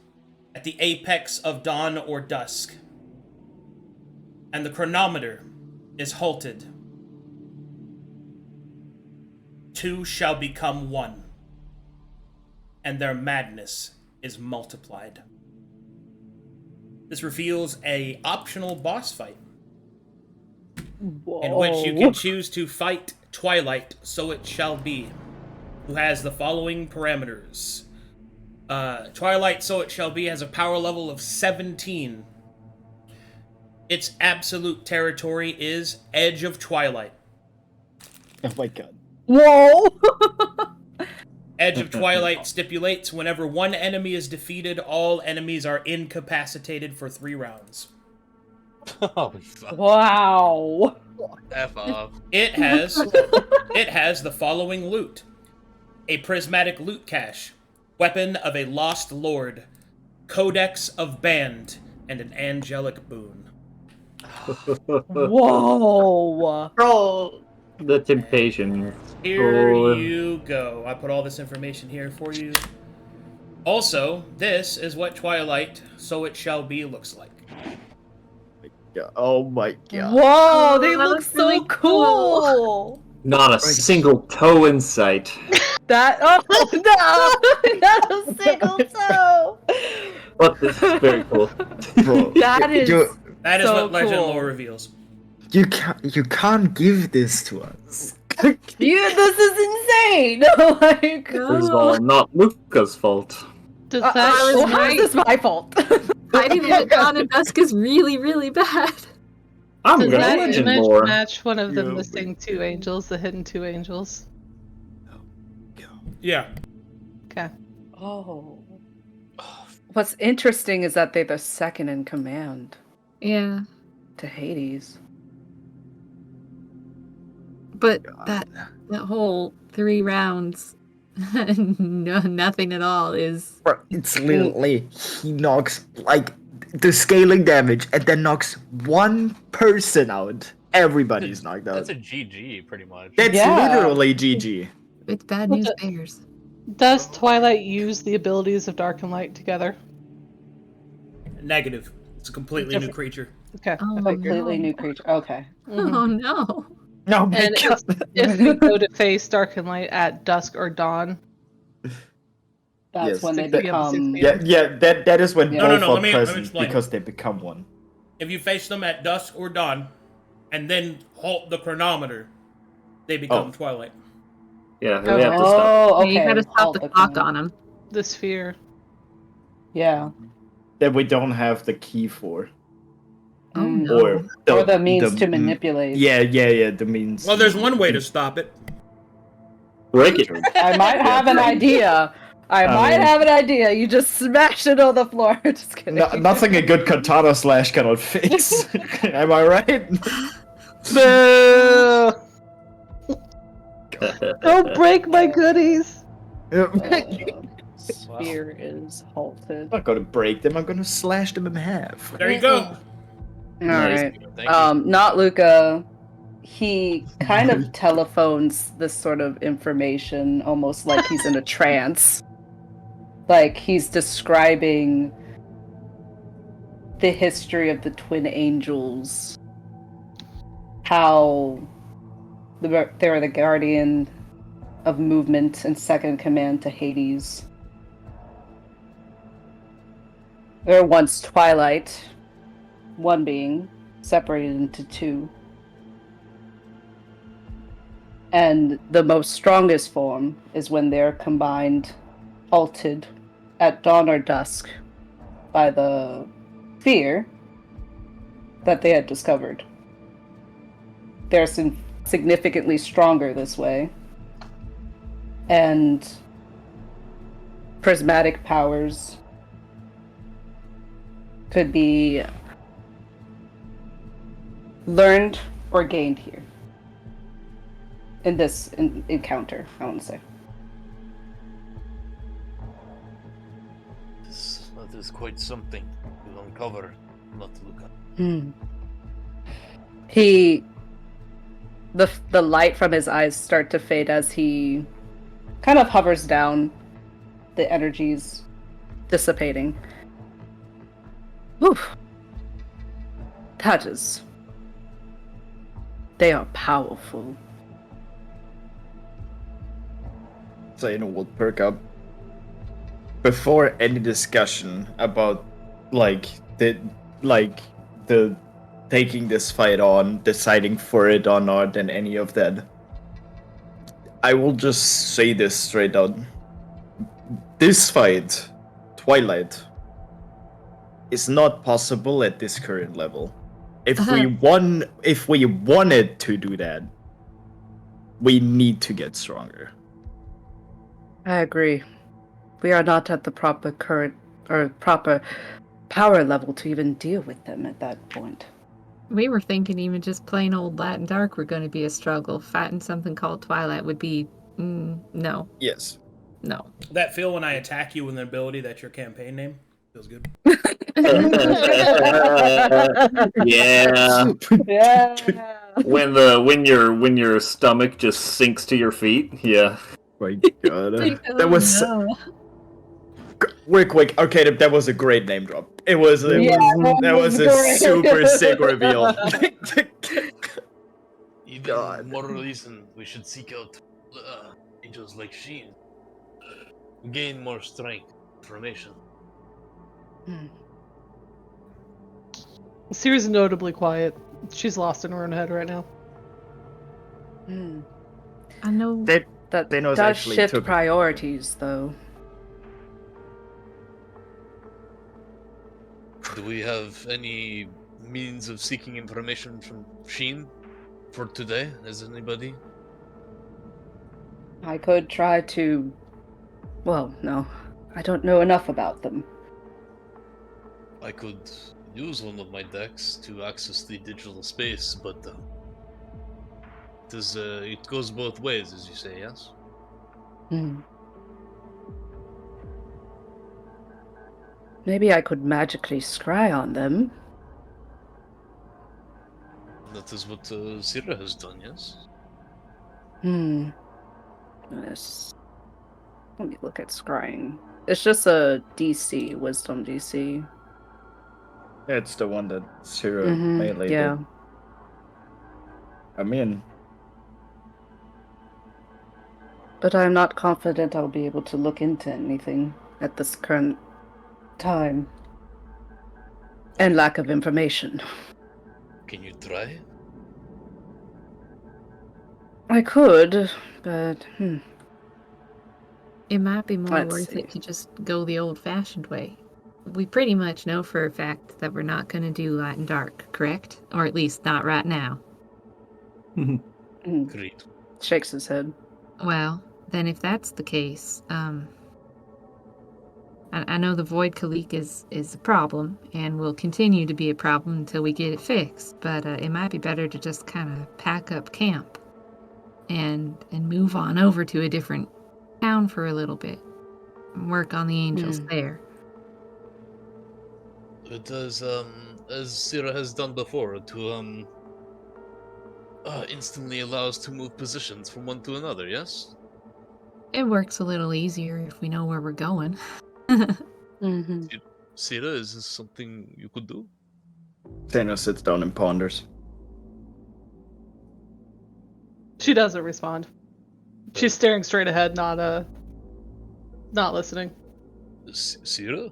at the apex of dawn or dusk, and the chronometer is halted, two shall become one, and their madness is multiplied. This reveals a optional boss fight, in which you can choose to fight Twilight, so it shall be, who has the following parameters. Twilight, so it shall be, has a power level of 17. Its absolute territory is Edge of Twilight. Oh my god. Whoa! Edge of Twilight stipulates whenever one enemy is defeated, all enemies are incapacitated for 3 rounds. Oh, fuck. Wow. F off. It has the following loot: a prismatic loot cache, weapon of a lost lord, codex of band, and an angelic boon. Whoa. Bro, the temptation. Here Oh. you go. I put all this information here for you. Also, this is what Twilight, So It Shall Be looks like. Oh my god. Whoa, they that look looks so really cool. Not a single toe in sight. That no, not a single toe. But this is very cool. Bro, That is That is so what Legend cool. Lore reveals. you can't give this to us. This is insane. Like, This is all not Luka's fault. Does I that was well, how right. is this my fault? Fighting at dawn and dusk is really, really bad. I'm does gonna that Legend image Lore. match one of the Yeah, missing two angels, the hidden two angels? Yeah. Okay. Oh. What's interesting is that they're the second in command Yeah. to Hades. But that whole 3 rounds, no, nothing at all is. Bro, it's literally he knocks like the scaling damage and then knocks one person out. Everybody's knocked out. That's a GG, pretty much. That's Yeah. literally GG. It's bad What news the- bears. Does Twilight use the abilities of Dark and Light together? Negative. It's a completely new Different. creature. Okay. Oh, Completely no. new creature. Okay. Mhm. Oh no. No, my And god. if we go to face Dark and Light at dusk or dawn, That's Yes. when they 6 p.m. to 6 become. p.m. Yeah, that is when Yeah. both No, are let me present explain. because they become one. If you face them at dusk or dawn, and then halt the chronometer, they become Oh. Twilight. Yeah, we have to stop. Oh, okay. You gotta stop Halt the clock command. on him. The sphere. Yeah. That we don't have the key for. Oh Mm. no. Or the means to manipulate. Yeah, the means. Well, there's one way to stop it. Break it. I might have an idea. I might mean- have an idea. You just smash it on the floor. Just kidding. Nothing a good katana slash cannot fix. Am I right? Boo! Don't break my goodies. Spear is halted. I'm not gonna break them. I'm gonna slash them in half. There you go. All right. Thank you. Not Luka. He kind of telephones this sort of information almost like he's in a trance. Like he's describing the history of the twin angels. How they were the guardian of movement and second in command to Hades. There were once Twilight, one being separated into two. And the most strongest form is when they're combined, halted at dawn or dusk by the fear that they had discovered. They're significantly stronger this way. And prismatic powers could be learned or gained here. In this encounter, I want to say. That is quite something to uncover, not to look at. The light from his eyes start to fade as he kind of hovers down, the energies dissipating. Oof. That is... They are powerful. Seino will perk up. Before any discussion about the taking this fight on, deciding for it or not, and any of that, I will just say this straight out. This fight, Twilight, is not possible at this current level. If we wanted to do that, we need to get stronger. I agree. We are not at the proper power level to even deal with them at that point. We were thinking even just plain old Latin Dark were going to be a struggle. Fighting something called Twilight would be... no. Yes. No. That feel when I attack you with an ability that's your campaign name? Feels good. Yeah. Yeah. When your stomach just sinks to your feet. Yeah. My God. That was... no. Quick. Okay, that was a great name drop. That was a great. super sick reveal. Even God. more reason we should seek out angels like Sheen. Gain more strength, information. Sera's notably quiet. She's lost in her own head right now. I know. That Thanos does actually shift took- priorities, though. Do we have any means of seeking information from Sheen for today? Has anybody? I could try to... Well, no. I don't know enough about them. I could use one of my decks to access the digital space, but it goes both ways, as you say, yes? Maybe I could magically scry on them. That is what Sera has done, yes? Yes. Let me look at scrying. It's just a DC, wisdom DC. It's the one that Sera Maelie Yeah. did. I mean... But I'm not confident I'll be able to look into anything at this current time. And lack of information. Can you try? I could, but It might be more Let's worth see. it to just go the old-fashioned way. We pretty much know for a fact that we're not going to do Light and Dark, correct? Or at least not right now. Great. Shakes his head. Well, then if that's the case, I know the Void Kalik is a problem, and will continue to be a problem until we get it fixed, but it might be better to just kind of pack up camp and move on over to a different town for a little bit and work on the angels there. It does, as Sera has done before, to instantly allow us to move positions from one to another, yes? It works a little easier if we know where we're going. Sera, is this something you could do? Thanos sits down and ponders. She doesn't respond. She's staring straight ahead, not listening. Sera?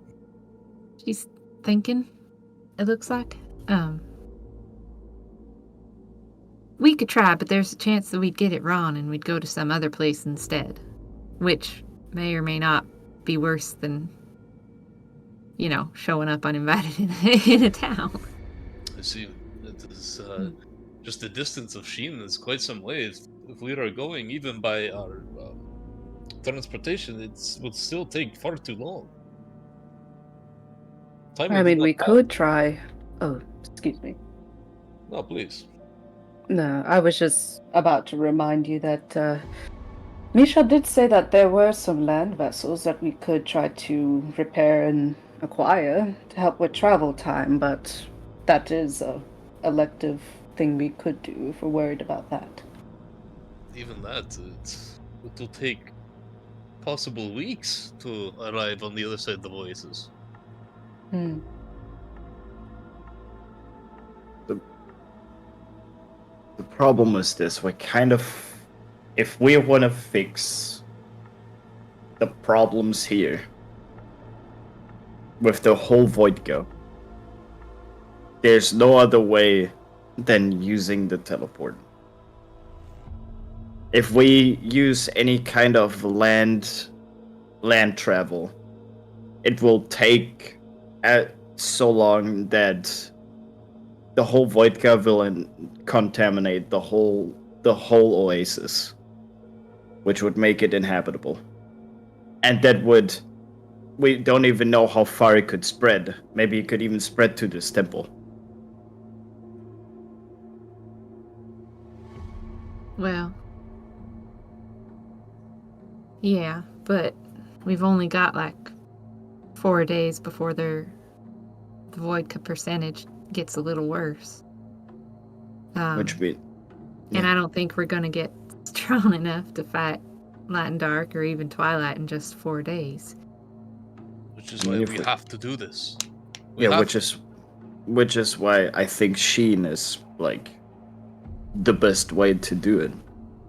She's thinking, it looks like. We could try, but there's a chance that we'd get it wrong and we'd go to some other place instead. Which may or may not be worse than, showing up uninvited in a town. I see. It is, just the distance of Sheen is quite some way. If we are going, even by our transportation, it would still take far too long. I mean, we could try... Oh, excuse me. No, please. No, I was just about to remind you that Misha did say that there were some land vessels that we could try to repair and acquire to help with travel time, but that is a elective thing we could do if we're worried about that. Even that, it will take possible weeks to arrive on the other side of the Oasis. The problem is this, if we want to fix the problems here with the whole Void Go, there's no other way than using the teleport. If we use any kind of land travel, it will take so long that the whole Voidka will contaminate the whole oasis, which would make it inhabitable. And we don't even know how far it could spread. Maybe it could even spread to this temple. Well, yeah, but we've only got like 4 days before the void percentage gets a little worse. Which we... And yeah. I don't think we're gonna get strong enough to fight Light and Dark or even Twilight in just 4 days. Which is why we have to do this. Which is why I think Sheen is like the best way to do it.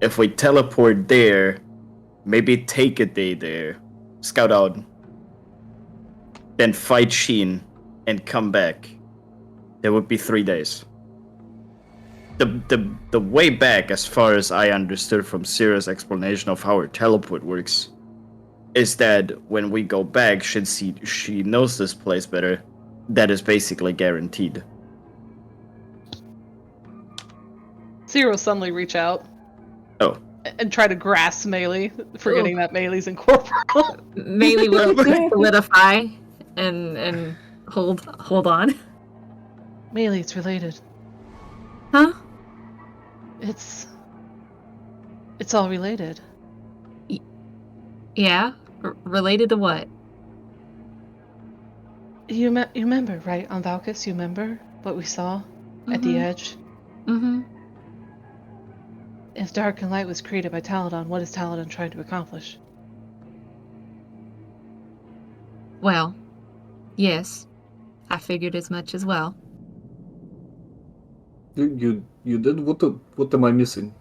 If we teleport there, maybe take a day there, scout out, then fight Sheen, and come back, there would be 3 days. The way back, as far as I understood from Sera's explanation of how her teleport works, is that when we go back, since she knows this place better, that is basically guaranteed. Sera will suddenly reach out. Oh. And try to grasp Maelie, forgetting that Maelie's incorporeal. Maelie will solidify and hold on. Maelie, it's related. Huh? It's all related. Yeah? Related to what? You remember, right, on Valkus? You remember what we saw at the edge? Mm-hmm. If Dark and Light was created by Taladon, what is Taladon trying to accomplish? Well, yes. I figured as much as well. You did? What am I missing?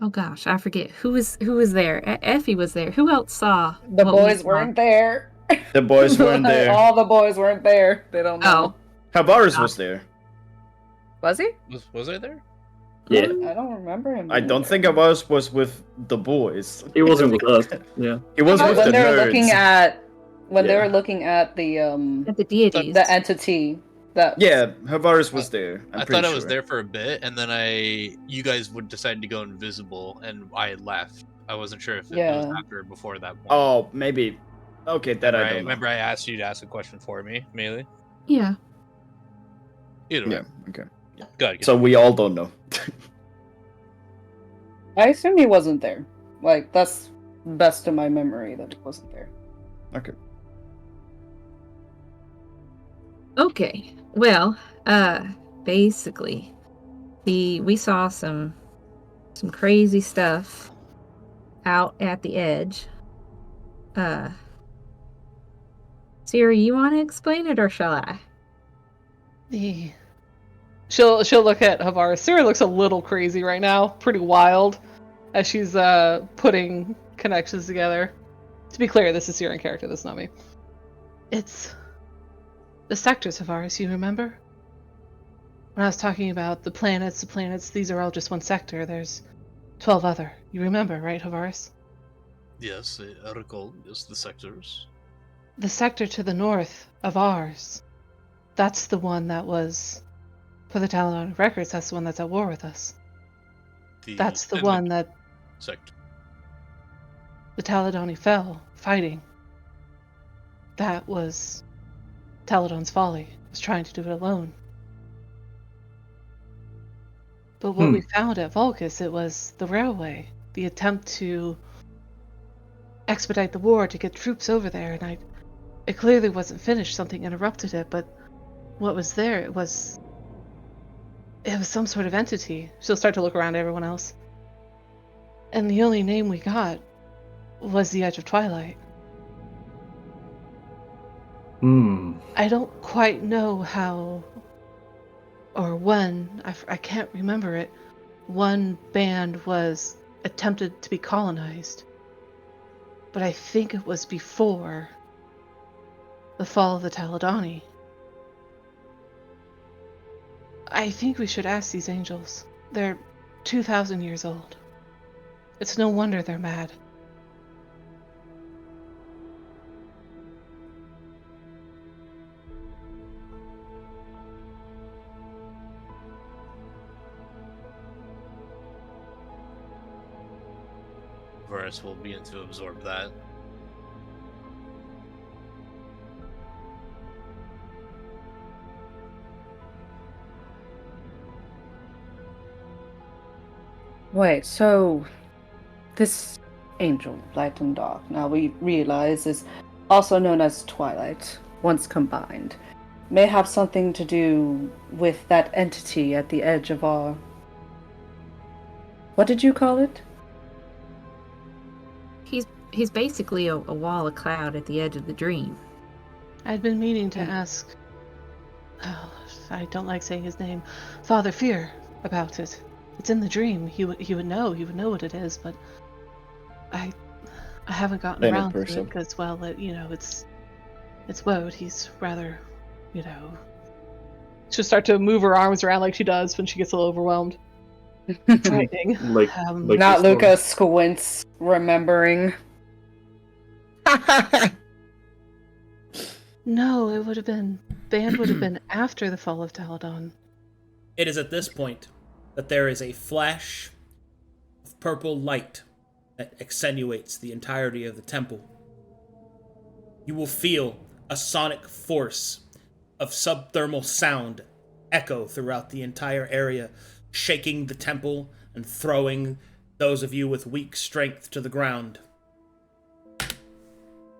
Oh gosh, I forget. Who was there? Effie was there. Who else saw? The boys weren't there. The boys weren't there. All the boys weren't there. They don't know. Harvaris was there. Was he? Was I there? Yeah. I don't remember him. I don't think Harvaris was with the boys. He wasn't with us. Yeah. He was with when the they were nerds. looking at they were looking at the deities, the entity. Harvaris was there. I thought I was there for a bit, and then you guys would decide to go invisible, and I left. I wasn't sure if it was after or before that point. Oh, maybe. Okay, that I don't know. Remember I asked you to ask a question for me, Maelie? Yeah. Either way. Yeah, okay. Yeah, good. So we all don't know. I assume he wasn't there. Like, that's best of my memory that he wasn't there. Okay. Okay. Well, basically, we saw some crazy stuff out at the edge. Sera, you want to explain it, or shall I? She'll look at Harvaris. Sera looks a little crazy right now, pretty wild, as she's putting connections together. To be clear, this is Sera in character. This is not me. It's the sectors, Harvaris. You remember when I was talking about the planets? These are all just one sector. There's 12 other. You remember, right, Harvaris? Yes, I recall. Yes, the sectors. The sector to the north of ours. That's the one that was, for the Taladon records, that's the one that's at war with us. That's the one that sector. The Taladoni fell fighting. That was Taladon's folly. Was trying to do it alone. But what we found at Vulcus, it was the railway. The attempt to expedite the war to get troops over there, and it clearly wasn't finished. Something interrupted it, but what was there, it was some sort of entity. She'll start to look around at everyone else. And the only name we got was the Edge of Twilight. I don't quite know how or when, I can't remember it, one band was attempted to be colonized. But I think it was before the fall of the Taladani. I think we should ask these angels. They're 2,000 years old. It's no wonder they're mad. Harvaris will begin to absorb that. Wait, so this angel, light and dark, now we realize is also known as Twilight, once combined, may have something to do with that entity at the edge of our... What did you call it? He's basically a wall of cloud at the edge of the dream. I'd been meaning to ask. Oh, I don't like saying his name, Father Fear, about it. It's in the dream. He would know. He would know what it is, but I haven't gotten around to it because, well, it's Woad. He's rather, She'll start to move her arms around like she does when she gets a little overwhelmed. Frightening. Like Not Luka squints, remembering. No, it would have been... Band would have been after the fall of Taladon. It is at this point that there is a flash of purple light that accentuates the entirety of the temple. You will feel a sonic force of subthermal sound echo throughout the entire area, shaking the temple and throwing those of you with weak strength to the ground.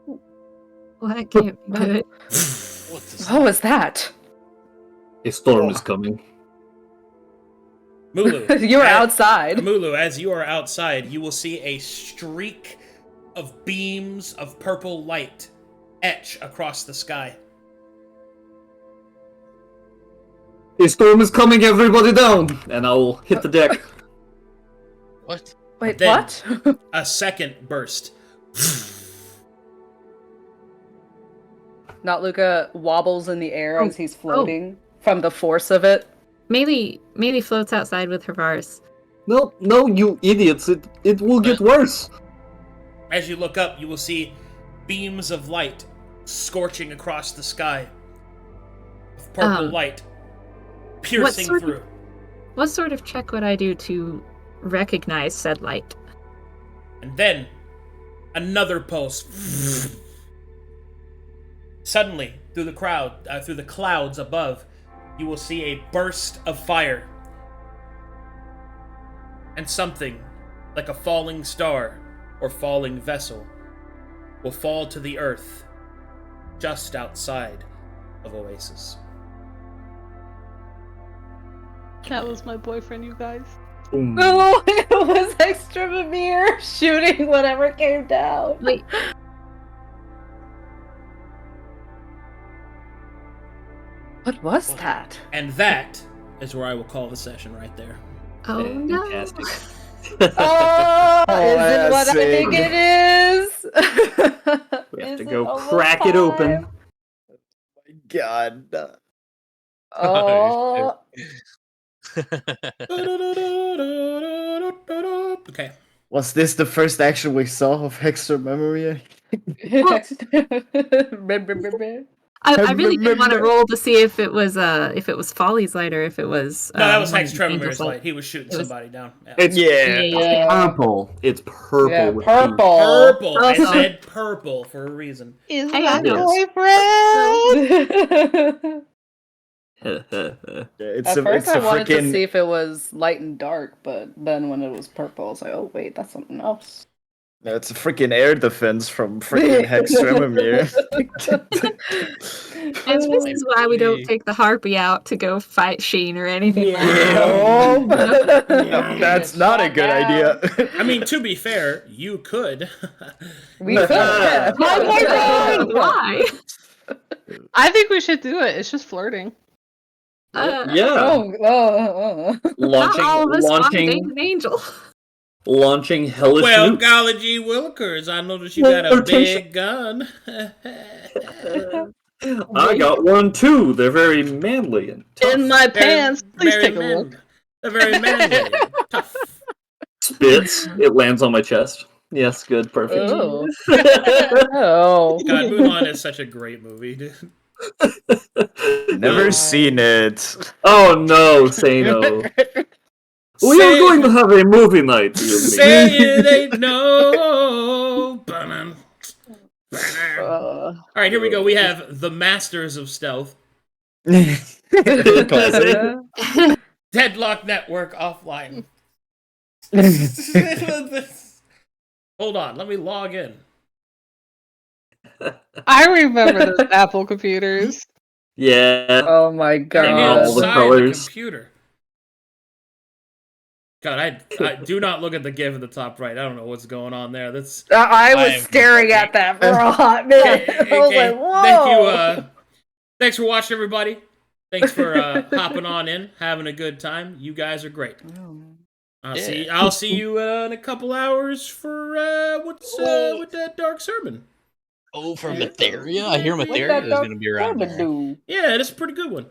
Well, that can't be good. What was that? A storm is coming. Mulu, You were outside. Mulu, as you are outside, you will see a streak of beams of purple light etch across the sky. A storm is coming, everybody down! And I'll hit the deck. What? Wait, Then- what? A second burst. Not Luka wobbles in the air as he's floating from the force of it. Maelie floats outside with Harvaris. No, you idiots! It will get worse. As you look up, you will see beams of light scorching across the sky. Of purple light piercing through. What sort of check would I do to recognize said light? And then, another pulse. Suddenly, through the clouds above, you will see a burst of fire. And something, like a falling star or falling vessel, will fall to the earth just outside of Oasis. That was my boyfriend, you guys. No, it was extra Mimir shooting whatever came down. Wait, What was that? And that is where I will call the session right there. oh no. Fantastic. Oh, is it what I see. think it is? We have Is to it go almost crack it open. time? God. Oh, Okay. Was this the first action we saw of Extra Memory? I really did want to roll to see if it was Folly's light or if it was. No, that was one Hex of the Trevor's Angel's light. He was shooting It was- somebody down. Yeah. It's Yeah. purple. It's purple. yeah, with purple. Purple. I Oh. said purple for a reason. Is Hey, that I know. boyfriend? It's At a, first, it's I a wanted to freaking. see if it was light and dark, but then when it was purple, I was like, "Oh wait, that's something else." It's a freaking air defense from freaking Hex Trememir. And this is why we don't take the Harpy out to go fight Sheen or anything like that. Oh, No, that's not a good idea. I mean, to be fair, you could. We could. Yeah. My boyfriend! Why? I think we should do it. It's just flirting. Yeah. Oh. Not all of us want to date Launching an angel. launching hellish Well, nukes. golly gee willikers, I noticed you got a big gun. I got one too. They're very manly and tough. In my They're pants. Please very take a look. manly. They're very manly and tough. Spits. It lands on my chest. Yes, good, perfect. Oh. Oh. God, Mulan is such a great movie, dude. Never seen it. Oh no, Seino. We are going to have a movie night. you and me. Say it ain't no. Ba-dum. All right, here we go. We have the Masters of Stealth, Classic. Deadlock Network offline. Hold on, let me log in. I remember those Apple computers. Yeah. Oh my god. all the Inside colors. computer. God, I do not look at the GIF at the top right. I don't know what's going on there. That's I was staring at that for a hot minute. I was like, whoa. Thank you. Thanks for watching, everybody. Thanks for hopping on in, having a good time. You guys are great. I'll see you in a couple hours for what's with that Dark Sermon. Oh, for Materia? I hear Materia is going to be around there. Yeah, that's a pretty good one.